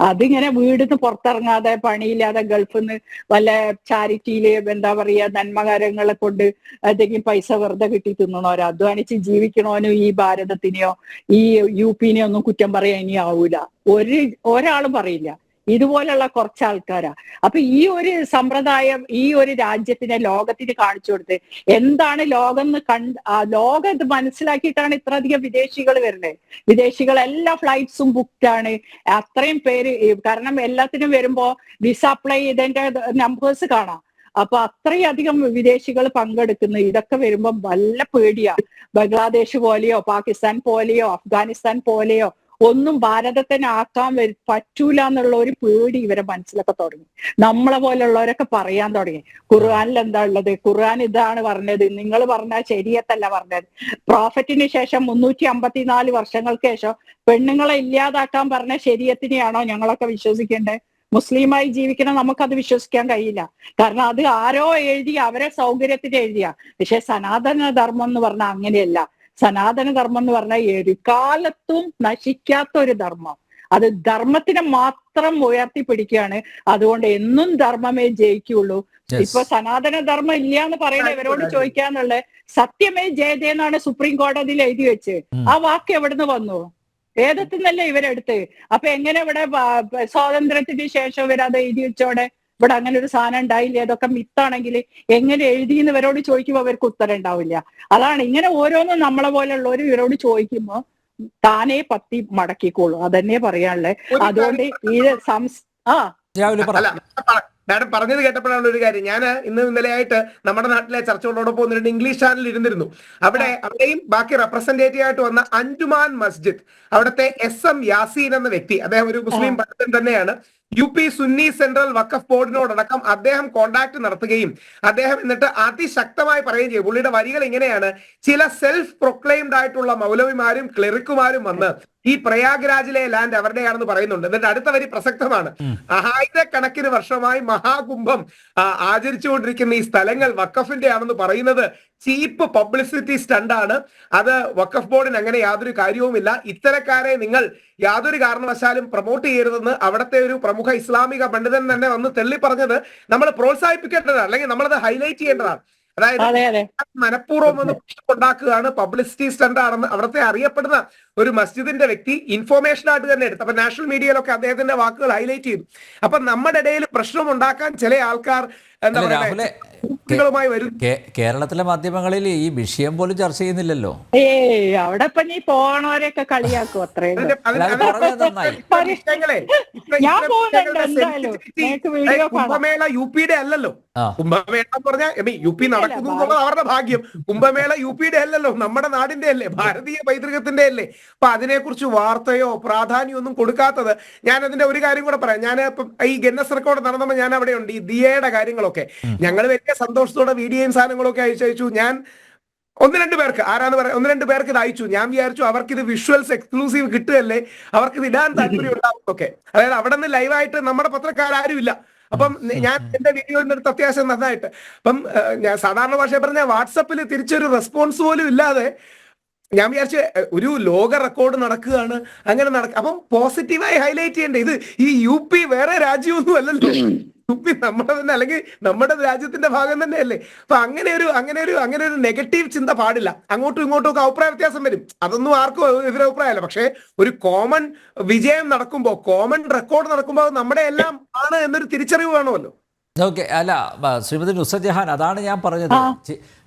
അതിങ്ങനെ വീടിന്ന് പുറത്തിറങ്ങാതെ പണിയില്ലാതെ ഗൾഫിൽ നിന്ന് വല്ല ചാരിറ്റിയില് എന്താ പറയാ നന്മകാര്യങ്ങളെ കൊണ്ട് എന്തെങ്കിലും പൈസ വെറുതെ കിട്ടി തിന്നണോരോ, അധ്വാനിച്ച് ജീവിക്കണോനും ഈ ഭാരതത്തിനെയോ ഈ UP-നെയോ ഒന്നും കുറ്റം പറയാൻ ഇനി ആവൂല. ഒരാളും പറയില്ല. ഇതുപോലുള്ള കുറച്ച് ആൾക്കാരാ. അപ്പൊ ഈ ഒരു സമ്പ്രദായം ഈ ഒരു രാജ്യത്തിനെ ലോകത്തിന് കാണിച്ചു കൊടുത്ത് എന്താണ് ലോകം ലോകം ഇത് മനസ്സിലാക്കിയിട്ടാണ് ഇത്രയധികം വിദേശികൾ വരുന്നത്. വിദേശികൾ എല്ലാ ഫ്ലൈറ്റ്സും ബുക്ക്ഡ് ആണ്. അത്രയും പേര്, കാരണം എല്ലാത്തിനും വരുമ്പോ വിസ അപ്ലൈ ചെയ്തതിന്റെ നമ്പേഴ്സ് കാണാം. അപ്പൊ അത്രയധികം വിദേശികൾ പങ്കെടുക്കുന്നു. ഇതൊക്കെ വരുമ്പോ വല്ല പേടിയാ. ബംഗ്ലാദേശ് പോലെയോ പാകിസ്ഥാൻ പോലെയോ അഫ്ഗാനിസ്ഥാൻ പോലെയോ ഒന്നും ഭാരതത്തിനെ ആക്കാൻ പറ്റൂല എന്നുള്ള ഒരു പേടി ഇവരെ മനസ്സിലൊക്കെ തുടങ്ങി. നമ്മളെ പോലുള്ളവരൊക്കെ പറയാൻ തുടങ്ങി ഖുർആനിൽ എന്താ ഉള്ളത്, ഖുർആൻ ഇതാണ് പറഞ്ഞത്, നിങ്ങൾ പറഞ്ഞ ശരീഅത്തല്ല പറഞ്ഞത്. പ്രോഫറ്റിന് ശേഷം 354 വർഷങ്ങൾക്ക് ശേഷം പെണ്ണുങ്ങളെ ഇല്ലാതാക്കാൻ പറഞ്ഞ ശരീഅത്തിനെയാണോ ഞങ്ങളൊക്കെ വിശ്വസിക്കേണ്ടത്? മുസ്ലിമായി ജീവിക്കണം നമുക്കത് വിശ്വസിക്കാൻ കഴിയില്ല. കാരണം അത് ആരോ എഴുതി അവരെ സൗകര്യത്തിന് എഴുതിയ. പക്ഷെ സനാതന ധർമ്മം എന്ന് പറഞ്ഞാൽ അങ്ങനെയല്ല. സനാതന ധർമ്മം എന്ന് പറഞ്ഞാൽ ഒരു കാലത്തും നശിക്കാത്ത ഒരു ധർമ്മം. അത് ധർമ്മത്തിനെ മാത്രം ഉയർത്തിപ്പിടിക്കുകയാണ്. അതുകൊണ്ട് എന്നും ധർമ്മമേ ജയിക്കുള്ളൂ. ഇപ്പൊ സനാതന ധർമ്മം ഇല്ല എന്ന് പറയുന്നത് ഇവരോട് ചോദിക്കാന്നുള്ള സത്യമേ ജയതേ എന്നാണ് സുപ്രീം കോടതിയിൽ എഴുതി വെച്ച്. ആ വാക്ക് എവിടുന്ന് വന്നു? വേദത്തിൽ നിന്നല്ലേ ഇവരെടുത്ത്. അപ്പൊ എങ്ങനെ ഇവിടെ സ്വാതന്ത്ര്യത്തിന് ശേഷം ഇവരത് എഴുതി വെച്ചോടെ? ഇവിടെ അങ്ങനെ ഒരു സാധനം ഉണ്ടായില്ല, അതൊക്കെ മിത്താണെങ്കിൽ എങ്ങനെ എഴുതിയെന്ന് ഇവരോട് ചോദിക്കുമ്പോൾ അവർക്ക് ഉത്തരം ഉണ്ടാവില്ല. അതാണ് ഇങ്ങനെ ഓരോന്നും നമ്മളെ പോലെയുള്ളവർ ഇവരോട് ചോദിക്കുമ്പോൾ താനേ പത്തി മടക്കിക്കോളൂ, അതന്നെ പറയാനുള്ളത്. അതുകൊണ്ട് ഇത് രാവിലെ പറ. അല്ല, മാഡം പറഞ്ഞത് കേട്ടപ്പോഴാണ് ഒരു കാര്യം. ഞാൻ ഇന്നലെയായിട്ട് നമ്മുടെ നാട്ടിലെ ചർച്ചകളോടൊപ്പം 1-2 ഇംഗ്ലീഷ് ചാനലിൽ ഇരുന്നിരുന്നു. അവിടെയും ബാക്കി റെപ്രസെന്റേറ്റീവ് ആയിട്ട് വന്ന അഞ്ജുമാൻ മസ്ജിദ്, അവിടുത്തെ SM യാസീൻ എന്ന വ്യക്തി, അദ്ദേഹം ഒരു മുസ്ലിം പണ്ഡിതൻ തന്നെയാണ്. UP സുന്നി സെൻട്രൽ വഖഫ് ബോർഡിനോടക്കം അദ്ദേഹം കോണ്ടാക്ട് നടത്തുകയും അദ്ദേഹം എന്നിട്ട് അതിശക്തമായി പറയുകയും ചെയ്യും. പുള്ളിയുടെ വരികൾ ഇങ്ങനെയാണ്: ചില സെൽഫ് പ്രൊക്ലെയിംഡ് ആയിട്ടുള്ള മൗലവിമാരും ക്ലെറിക്കുമാരും വന്ന് ഈ പ്രയാഗ്രാജിലെ ലാൻഡ് അവരുടെയാണെന്ന് പറയുന്നുണ്ട്. എന്നിട്ട് അടുത്ത വരി പ്രസക്തമാണ്: ആയിരക്കണക്കിന് വർഷമായി മഹാകുംഭം ആചരിച്ചുകൊണ്ടിരിക്കുന്ന ഈ സ്ഥലങ്ങൾ വഖഫിന്റെ ആണെന്ന് പറയുന്നത് ചീപ്പ് പബ്ലിസിറ്റി സ്റ്റണ്ടാണ്. അത് വഖഫ് ബോർഡിന് അങ്ങനെ യാതൊരു കാര്യവുമില്ല. ഇത്തരക്കാരെ നിങ്ങൾ യാതൊരു കാരണവശാലും പ്രൊമോട്ട് ചെയ്യരുതെന്ന് അവിടുത്തെ ഒരു പ്രമുഖ ഇസ്ലാമിക പണ്ഡിതൻ തന്നെ വന്ന് തെള്ളി പറഞ്ഞത് നമ്മൾ പ്രോത്സാഹിപ്പിക്കേണ്ടതാണ്, അല്ലെങ്കിൽ നമ്മളത് ഹൈലൈറ്റ് ചെയ്യേണ്ടതാണ്. അതായത് മനഃപൂർവ്വം ഒന്ന് ഉണ്ടാക്കുകയാണ്, പബ്ലിസിറ്റി സ്റ്റണ്ട് ആണെന്ന് അവിടുത്തെ അറിയപ്പെടുന്ന ഒരു മസ്ജിദിന്റെ വ്യക്തി ഇൻഫോർമേഷൻ ആയിട്ട് തന്നെ എടുത്തു. അപ്പൊ നാഷണൽ മീഡിയയിലൊക്കെ അദ്ദേഹത്തിന്റെ വാക്കുകൾ ഹൈലൈറ്റ് ചെയ്തു. അപ്പൊ നമ്മുടെ ഇടയിൽ പ്രശ്നം ഉണ്ടാക്കാൻ ചില ആൾക്കാർ എന്താ പറയുക വരും. കേരളത്തിലെ മാധ്യമങ്ങളിൽ ഈ വിഷയം പോലും ചർച്ച ചെയ്യുന്നില്ലല്ലോ. അവിടെ ഇപ്പൊ നീ പോണവരെയൊക്കെ കളിയാക്കും, അത്രയും. കുംഭമേള UPയുടെ അല്ലല്ലോ. കുംഭമേള എന്ന് പറഞ്ഞാൽ UP നടക്കുന്നു എന്നുള്ളത് അവരുടെ ഭാഗ്യം. കുംഭമേള UPയുടെ അല്ലല്ലോ, നമ്മുടെ നാടിന്റെ അല്ലേ, ഭാരതീയ പൈതൃകത്തിന്റെ അല്ലേ. അപ്പൊ അതിനെക്കുറിച്ച് വാർത്തയോ പ്രാധാന്യമോ ഒന്നും കൊടുക്കാത്തത്. ഞാൻ അതിന്റെ ഒരു കാര്യം കൂടെ പറയാം. ഞാൻ ഇപ്പം ഈ ഗിന്നസ് റെക്കോർഡ് നടന്നപ്പോൾ ഞാൻ അവിടെ ഉണ്ട്. ഈ ദിയയുടെ കാര്യങ്ങളൊക്കെ ഞങ്ങൾ വലിയ സന്തോഷത്തോടെ വീഡിയോയും സാധനങ്ങളൊക്കെ അയച്ചു. ഞാൻ 1-2 പേർക്ക് ഇത് അയച്ചു. ഞാൻ വിചാരിച്ചു അവർക്ക് ഇത് വിഷ്വൽസ് എക്സ്ക്ലൂസീവ് കിട്ടുകയല്ലേ, അവർക്ക് ഇത് ഇടാൻ താല്പര്യം ഉണ്ടാവുന്നൊക്കെ. അതായത് അവിടെ നിന്ന് ലൈവായിട്ട് നമ്മുടെ പത്രക്കാരും ഇല്ല. അപ്പം ഞാൻ എന്റെ വീഡിയോയുടെ അടുത്ത് അത്യാവശ്യം നന്നായിട്ട്, അപ്പം ഞാൻ സാധാരണ ഭാഷ പറഞ്ഞ വാട്സപ്പിൽ തിരിച്ചൊരു റെസ്പോൺസ് പോലും ഇല്ലാതെ ഞാൻ വിചാരിച്ചു ഒരു ലോക റെക്കോർഡ് നടക്കുകയാണ്, അങ്ങനെ അപ്പം പോസിറ്റീവായി ഹൈലൈറ്റ് ചെയ്യേണ്ടത് ഇത് ഈ UP വേറെ രാജ്യമൊന്നും അല്ലല്ലോ, UP നമ്മുടെ തന്നെ, അല്ലെങ്കിൽ നമ്മുടെ രാജ്യത്തിന്റെ ഭാഗം തന്നെയല്ലേ. അപ്പൊ അങ്ങനെ ഒരു നെഗറ്റീവ് ചിന്ത പാടില്ല. അങ്ങോട്ടും ഇങ്ങോട്ടും ഒക്കെ അഭിപ്രായ വ്യത്യാസം വരും, അതൊന്നും ആർക്കും എതിരഭിപ്രായമല്ല. പക്ഷെ ഒരു കോമൺ വിജയം നടക്കുമ്പോൾ, കോമൺ റെക്കോർഡ് നടക്കുമ്പോൾ നമ്മുടെ എല്ലാം ആണ് എന്നൊരു തിരിച്ചറിവ് വേണമല്ലോ. ഓക്കെ, അല്ല ശ്രീമതി നുസ്രത്ത് ജഹാൻ, അതാണ് ഞാൻ പറഞ്ഞത്.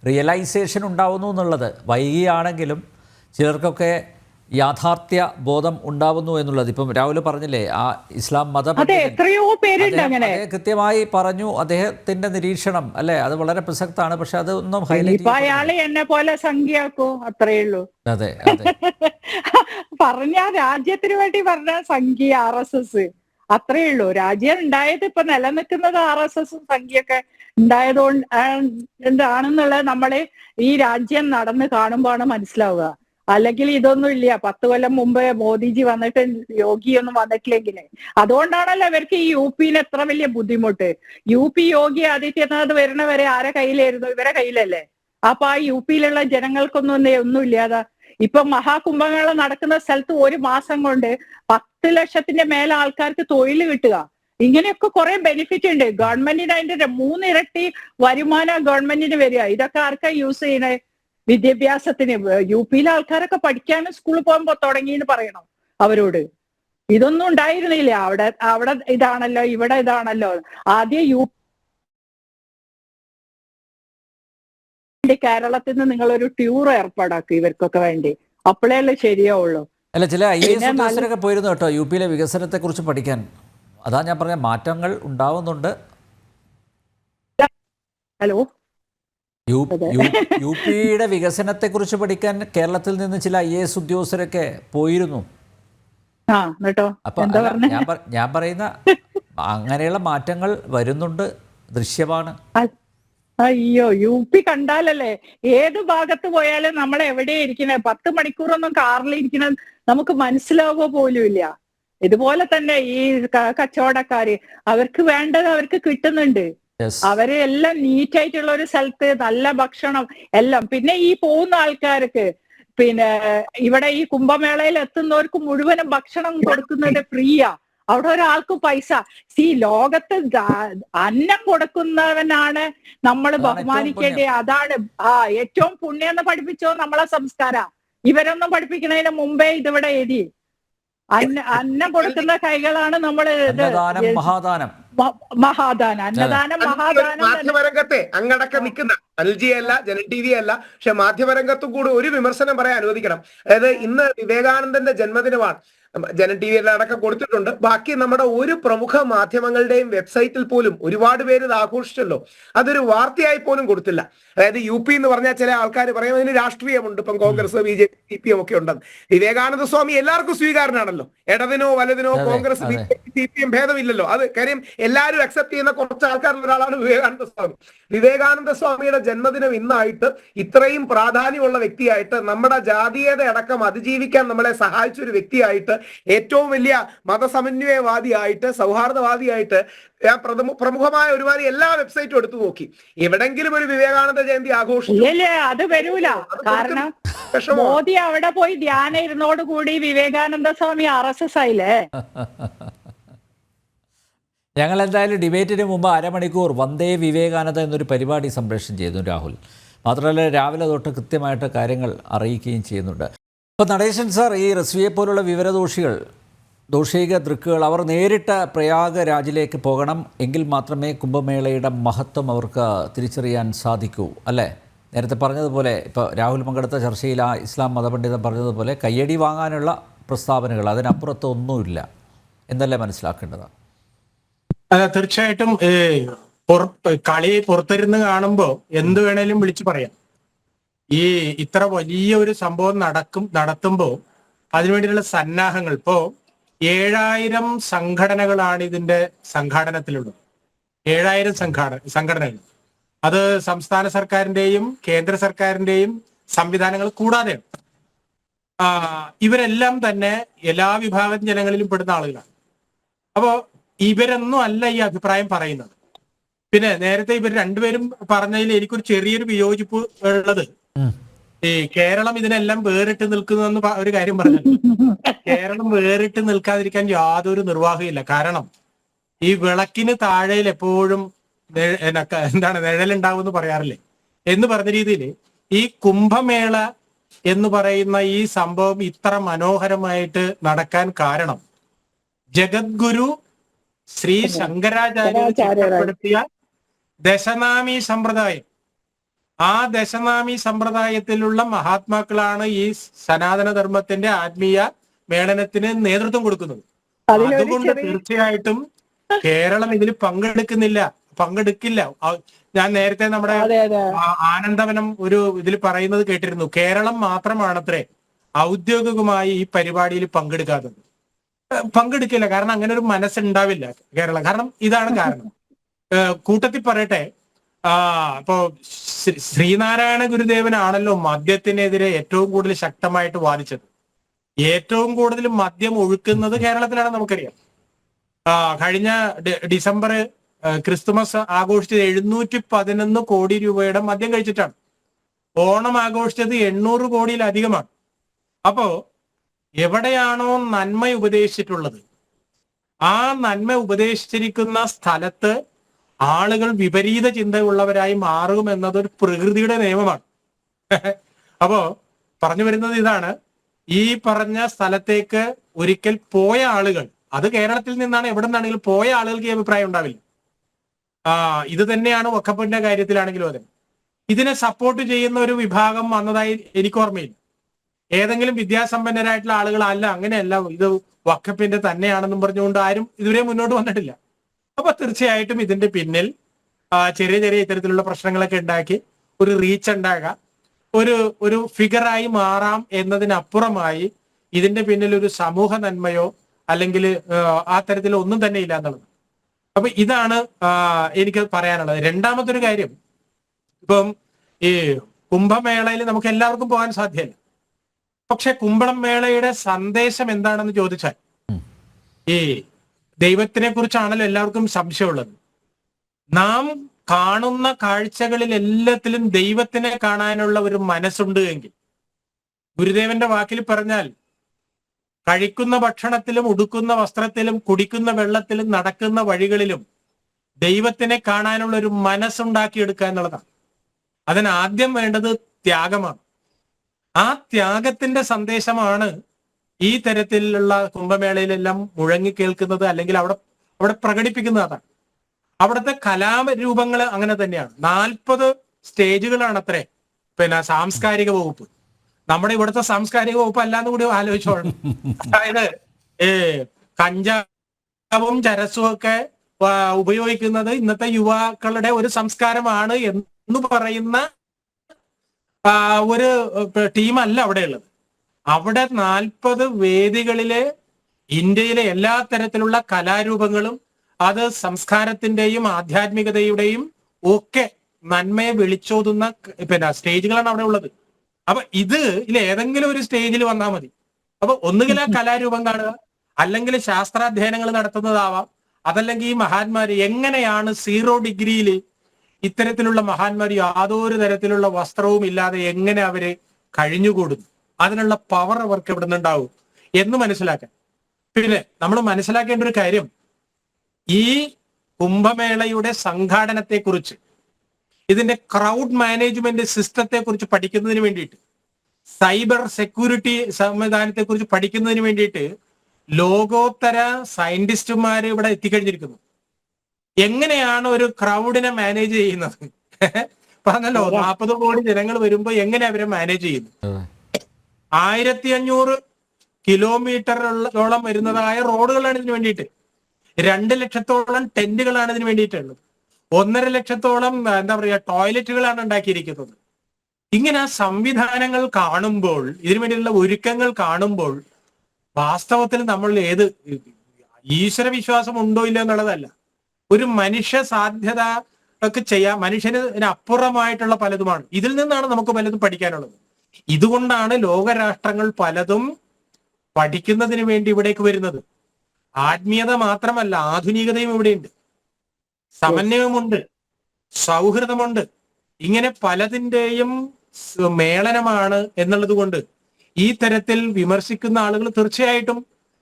റിയലൈസേഷൻ ഉണ്ടാവുന്നു എന്നുള്ളത് വൈകിയാണെങ്കിലും ചിലർക്കൊക്കെ യാഥാർത്ഥ്യ ബോധം ഉണ്ടാവുന്നു എന്നുള്ളത്. ഇപ്പം രാഹുൽ പറഞ്ഞില്ലേ, ആ ഇസ്ലാം കൃത്യമായി പറഞ്ഞു അദ്ദേഹത്തിന്റെ നിരീക്ഷണം അല്ലെ, അത് വളരെ പ്രസക്തമാണ്. പക്ഷെ അതൊന്നും ഹൈലൈറ്റ് എന്നെ പോലെ സംഖ്യയാക്കോ, അത്രേ ഉള്ളൂ. അതെ പറഞ്ഞ രാജ്യത്തിന് വേണ്ടി പറഞ്ഞ സംഖ്യ RSS, അത്രേ ഉള്ളൂ. രാജ്യം ഉണ്ടായത് ഇപ്പൊ നിലനിൽക്കുന്നത് RSS സംഖ്യയൊക്കെ ഉണ്ടായതുകൊണ്ടാണെന്നുള്ളത് നമ്മള് ഈ രാജ്യം നടന്ന് കാണുമ്പോഴാണ് മനസ്സിലാവുക. അല്ലെങ്കിൽ ഇതൊന്നും ഇല്ല. 10 കൊല്ലം മുമ്പ് മോദിജി വന്നിട്ട് യോഗിയൊന്നും വന്നിട്ടില്ലെങ്കിലേ. അതുകൊണ്ടാണല്ലോ ഇവർക്ക് ഈ UPയിൽ എത്ര വലിയ ബുദ്ധിമുട്ട്. UP യോഗി ആദിത്യനാഥ് വരുന്നവരെ ആരെ കയ്യിലായിരുന്നു? ഇവരെ കയ്യിലല്ലേ. അപ്പൊ ആ UPയിലുള്ള ജനങ്ങൾക്കൊന്നും ഇല്ലാതെ ഇപ്പൊ മഹാകുംഭമേള നടക്കുന്ന സ്ഥലത്ത് 1 മാസം കൊണ്ട് 10 ലക്ഷത്തിന്റെ മേലെ ആൾക്കാർക്ക് തൊഴിൽ കിട്ടുക, ഇങ്ങനെയൊക്കെ കുറെ ബെനിഫിറ്റ് ഉണ്ട്. ഗവൺമെന്റിന് അതിന്റെ 3 ഇരട്ടി വരുമാനം ഗവൺമെന്റിന് വരിക. ഇതൊക്കെ ആർക്കാ യൂസ് ചെയ്യണേ? വിദ്യാഭ്യാസത്തിന്. UPയിലെ ആൾക്കാരൊക്കെ പഠിക്കാനും സ്കൂളിൽ പോകുമ്പോ തുടങ്ങിയെന്ന് പറയണം അവരോട്. ഇതൊന്നും ഉണ്ടായിരുന്നില്ല. അവിടെ ഇതാണല്ലോ, ഇവിടെ ഇതാണല്ലോ. ആദ്യം കേരളത്തിൽ നിന്ന് നിങ്ങളൊരു ടൂർ ഏർപ്പാടാക്കും ഇവർക്കൊക്കെ വേണ്ടി, അപ്പോഴേ ശരിയാവുള്ളൂ. അല്ല, ചില IAS ഉദ്യോഗസ്ഥരൊക്കെ പോയിരുന്നു കേട്ടോ UPയിലെ വികസനത്തെ കുറിച്ച് പഠിക്കാൻ. അതാ ഞാൻ പറഞ്ഞ മാറ്റങ്ങൾ ഉണ്ടാവുന്നുണ്ട്. ഹലോ, UPയുടെ വികസനത്തെ കുറിച്ച് പഠിക്കാൻ കേരളത്തിൽ നിന്ന് ചില IAS ഉദ്യോഗസ്ഥരൊക്കെ പോയിരുന്നു. അപ്പൊ ഞാൻ പറയുന്ന അങ്ങനെയുള്ള മാറ്റങ്ങൾ വരുന്നുണ്ട്, ദൃശ്യമാണ്. അയ്യോ, UP കണ്ടാലല്ലേ ഏത് ഭാഗത്ത് പോയാലും നമ്മൾ എവിടെയാ ഇരിക്കുന്നത്? 10 മണിക്കൂറൊന്നും കാറിൽ ഇരിക്കണം നമുക്ക് മനസ്സിലാവുക പോലും ഇല്ല. ഇതുപോലെ തന്നെ ഈ കച്ചവടക്കാര്, അവർക്ക് വേണ്ടത് അവർക്ക് കിട്ടുന്നുണ്ട്. അവര് എല്ലാം നീറ്റായിട്ടുള്ള ഒരു സ്ഥലത്ത് നല്ല ഭക്ഷണം എല്ലാം. പിന്നെ ഈ പോകുന്ന ആൾക്കാർക്ക്, പിന്നെ ഇവിടെ ഈ കുംഭമേളയിൽ എത്തുന്നവർക്ക് മുഴുവനും ഭക്ഷണം കൊടുക്കുന്നത് ഫ്രീയാ. അവിടെ ഒരാൾക്ക് പൈസ. ലോകത്ത് അന്നം കൊടുക്കുന്നവനാണ് നമ്മൾ ബഹുമാനിക്കേണ്ടത്. അതാണ് ഏറ്റവും പുണ്യം എന്ന് പഠിപ്പിച്ചോ നമ്മളെ സംസ്കാരം. ഇവരൊന്നും പഠിപ്പിക്കുന്നതിന് മുമ്പേ ഇതിവിടെ എഴുതി. അന്നം കൊടുക്കുന്ന കൈകളാണ് നമ്മൾ മഹാദാനം, അന്നദാനം മഹാദാനം തന്നെ. മാധ്യമരംഗത്തെ അങ്ങടക്കം നിൽക്കുന്ന അൽജിയല്ല, ജന ടി വി അല്ല, പക്ഷെ മാധ്യമരംഗത്തും കൂടി ഒരു വിമർശനം പറയാൻ അനുവദിക്കണം. അതായത് ഇന്ന് വിവേകാനന്ദന്റെ ജന്മദിനമാണ്. ജന ടി വി എല്ലാം അടക്കം കൊടുത്തിട്ടുണ്ട്. ബാക്കി നമ്മുടെ ഒരു പ്രമുഖ മാധ്യമങ്ങളുടെയും വെബ്സൈറ്റിൽ പോലും ഒരുപാട് പേര് ഇത് ആഘോഷിച്ചല്ലോ, അതൊരു വാർത്തയായി പോലും കൊടുത്തില്ല. അതായത് യു പി എന്ന് പറഞ്ഞാൽ ചില ആൾക്കാർ പറയും അതിന് രാഷ്ട്രീയമുണ്ട്, ഇപ്പം Congress, B J P, CPM ഒക്കെ ഉണ്ടെന്ന്. വിവേകാനന്ദ സ്വാമി എല്ലാവർക്കും സ്വീകാരനാണല്ലോ. ഇടതിനോ വലതിനോ Congress, B J P, CPM ഭേദമില്ലല്ലോ. അത് കാര്യം എല്ലാവരും അക്സെപ്റ്റ് ചെയ്യുന്ന കുറച്ച് ആൾക്കാരിൽ ഒരാളാണ് വിവേകാനന്ദ സ്വാമി. വിവേകാനന്ദ സ്വാമിയുടെ ജന്മദിനം ഇന്നായിട്ട് ഇത്രയും പ്രാധാന്യമുള്ള വ്യക്തിയായിട്ട്, നമ്മുടെ ജാതീയത അടക്കം അതിജീവിക്കാൻ നമ്മളെ സഹായിച്ച ഒരു വ്യക്തിയായിട്ട്, ഏറ്റവും വലിയ മതസമന്വയവാദിയായിട്ട്, സൗഹാർദ്ദവാദിയായിട്ട്, പ്രമുഖമായ ഒരുമാതിരി എല്ലാ വെബ്സൈറ്റും എടുത്തു നോക്കി. എവിടെങ്കിലും ഒരു വിവേകാനന്ദ ജയന്തി ആഘോഷിച്ചു? ഇല്ലേ, അത് വരൂല. കാരണം മോദി അവിടെ പോയി ധ്യാനം ഇരുന്നോട് കൂടി വിവേകാനന്ദ സ്വാമി RSS ആയില്ലേ. ഞങ്ങൾ എന്തായാലും ഡിബേറ്റിന് മുമ്പ് അരമണിക്കൂർ വന്ദേ വിവേകാനന്ദ എന്നൊരു പരിപാടി സംപ്രേഷണം ചെയ്തു രാഹുൽ. മാത്രമല്ല രാവിലെ തൊട്ട് കൃത്യമായിട്ട് കാര്യങ്ങൾ അറിയിക്കുകയും ചെയ്യുന്നുണ്ട്. അപ്പോൾ നടേശൻ സാർ, ഈ റസ്വിയെ പോലുള്ള വിവരദോഷികൾ, ദോഷിക ദൃക്കുകൾ, അവർ നേരിട്ട് പ്രയാഗരാജിലേക്ക് പോകണം, എങ്കിൽ മാത്രമേ കുംഭമേളയുടെ മഹത്വം അവർക്ക് തിരിച്ചറിയാൻ സാധിക്കൂ, അല്ലേ? നേരത്തെ പറഞ്ഞതുപോലെ, ഇപ്പോൾ രാഹുൽ പങ്കെടുത്ത ചർച്ചയിൽ ആ ഇസ്ലാം മതപണ്ഡിതൻ പറഞ്ഞതുപോലെ കയ്യടി വാങ്ങാനുള്ള പ്രസ്താവനകൾ, അതിനപ്പുറത്തൊന്നുമില്ല എന്നല്ലേ മനസ്സിലാക്കേണ്ടത്? തീർച്ചയായിട്ടും കളി പുറത്തിരുന്ന് കാണുമ്പോൾ എന്ത് വേണേലും വിളിച്ചു പറയാം. ഈ ഇത്ര വലിയ ഒരു സംഭവം നടത്തുമ്പോൾ അതിനുവേണ്ടിയുള്ള സന്നാഹങ്ങൾ, ഇപ്പോ 7000 സംഘടനകളാണ് ഇതിന്റെ സംഘാടനത്തിലുള്ളത്. 7000 സംഘടനകൾ. അത് സംസ്ഥാന സർക്കാരിന്റെയും കേന്ദ്ര സർക്കാരിന്റെയും സംവിധാനങ്ങൾ കൂടാതെയാണ്. ഇവരെല്ലാം തന്നെ എല്ലാ വിഭാഗം ജനങ്ങളിലും പെടുന്ന ആളുകളാണ്. അപ്പോ ഇവരൊന്നും അല്ല ഈ അഭിപ്രായം പറയുന്നത്. പിന്നെ നേരത്തെ ഇവർ രണ്ടുപേരും പറഞ്ഞതിൽ എനിക്കൊരു ചെറിയൊരു വിയോജിപ്പ് ഉള്ളത്, ഈ കേരളം ഇതിനെല്ലാം വേറിട്ട് നിൽക്കുന്നതെന്ന് ഒരു കാര്യം പറഞ്ഞു. കേരളം വേറിട്ട് നിൽക്കാതിരിക്കാൻ യാതൊരു നിർവാഹമില്ല. കാരണം ഈ വിളക്കിന് താഴെയിൽ എപ്പോഴും നിഴലുണ്ടാവും എന്ന് പറയാറില്ലേ, എന്ന് പറഞ്ഞ രീതിയിൽ ഈ കുംഭമേള എന്ന് പറയുന്ന ഈ സംഭവം ഇത്ര മനോഹരമായിട്ട് നടക്കാൻ ജഗദ്ഗുരു ശ്രീ ശങ്കരാചാര്യർ ചിട്ടപ്പെടുത്തിയ ദശനാമി സമ്പ്രദായം. ആ ദശനാമി സമ്പ്രദായത്തിലുള്ള മഹാത്മാക്കളാണ് ഈ സനാതന ധർമ്മത്തിന്റെ ആത്മീയ മേളനത്തിന് നേതൃത്വം കൊടുക്കുന്നത്. അതുകൊണ്ട് തീർച്ചയായിട്ടും കേരളം ഇതിൽ പങ്കെടുക്കില്ല. ഞാൻ നേരത്തെ നമ്മുടെ ആനന്ദവനം ഒരു ഇതിൽ പറയുന്നത് കേട്ടിരുന്നു, കേരളം മാത്രമാണത്രേ ഔദ്യോഗികമായി ഈ പരിപാടിയിൽ പങ്കെടുക്കില്ല. കാരണം അങ്ങനെ ഒരു മനസ്സുണ്ടാവില്ല കേരളം. കാരണം ഇതാണ് കാരണം. കൂട്ടത്തിൽ പറയട്ടെ, ഇപ്പോ ശ്രീനാരായണ ഗുരുദേവനാണല്ലോ മദ്യത്തിനെതിരെ ഏറ്റവും കൂടുതൽ ശക്തമായിട്ട് വാദിച്ചത്. ഏറ്റവും കൂടുതൽ മദ്യം ഒഴുക്കുന്നത് കേരളത്തിലാണ്, നമുക്കറിയാം. കഴിഞ്ഞ ഡിസംബർ ക്രിസ്തുമസ് ആഘോഷിച്ചത് 711 കോടി രൂപയുടെ മദ്യം കഴിച്ചിട്ടാണ്. ഓണം ആഘോഷിച്ചത് 800 കോടിയിലധികമാണ്. അപ്പോ എവിടെയാണോ നന്മ ഉപദേശിച്ചിട്ടുള്ളത്, ആ നന്മ ഉപദേശിച്ചിരിക്കുന്ന സ്ഥലത്ത് ആളുകൾ വിപരീത ചിന്തയുള്ളവരായി മാറുമെന്നതൊരു പ്രകൃതിയുടെ നിയമമാണ്. അപ്പോ പറഞ്ഞു വരുന്നത് ഇതാണ്, ഈ പറഞ്ഞ സ്ഥലത്തേക്ക് ഒരിക്കൽ പോയ ആളുകൾ, അത് കേരളത്തിൽ നിന്നാണ്, എവിടെ നിന്നാണെങ്കിലും പോയ ആളുകൾക്ക് ഈ അഭിപ്രായം ഉണ്ടാവില്ല. ഇത് തന്നെയാണ് വഖഫിന്റെ കാര്യത്തിലാണെങ്കിലും അതെ. ഇതിനെ സപ്പോർട്ട് ചെയ്യുന്ന ഒരു വിഭാഗം വന്നതായി എനിക്ക് ഓർമ്മയില്ല. ഏതെങ്കിലും വിദ്യാസമ്പന്നരായിട്ടുള്ള ആളുകൾ അല്ല, അങ്ങനെയല്ല, ഇത് വഖഫിന്റെ തന്നെയാണെന്നും പറഞ്ഞുകൊണ്ട് ആരും ഇതുവരെ മുന്നോട്ട് വന്നിട്ടില്ല. അപ്പൊ തീർച്ചയായിട്ടും ഇതിന്റെ പിന്നിൽ ചെറിയ ഇത്തരത്തിലുള്ള പ്രശ്നങ്ങളൊക്കെ ഉണ്ടാക്കി ഒരു റീച്ച് ഉണ്ടാകാം, ഒരു ഫിഗറായി മാറാം എന്നതിനപ്പുറമായി ഇതിന്റെ പിന്നിൽ ഒരു സമൂഹ നന്മയോ അല്ലെങ്കിൽ ആ തരത്തിൽ ഒന്നും തന്നെ ഇല്ല എന്നുള്ളത്. അപ്പൊ ഇതാണ് എനിക്ക് പറയാനുള്ളത്. രണ്ടാമത്തെ ഒരു കാര്യം, ഇപ്പം ഈ കുംഭമേളയിൽ നമുക്ക് എല്ലാവർക്കും പോകാൻ സാധ്യമല്ല. പക്ഷെ കുംഭമേളയുടെ സന്ദേശം എന്താണെന്ന് ചോദിച്ചാൽ, ഈ ദൈവത്തിനെ കുറിച്ചാണല്ലോ എല്ലാവർക്കും സംശയമുള്ളത്. നാം കാണുന്ന കാഴ്ചകളിൽ എല്ലാത്തിലും ദൈവത്തിനെ കാണാനുള്ള ഒരു മനസ്സുണ്ട് എങ്കിൽ, ഗുരുദേവന്റെ വാക്കിൽ പറഞ്ഞാൽ, കഴിക്കുന്ന ഭക്ഷണത്തിലും ഉടുക്കുന്ന വസ്ത്രത്തിലും കുടിക്കുന്ന വെള്ളത്തിലും നടക്കുന്ന വഴികളിലും ദൈവത്തിനെ കാണാനുള്ള ഒരു മനസ്സുണ്ടാക്കിയെടുക്കുക എന്നുള്ളതാണ്. അതിന് ആദ്യം വേണ്ടത് ത്യാഗമാണ്. ആ ത്യാഗത്തിന്റെ സന്ദേശമാണ് ഈ തരത്തിലുള്ള കുംഭമേളയിലെല്ലാം മുഴങ്ങി കേൾക്കുന്നത്, അല്ലെങ്കിൽ അവിടെ പ്രകടിപ്പിക്കുന്നത്. അതാണ് അവിടുത്തെ കലാരൂപങ്ങൾ അങ്ങനെ തന്നെയാണ്. 40 സ്റ്റേജുകളാണ് അത്രേ പിന്നെ സാംസ്കാരിക വകുപ്പ്. നമ്മുടെ ഇവിടുത്തെ സാംസ്കാരിക വകുപ്പ് അല്ലാന്ന് കൂടി ആലോചിച്ചോളണം. അതായത് കഞ്ചാവും ചരസും ഒക്കെ ഉപയോഗിക്കുന്നത് ഇന്നത്തെ യുവാക്കളുടെ ഒരു സംസ്കാരമാണ് എന്ന് പറയുന്ന ഒരു ടീമല്ല അവിടെ ഉള്ളത്. അവിടെ 40 വേദികളിലെ ഇന്ത്യയിലെ എല്ലാ തരത്തിലുള്ള കലാരൂപങ്ങളും അത് സംസ്കാരത്തിന്റെയും ആധ്യാത്മികതയുടെയും ഒക്കെ നന്മയെ വിളിച്ചോതുന്ന പിന്നെ സ്റ്റേജുകളാണ് അവിടെ ഉള്ളത്. അപ്പൊ ഇതിൽ ഏതെങ്കിലും ഒരു സ്റ്റേജിൽ വന്നാൽ മതി. അപ്പൊ ഒന്നുകിൽ ആ കലാരൂപം കാണുക, അല്ലെങ്കിൽ ശാസ്ത്രാധ്യയനങ്ങൾ നടത്തുന്നതാവാം, അതല്ലെങ്കിൽ ഈ മഹാന്മാര് എങ്ങനെയാണ് 0 ഡിഗ്രിയിൽ ഇത്തരത്തിലുള്ള മഹാന്മാർ യാതൊരു തരത്തിലുള്ള വസ്ത്രവും ഇല്ലാതെ എങ്ങനെ അവര് കഴിഞ്ഞുകൂടുന്നു, അതിനുള്ള പവർ അവർക്ക് എവിടെ നിന്നുണ്ടാവും എന്ന് മനസ്സിലാക്കാൻ. പിന്നെ നമ്മൾ മനസ്സിലാക്കേണ്ട ഒരു കാര്യം, ഈ കുംഭമേളയുടെ സംഘാടനത്തെക്കുറിച്ച്, ഇതിന്റെ ക്രൗഡ് മാനേജ്മെന്റ് സിസ്റ്റത്തെ കുറിച്ച് പഠിക്കുന്നതിന് വേണ്ടിയിട്ട്, സൈബർ സെക്യൂരിറ്റി സംവിധാനത്തെ കുറിച്ച് പഠിക്കുന്നതിന് വേണ്ടിയിട്ട് ലോകോത്തര സയന്റിസ്റ്റുമാർ ഇവിടെ എത്തിക്കഴിഞ്ഞിരിക്കുന്നു. എങ്ങനെയാണ് ഒരു ക്രൗഡിനെ മാനേജ് ചെയ്യുന്നത്? പറഞ്ഞല്ലോ 40 കോടി ജനങ്ങൾ വരുമ്പോ എങ്ങനെ അവരെ മാനേജ് ചെയ്യുന്നു? 1500 കിലോമീറ്ററോളം വരുന്നതായ റോഡുകളാണ് ഇതിന് വേണ്ടിയിട്ട്. 2 ലക്ഷത്തോളം ടെന്റുകളാണ് ഇതിന് വേണ്ടിയിട്ടുള്ളത്. 1.5 ലക്ഷത്തോളം എന്താ പറയുക ടോയ്ലറ്റുകളാണ് ഉണ്ടാക്കിയിരിക്കുന്നത്. ഇങ്ങനെ ആ സംവിധാനങ്ങൾ കാണുമ്പോൾ, ഇതിനു വേണ്ടിയുള്ള ഒരുക്കങ്ങൾ കാണുമ്പോൾ, വാസ്തവത്തിൽ നമ്മൾ ഈശ്വര വിശ്വാസം ഉണ്ടോ ഇല്ല എന്നുള്ളതല്ല, ഒരു മനുഷ്യ സാധ്യത ഒക്കെ ചെയ്യാം, മനുഷ്യന് അപ്പുറമായിട്ടുള്ള പലതുമാണ്. ഇതിൽ നിന്നാണ് നമുക്ക് പലതും പഠിക്കാനുള്ളത്. ഇതുകൊണ്ടാണ് ലോകരാഷ്ട്രങ്ങൾ പലതും പഠിക്കുന്നതിന് വേണ്ടി ഇവിടേക്ക് വരുന്നത്. ആത്മീയത മാത്രമല്ല, ആധുനികതയും ഇവിടെയുണ്ട്, സമന്വയമുണ്ട്, സൗഹൃദമുണ്ട്. ഇങ്ങനെ പലതിൻ്റെയും മേളനമാണ് എന്നുള്ളത് കൊണ്ട് ഈ തരത്തിൽ വിമർശിക്കുന്ന ആളുകൾ തീർച്ചയായിട്ടും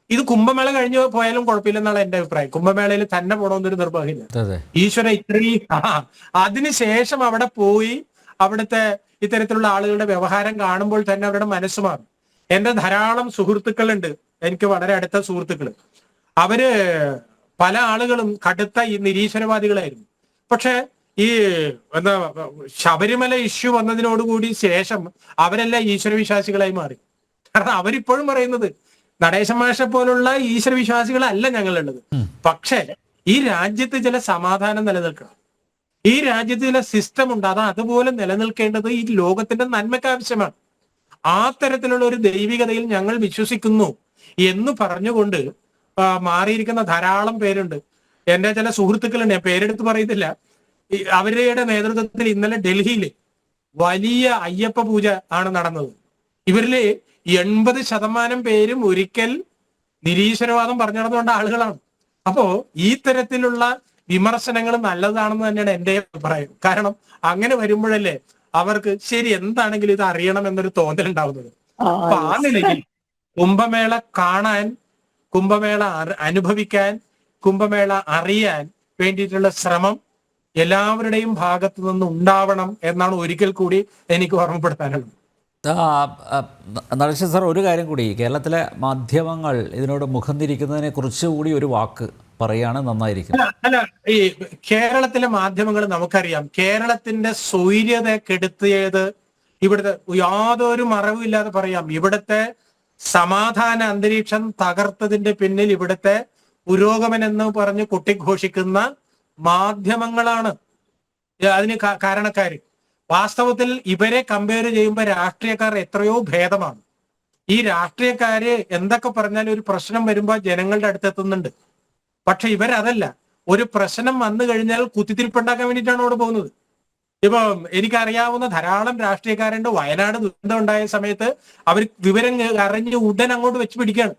ഇത് കുംഭമേള കഴിഞ്ഞു പോയാലും കുഴപ്പമില്ലെന്നാണ് എന്റെ അഭിപ്രായം. കുംഭമേളയിൽ തന്നെ പോകണമെന്നൊരു നിർബന്ധമില്ല. ഈശ്വര ഇത്രയും അതിനുശേഷം അവിടെ പോയി അവിടുത്തെ ഇത്തരത്തിലുള്ള ആളുകളുടെ വ്യവഹാരം കാണുമ്പോൾ തന്നെ അവരുടെ മനസ്സ് മാറും. എന്റെ ധാരാളം സുഹൃത്തുക്കളുണ്ട്, എനിക്ക് വളരെ അടുത്ത സുഹൃത്തുക്കൾ. അവര് പല ആളുകളും കടുത്ത ഈ നിരീശ്വരവാദികളായിരുന്നു. പക്ഷെ ഈ എന്താ ശബരിമല ഇഷ്യൂ വന്നതിനോടുകൂടി ശേഷം അവരെല്ലാം ഈശ്വരവിശ്വാസികളായി മാറി. കാരണം അവരിപ്പോഴും പറയുന്നത് നടേശൻ മാഷെ പോലുള്ള ഈശ്വരവിശ്വാസികളല്ല ഞങ്ങളുള്ളത്. പക്ഷെ ഈ രാജ്യത്ത് ചില സമാധാനം നിലനിൽക്കണം, ഈ രാജ്യത്ത് ചില സിസ്റ്റം ഉണ്ട്, അത് അതുപോലെ നിലനിൽക്കേണ്ടത് ഈ ലോകത്തിന്റെ നന്മയ്ക്ക് ആവശ്യമാണ്. ആ തരത്തിലുള്ള ഒരു ദൈവികതയിൽ ഞങ്ങൾ വിശ്വസിക്കുന്നു എന്ന് പറഞ്ഞുകൊണ്ട് മാറിയിരിക്കുന്ന ധാരാളം പേരുണ്ട്. എന്റെ ചില സുഹൃത്തുക്കളുണ്ട്, ഞാൻ പേരെടുത്ത് പറയുന്നില്ല. അവരുടെ നേതൃത്വത്തിൽ ഇന്നലെ ഡൽഹിയിൽ വലിയ അയ്യപ്പ പൂജ ആണ് നടന്നത്. ഇവരില് 80% പേരും ഒരിക്കൽ നിരീശ്വരവാദം പറഞ്ഞു നടന്നുകൊണ്ട ആളുകളാണ്. അപ്പോ ഈ തരത്തിലുള്ള വിമർശനങ്ങൾ നല്ലതാണെന്ന് തന്നെയാണ് എന്റെ അഭിപ്രായം. കാരണം അങ്ങനെ വരുമ്പോഴല്ലേ അവർക്ക് ശരി എന്താണെങ്കിലും ഇത് അറിയണം എന്നൊരു തോന്നൽ ഉണ്ടാവുന്നത്. അപ്പൊ ആ നിലയിൽ കുംഭമേള കാണാൻ, കുംഭമേള അനുഭവിക്കാൻ, കുംഭമേള അറിയാൻ വേണ്ടിയിട്ടുള്ള ശ്രമം എല്ലാവരുടെയും ഭാഗത്തു നിന്ന് ഉണ്ടാവണം എന്നാണ് ഒരിക്കൽ കൂടി എനിക്ക് ഓർമ്മപ്പെടുത്താനുള്ളത്. നടേശൻ സാർ, ഒരു കാര്യം കൂടി, കേരളത്തിലെ മാധ്യമങ്ങൾ ഇതിനോട് മുഖം തിരിക്കുന്നതിനെ കുറിച്ചുകൂടി ഒരു വാക്ക് പറയാണ് നന്നായിരിക്കും. അല്ല, ഈ കേരളത്തിലെ മാധ്യമങ്ങൾ നമുക്കറിയാം, കേരളത്തിന്റെ സ്വൈര്യത കെടുത്തിയത് ഇവിടുത്തെ യാതൊരു മറവില്ലാതെ പറയാം. ഇവിടുത്തെ സമാധാന അന്തരീക്ഷം തകർത്തതിന്റെ പിന്നിൽ ഇവിടുത്തെ പുരോഗമനെന്ന് പറഞ്ഞ് കൊട്ടിഘോഷിക്കുന്ന മാധ്യമങ്ങളാണ് അതിന് കാരണക്കാര്. വാസ്തവത്തിൽ ഇവരെ കമ്പയർ ചെയ്യുമ്പോൾ രാഷ്ട്രീയക്കാർ എത്രയോ ഭേദമാണ്. ഈ രാഷ്ട്രീയക്കാര് എന്തൊക്കെ പറഞ്ഞാലും ഒരു പ്രശ്നം വരുമ്പോൾ ജനങ്ങളുടെ അടുത്തെത്തുന്നുണ്ട്. പക്ഷെ ഇവരതല്ല, ഒരു പ്രശ്നം വന്നു കഴിഞ്ഞാൽ കുത്തിത്തിരിപ്പുണ്ടാക്കാൻ വേണ്ടിയിട്ടാണ് അവിടെ പോകുന്നത്. ഇപ്പൊ എനിക്കറിയാവുന്ന ധാരാളം രാഷ്ട്രീയക്കാരുണ്ട്. വയനാട് ദുരന്തം ഉണ്ടായ സമയത്ത് അവർ വിവരം അറിഞ്ഞ് ഉടൻ അങ്ങോട്ട് വെച്ച് പിടിക്കുകയാണ്.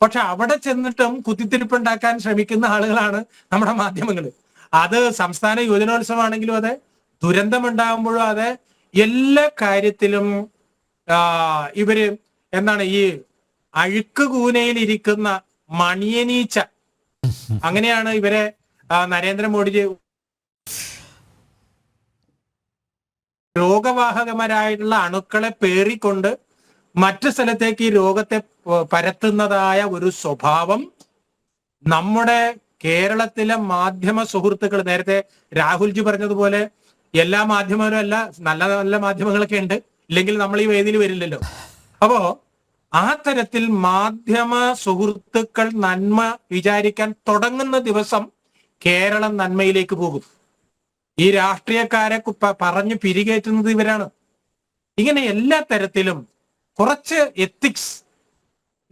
പക്ഷെ അവിടെ ചെന്നിട്ടും കുത്തിത്തിരിപ്പുണ്ടാക്കാൻ ശ്രമിക്കുന്ന ആളുകളാണ് നമ്മുടെ മാധ്യമങ്ങൾ. അത് സംസ്ഥാന യുവജനോത്സവമാണെങ്കിലും അതെ, ദുരന്തമുണ്ടാകുമ്പോഴും അതെ, എല്ലാ കാര്യത്തിലും ഇവര് എന്താണ് ഈ അഴുക്ക് കൂനയിൽ ഇരിക്കുന്ന മണിയനീച്ച, അങ്ങനെയാണ് ഇവരെ നരേന്ദ്രമോദി രോഗവാഹകമാരായിട്ടുള്ള അണുക്കളെ പേറിക്കൊണ്ട് മറ്റു സ്ഥലത്തേക്ക് ഈ രോഗത്തെ പരത്തുന്നതായ ഒരു സ്വഭാവം നമ്മുടെ കേരളത്തിലെ മാധ്യമ സുഹൃത്തുക്കൾ, നേരത്തെ രാഹുൽജി പറഞ്ഞതുപോലെ എല്ലാ മാധ്യമങ്ങളും അല്ല, നല്ല നല്ല മാധ്യമങ്ങളൊക്കെ ഉണ്ട്, ഇല്ലെങ്കിൽ നമ്മൾ ഈ വേദിയിൽ വരില്ലല്ലോ. അപ്പോ ആ തരത്തിൽ മാധ്യമ സുഹൃത്തുക്കൾ നന്മ വിചാരിക്കാൻ തുടങ്ങുന്ന ദിവസം കേരളം നന്മയിലേക്ക് പോകും. ഈ രാഷ്ട്രീയക്കാരെ പറഞ്ഞു പിരികേറ്റുന്നത് ഇവരാണ്. ഇങ്ങനെ എല്ലാ തരത്തിലും കുറച്ച് എത്തിക്സ്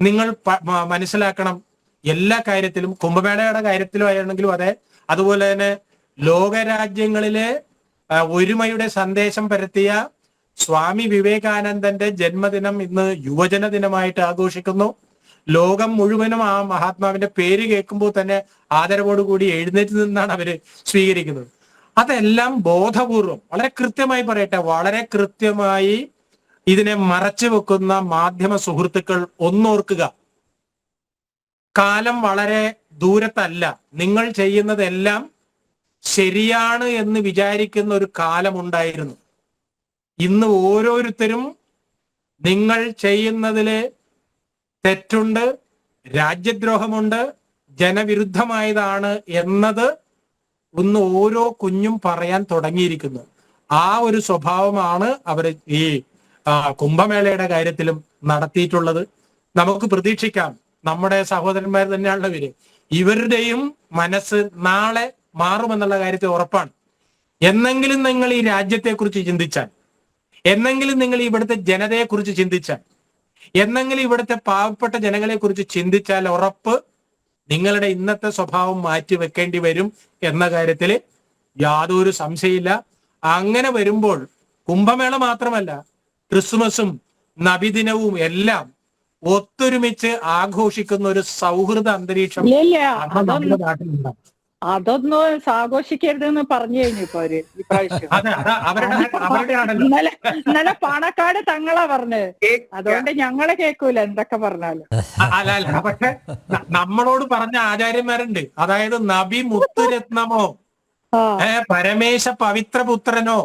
നിങ്ങൾ മനസ്സിലാക്കണം. എല്ലാ കാര്യത്തിലും, കുംഭമേളയുടെ കാര്യത്തിലും ആണെങ്കിലും അതെ, അതുപോലെ തന്നെ ലോകരാജ്യങ്ങളിലെ ഒരുമയുടെ സന്ദേശം പരത്തിയ സ്വാമി വിവേകാനന്ദന്റെ ജന്മദിനം ഇന്ന് യുവജന ദിനമായിട്ട് ആഘോഷിക്കുന്നു. ലോകം മുഴുവനും ആ മഹാത്മാവിന്റെ പേര് കേൾക്കുമ്പോൾ തന്നെ ആദരവോടുകൂടി എഴുന്നേറ്റ് നിന്നാണ് അവര് സ്വീകരിക്കുന്നത്. അതെല്ലാം ബോധപൂർവം, വളരെ കൃത്യമായി പറയട്ടെ, വളരെ കൃത്യമായി ഇതിനെ മറച്ചു വെക്കുന്ന മാധ്യമ സുഹൃത്തുക്കൾ ഒന്നോർക്കുക, കാലം വളരെ ദൂരത്തല്ല. നിങ്ങൾ ചെയ്യുന്നതെല്ലാം ശരിയാണ് എന്ന് വിചാരിക്കുന്ന ഒരു കാലമുണ്ടായിരുന്നു. ഇന്ന് ഓരോരുത്തരും നിങ്ങൾ ചെയ്യുന്നതില് തെറ്റുണ്ട്, രാജ്യദ്രോഹമുണ്ട്, ജനവിരുദ്ധമായതാണ് എന്നത് ഒന്ന് ഓരോ കുഞ്ഞും പറയാൻ തുടങ്ങിയിരിക്കുന്നു. ആ ഒരു സ്വഭാവമാണ് അവർ ഈ കുംഭമേളയുടെ കാര്യത്തിലും നടത്തിയിട്ടുള്ളത്. നമുക്ക് പ്രതീക്ഷിക്കാം, നമ്മുടെ സഹോദരന്മാർ തന്നെയാണല്ലോ ഇവര്, ഇവരുടെയും മനസ്സ് നാളെ മാറുമെന്നുള്ള കാര്യത്തിൽ ഉറപ്പാണ്. എന്നെങ്കിലും നിങ്ങൾ ഈ രാജ്യത്തെക്കുറിച്ച് ചിന്തിച്ചാൽ, എന്നെങ്കിലും നിങ്ങൾ ഇവിടുത്തെ ജനതയെക്കുറിച്ച് ചിന്തിച്ചാൽ, എന്നെങ്കിലും ഇവിടുത്തെ പാവപ്പെട്ട ജനങ്ങളെ കുറിച്ച് ചിന്തിച്ചാൽ ഉറപ്പ് നിങ്ങളുടെ ഇന്നത്തെ സ്വഭാവം മാറ്റി വെക്കേണ്ടി വരും എന്ന കാര്യത്തിൽ യാതൊരു സംശയമില്ല. അങ്ങനെ വരുമ്പോൾ കുംഭമേള മാത്രമല്ല, ക്രിസ്മസും നബിദിനവും എല്ലാം ഒത്തൊരുമിച്ച് ആഘോഷിക്കുന്ന ഒരു സൗഹൃദ അന്തരീക്ഷം നമ്മുടെ നാട്ടിലുണ്ടാവും. അതൊന്നും ആഘോഷിക്കരുതെന്ന് പറഞ്ഞു കഴിഞ്ഞു ഇപ്പൊ അവര് ഇപ്രാവശ്യം. ഇന്നലെ പാണക്കാട് തങ്ങളാ പറഞ്ഞത്, അതുകൊണ്ട് ഞങ്ങളെ കേൾക്കൂല എന്തൊക്കെ പറഞ്ഞാലും. അല്ല, പക്ഷെ നമ്മളോട് പറഞ്ഞ ആചാര്യന്മാരുണ്ട്, അതായത് നബി മുത്തുരത്നമോ പരമേശ പവിത്രപുത്രനോ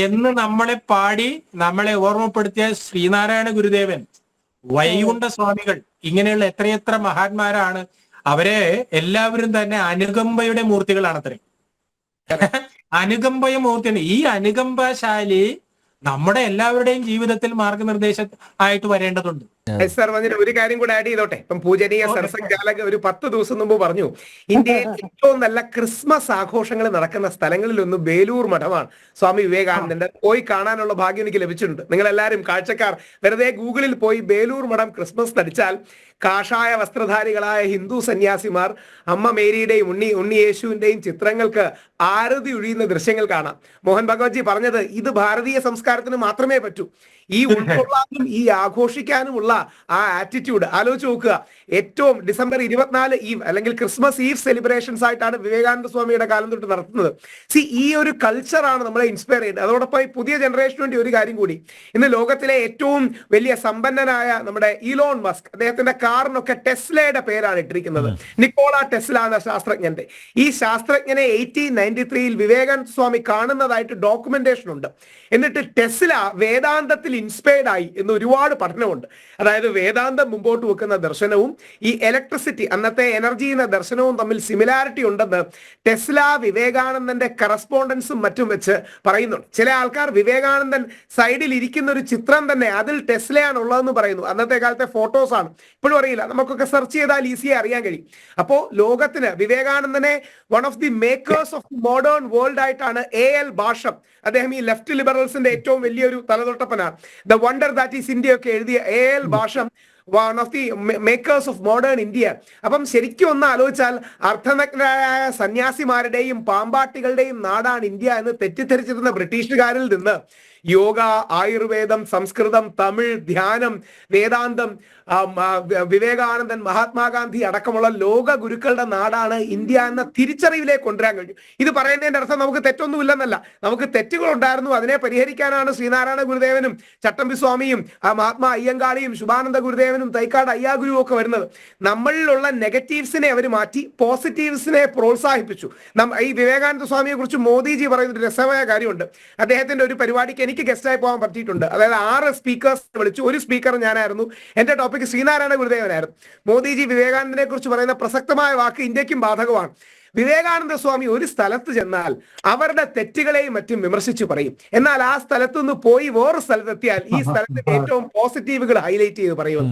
എന്ന് നമ്മളെ പാടി നമ്മളെ ഓർമ്മപ്പെടുത്തിയ ശ്രീനാരായണ ഗുരുദേവൻ, വൈകുണ്ഠ സ്വാമികൾ, ഇങ്ങനെയുള്ള എത്രയെത്ര മഹാന്മാരാണ്. അവരെ എല്ലാവരും തന്നെ അനുകമ്പയുടെ മൂർത്തികളാണത്രേ. അനുകമ്പയ മൂർത്തിയാണ്. ഈ അനുകമ്പശാലി നമ്മുടെ എല്ലാവരുടെയും ജീവിതത്തിൽ മാർഗനിർദ്ദേശം ആയിട്ട് വരേണ്ടതുണ്ട്. സർ, വന്നിട്ട് ഒരു കാര്യം കൂടെ ആഡ് ചെയ്തോട്ടെ. ഇപ്പം പൂജനീയ സരസംഘാലക് ഒരു 10 ദിവസം മുമ്പ് പറഞ്ഞു, ഇന്ത്യയിൽ ഏറ്റവും നല്ല ക്രിസ്മസ് ആഘോഷങ്ങൾ നടക്കുന്ന സ്ഥലങ്ങളിലൊന്ന് ബേലൂർ മഠമാണ്. സ്വാമി വിവേകാനന്ദന്റെ പോയി കാണാനുള്ള ഭാഗ്യം എനിക്ക് ലഭിച്ചിട്ടുണ്ട്. നിങ്ങൾ എല്ലാവരും കാഴ്ചക്കാർ വെറുതെ ഗൂഗിളിൽ പോയി ബേലൂർ മഠം ക്രിസ്മസ് നടിച്ചാൽ കാഷായ വസ്ത്രധാരികളായ ഹിന്ദു സന്യാസിമാർ അമ്മ മേരിയുടെയും ഉണ്ണി യേശുവിന്റെയും ചിത്രങ്ങൾക്ക് ആരതി ഒഴിയുന്ന ദൃശ്യങ്ങൾ കാണാം. മോഹൻ ഭഗവത്ജി പറഞ്ഞത് ഇത് ഭാരതീയ സംസ്കാരത്തിന് മാത്രമേ പറ്റൂ. ഈ ഉൾക്കൊള്ളാനും ഈ ആഘോഷിക്കാനുമുള്ള ആ ആറ്റിറ്റ്യൂഡ് ആലോചിച്ച് നോക്കുക. ഏറ്റവും ഡിസംബർ 24 ഈവ് അല്ലെങ്കിൽ ക്രിസ്മസ് ഈവ് സെലിബ്രേഷൻസ് ആയിട്ടാണ് വിവേകാനന്ദ സ്വാമിയുടെ കാലം തൊട്ട് നടത്തുന്നത്. ഈ ഒരു കൾച്ചറാണ് നമ്മളെ ഇൻസ്പയർ ചെയ്യുന്നത്. അതോടൊപ്പം ഈ പുതിയ ജനറേഷന് വേണ്ടി ഒരു കാര്യം കൂടി, ഇന്ന് ലോകത്തിലെ ഏറ്റവും വലിയ സമ്പന്നനായ നമ്മുടെ ഇലോൺ മസ്ക്, അദ്ദേഹത്തിന്റെ കാറിനൊക്കെ ടെസ്ലയുടെ പേരാണ് ഇട്ടിരിക്കുന്നത്. നിക്കോള ടെസ്ല എന്ന ശാസ്ത്രജ്ഞന്റെ. ഈ ശാസ്ത്രജ്ഞനെ 1893 വിവേകാനന്ദ സ്വാമി കാണുന്നതായിട്ട് ഡോക്യുമെന്റേഷൻ ഉണ്ട്. എന്നിട്ട് ടെസ്ല വേദാന്തത്തിൽ ഇൻസ്പയർഡ് ആയി എന്ന് ഒരുപാട് പഠനമുണ്ട്. അതായത് വേദാന്തം മുമ്പോട്ട് വെക്കുന്ന ദർശനവും ഈ ഇലക്ട്രിസിറ്റി, അന്നത്തെ എനർജി എന്ന ദർശനവും തമ്മിൽ സിമിലാരിറ്റി ഉണ്ടെന്ന് ടെസ്ല വിവേകാനന്ദന്റെ കറസ്പോണ്ടൻസും മറ്റും വെച്ച് പറയുന്നുണ്ട്. ചില ആൾക്കാർ വിവേകാനന്ദൻ സൈഡിൽ ഇരിക്കുന്ന ഒരു ചിത്രം തന്നെ അതിൽ ടെസ്ലയാണ് ഉള്ളതെന്ന് പറയുന്നു. അന്നത്തെ കാലത്തെ ഫോട്ടോസ് ആണ്, ഇപ്പോഴും അറിയില്ല, നമുക്കൊക്കെ സെർച്ച് ചെയ്താൽ ഈസിയായി അറിയാൻ കഴിയും. അപ്പോ ലോകത്തിന് വിവേകാനന്ദനെ one of the makers of modern world ആയിട്ടാണ് A.L. ഭാഷം, അദ്ദേഹം ഈ ലെഫ്റ്റ് ലിബറൽസിന്റെ ഏറ്റവും വലിയൊരു തലതൊട്ടപ്പനാണ്. The wonder that is India ഒക്കെ എഴുതിയ A.L. Basham one of the makers of modern India. അപ്പം ശരിക്കും ഒന്ന് ആലോചിച്ചാൽ അർത്ഥനഗ്നരായ സന്യാസിമാരുടെയും പാമ്പാട്ടികളുടെയും നാടാണ് ഇന്ത്യ എന്ന് തെറ്റിദ്ധരിച്ചിരുന്ന ബ്രിട്ടീഷുകാരിൽ നിന്ന് യോഗ, ആയുർവേദം, സംസ്കൃതം, തമിഴ്, ധ്യാനം, വേദാന്തം, വിവേകാനന്ദൻ, മഹാത്മാഗാന്ധി അടക്കമുള്ള ലോക ഗുരുക്കളുടെ നാടാണ് ഇന്ത്യ എന്ന തിരിച്ചറിവിലേക്ക് കൊണ്ടുവരാൻ കഴിഞ്ഞു. ഇത് പറയുന്നതിന്റെ അർത്ഥം നമുക്ക് തെറ്റൊന്നുമില്ലെന്നല്ല. നമുക്ക് തെറ്റുകൾ ഉണ്ടായിരുന്നു, അതിനെ പരിഹരിക്കാനാണ് ശ്രീനാരായണ ഗുരുദേവനും ചട്ടമ്പി സ്വാമിയും മഹാത്മാ അയ്യങ്കാളിയും ശുഭാനന്ദ ഗുരുദേവനും മഹാദേവനും തൈക്കാട് അയ്യാഗുരുവും ഒക്കെ വരുന്നത്. നമ്മളിലുള്ള നെഗറ്റീവ്സിനെ അവർ മാറ്റി പോസിറ്റീവ്സിനെ പ്രോത്സാഹിപ്പിച്ചു. ഈ വിവേകാനന്ദ സ്വാമിയെ കുറിച്ച് മോദിജി പറയുന്ന ഒരു രസമായ കാര്യമുണ്ട്. അദ്ദേഹത്തിന്റെ ഒരു പരിപാടിക്ക് എനിക്ക് ഗസ്റ്റായി പോകാൻ പറ്റിയിട്ടുണ്ട്. അതായത് 6 സ്പീക്കേഴ്സ് വിളിച്ചു. ഒരു സ്പീക്കർ ഞാനായിരുന്നു. എന്റെ ടോപ്പിക് ശ്രീനാരായണ ഗുരുദേവനായിരുന്നു. മോദിജി വിവേകാനന്ദനെ കുറിച്ച് പറയുന്ന പ്രസക്തമായ വാക്ക് ഇന്ത്യക്കും ബാധകമാണ്. വിവേകാനന്ദ സ്വാമി ഒരു സ്ഥലത്ത് ചെന്നാൽ അവരുടെ തെറ്റുകളെയും മറ്റും വിമർശിച്ചു പറയും. എന്നാൽ ആ സ്ഥലത്തു നിന്ന് പോയി വേറൊരു സ്ഥലത്തെത്തിയാൽ ഈ സ്ഥലത്തിന്റെ ഏറ്റവും പോസിറ്റീവുകൾ ഹൈലൈറ്റ് ചെയ്ത് പറയും.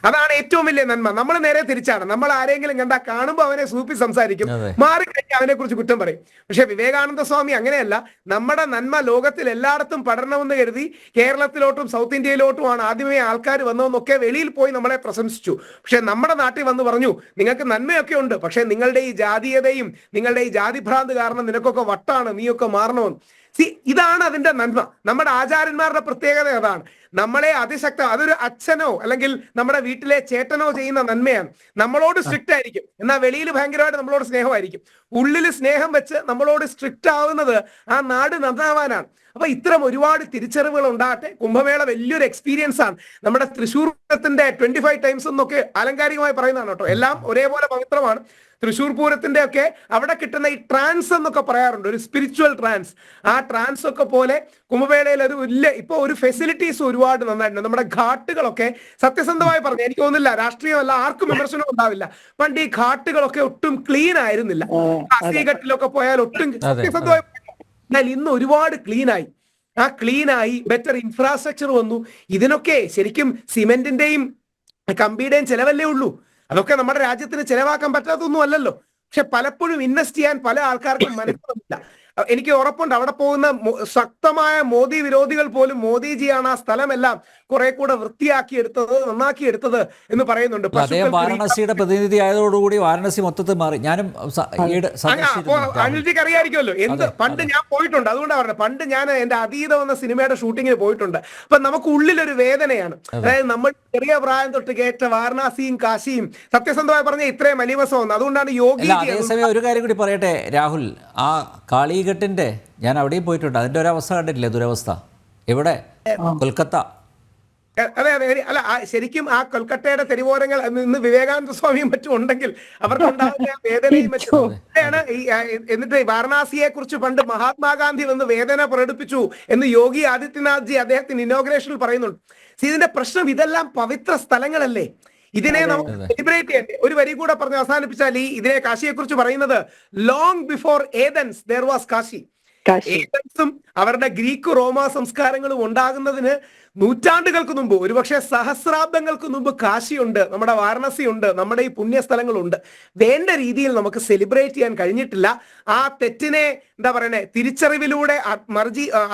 അതാണ് ഏറ്റവും വലിയ നന്മ. നമ്മൾ നേരെ തിരിച്ചാണ്. നമ്മൾ ആരെങ്കിലും കണ്ടാൽ കാണുമ്പോൾ അവനെ സൂപ്പി സംസാരിക്കും, മാറിക്കഴിഞ്ഞാൽ അവനെ കുറിച്ച് കുറ്റം പറയും. പക്ഷെ വിവേകാനന്ദ സ്വാമി അങ്ങനെയല്ല. നമ്മുടെ നന്മ ലോകത്തിൽ എല്ലായിടത്തും പടരണമെന്ന് കരുതി കേരളത്തിലോട്ടും സൗത്ത് ഇന്ത്യയിലോട്ടുമാണ് ആദ്യമേ ആൾക്കാർ വന്നതെന്നൊക്കെ വെളിയിൽ പോയി നമ്മളെ പ്രശംസിച്ചു. പക്ഷെ നമ്മുടെ നാട്ടിൽ വന്ന് പറഞ്ഞു, നിങ്ങൾക്ക് നന്മയൊക്കെ ഉണ്ട്, പക്ഷെ നിങ്ങളുടെ ഈ ജാതീയതയും നിങ്ങളുടെ ഈ ജാതിഭ്രാന്ത് കാരണം നിനക്കൊക്കെ വട്ടാണ്, നീയൊക്കെ മാറണമെന്ന്. ഇതാണ് അതിന്റെ നന്മ. നമ്മുടെ ആചാര്യന്മാരുടെ പ്രത്യേകത അതാണ്. നമ്മളെ അതൊരു അച്ഛനോ അല്ലെങ്കിൽ നമ്മുടെ വീട്ടിലെ ചേട്ടനോ ചെയ്യുന്ന നന്മയാണ്. നമ്മളോട് സ്ട്രിക്റ്റ് ആയിരിക്കും, എന്നാൽ വെളിയിൽ ഭയങ്കരമായിട്ട് നമ്മളോട് സ്നേഹമായിരിക്കും. ഉള്ളിൽ സ്നേഹം വെച്ച് നമ്മളോട് സ്ട്രിക്റ്റ് ആവുന്നത് ആ നാട് നന്നാവാനാണ്. അപ്പൊ ഇത്തരം ഒരുപാട് തിരിച്ചറിവുകൾ ഉണ്ടാകട്ടെ. കുംഭമേള വലിയൊരു എക്സ്പീരിയൻസ് ആണ്. നമ്മുടെ തൃശ്ശൂർ പൂരത്തിന്റെ 25 ടൈംസ് എന്നൊക്കെ ആലങ്കാരികമായി പറയുന്നതാണ് കേട്ടോ. എല്ലാം ഒരേപോലെ പവിത്രമാണ്. തൃശ്ശൂർ പൂരത്തിന്റെ ഒക്കെ അവിടെ കിട്ടുന്ന ഈ ട്രാൻസ് എന്നൊക്കെ പറയാറുണ്ട്, ഒരു സ്പിരിച്വൽ ട്രാൻസ്. ആ ട്രാൻസ് ഒക്കെ പോലെ കുംഭമേളയിൽ ഒരു ഇപ്പൊ ഒരു ഫെസിലിറ്റീസ് ഒരുപാട് നന്നായിട്ടുണ്ട്. നമ്മുടെ ഘാട്ടുകളൊക്കെ സത്യസന്ധമായി പറഞ്ഞു, എനിക്ക് തോന്നുന്നില്ല രാഷ്ട്രീയമല്ല ആർക്കും വിമർശനം ഉണ്ടാവില്ല. പണ്ട് ഈ ഘാട്ടുകളൊക്കെ ഒട്ടും ക്ലീൻ ആയിരുന്നില്ല. അസീഘട്ടിലൊക്കെ പോയാൽ ഒട്ടും സത്യസന്ധമായി. എന്നാൽ ഇന്ന് ഒരുപാട് ക്ലീനായി. ആ ക്ലീനായി ബെറ്റർ ഇൻഫ്രാസ്ട്രക്ചർ വന്നു. ഇതിനൊക്കെ ശരിക്കും സിമെന്റിന്റെയും കമ്പിയുടെയും ചെലവല്ലേ ഉള്ളൂ. അതൊക്കെ നമ്മുടെ രാജ്യത്തിന് ചെലവാക്കാൻ പറ്റാത്തൊന്നും അല്ലല്ലോ. പക്ഷെ പലപ്പോഴും ഇൻവെസ്റ്റ് ചെയ്യാൻ പല ആൾക്കാർക്കും മനസ്സിലാവില്ല. എനിക്ക് ഉറപ്പുണ്ട് അവിടെ പോകുന്ന ശക്തമായ മോദി വിരോധികൾ പോലും മോദിജിയാണ് ആ സ്ഥലമെല്ലാം കുറെ കൂടെ വൃത്തിയാക്കിയെടുത്തത്, നന്നാക്കിയെടുത്തത് എന്ന് പറയുന്നുണ്ട്. വാരണസിയുടെ പ്രതിനിധി ആയതോടുകൂടി വാരണസി മൊത്തത്തിൽ മാറി. ഞാനും അനിൽജിക്ക് അറിയാമായിരിക്കുമല്ലോ. പണ്ട് ഞാൻ പോയിട്ടുണ്ട്, അതുകൊണ്ടാണ് പറഞ്ഞത്. പണ്ട് ഞാൻ എന്റെ അതീതം എന്ന സിനിമയുടെ ഷൂട്ടിങ്ങിന് പോയിട്ടുണ്ട്. അപ്പൊ നമുക്ക് ഉള്ളിലൊരു വേദനയാണ്. അതായത് നമ്മൾ ചെറിയ പ്രായം തൊട്ട് കേട്ട വാരണാസിയും കാശിയും സത്യസന്ധമായി പറഞ്ഞ ഇത്രയും മലീമസം വന്നു. അതുകൊണ്ടാണ് യോഗി. അതേസമയം ഒരു കാര്യം കൂടി പറയട്ടെ രാഹുൽ, ആ കാളിഘട്ടിന്റെ ഞാൻ അവിടെയും പോയിട്ടുണ്ട്. അതിന്റെ ഒരവസ്ഥ കണ്ടിട്ടില്ലേ? ദുരവസ്ഥ. എവിടെ? കൊൽക്കത്ത. അതെ അതെ. അല്ല, ശരിക്കും ആ കൊൽക്കത്തയുടെ തെരുവോരങ്ങൾ ഇന്ന് വിവേകാനന്ദ സ്വാമിയും മറ്റും ഉണ്ടെങ്കിൽ അവർക്കുണ്ടാകുന്ന വേദനയും മറ്റും. എന്നിട്ട് വാരണാസിയെ കുറിച്ച് പണ്ട് മഹാത്മാഗാന്ധി വന്ന് വേദന പ്രകടിപ്പിച്ചു എന്ന് യോഗി ആദിത്യനാഥ് ജി അദ്ദേഹത്തിന് ഇനോഗ്രേഷനിൽ പറയുന്നുണ്ട്. ഇതിന്റെ പ്രശ്നം ഇതെല്ലാം പവിത്ര സ്ഥലങ്ങളല്ലേ, ഇതിനെ നമുക്ക് സെലിബ്രേറ്റ് ചെയ്യണ്ടേ. ഒരു വരി കൂടെ പറഞ്ഞ് അവസാനിപ്പിച്ചാൽ ഇതിനെ കാശിയെ കുറിച്ച് പറയുന്നത്, long before Athens there was Kashi. ഏതൻസും അവരുടെ ഗ്രീക്ക് റോമ സംസ്കാരങ്ങളും ഉണ്ടാകുന്നതിന് നൂറ്റാണ്ടുകൾക്ക് മുമ്പ്, ഒരുപക്ഷെ സഹസ്രാബ്ദങ്ങൾക്ക് മുമ്പ് കാശിയുണ്ട്, നമ്മുടെ വാരണസിയുണ്ട്, നമ്മുടെ ഈ പുണ്യസ്ഥലങ്ങളുണ്ട്. വേണ്ട രീതിയിൽ നമുക്ക് സെലിബ്രേറ്റ് ചെയ്യാൻ കഴിഞ്ഞിട്ടില്ല. ആ തെറ്റിനെ എന്താ പറയുന്നത്, തിരിച്ചറിവിലൂടെ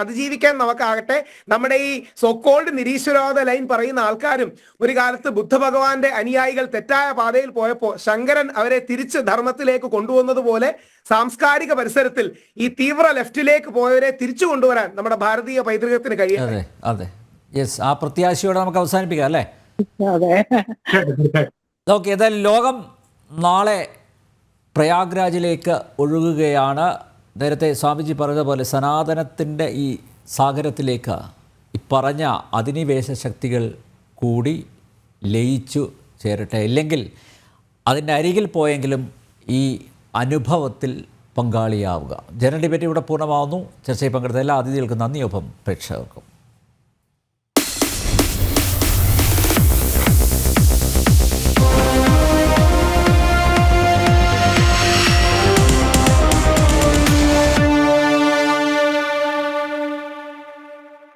അതിജീവിക്കാൻ നമുക്കാകട്ടെ. നമ്മുടെ ഈ സോക്കോൾഡ് നിരീശ്വരവാദ ലൈൻ പറയുന്ന ആൾക്കാരും ഒരു കാലത്ത് ബുദ്ധഭഗവാന്റെ അനുയായികൾ തെറ്റായ പാതയിൽ പോയപ്പോൾ ശങ്കരൻ അവരെ തിരിച്ച് ധർമ്മത്തിലേക്ക് കൊണ്ടുവന്നതുപോലെ സാംസ്കാരിക പരിസരത്തിൽ ഈ തീവ്ര ലെഫ്റ്റിലേക്ക് പോയവരെ തിരിച്ചു കൊണ്ടുവരാൻ നമ്മുടെ ഭാരതീയ പൈതൃകത്തിന് കഴിയും. അതെ, യെസ്. ആ പ്രത്യാശയോടെ നമുക്ക് അവസാനിപ്പിക്കാം അല്ലേ? ഓക്കെ. ഏതായാലും ലോകം നാളെ പ്രയാഗ്രാജിലേക്ക് ഒഴുകുകയാണ്. നേരത്തെ സ്വാമിജി പറഞ്ഞതുപോലെ സനാതനത്തിൻ്റെ ഈ സാഗരത്തിലേക്ക് ഈ പറഞ്ഞ അധിനിവേശ ശക്തികൾ കൂടി ലയിച്ചു ചേരട്ടെ. ഇല്ലെങ്കിൽ അതിൻ്റെ അരികിൽ പോയെങ്കിലും ഈ അനുഭവത്തിൽ പങ്കാളിയാവുക. ജനറൽ ഡിബേറ്റ് ഇവിടെ പൂർണ്ണമാവുന്നു. ചർച്ചയിൽ പങ്കെടുത്ത എല്ലാ അതിഥികൾക്കും നന്ദി. ഒപ്പം പ്രേക്ഷകർക്കും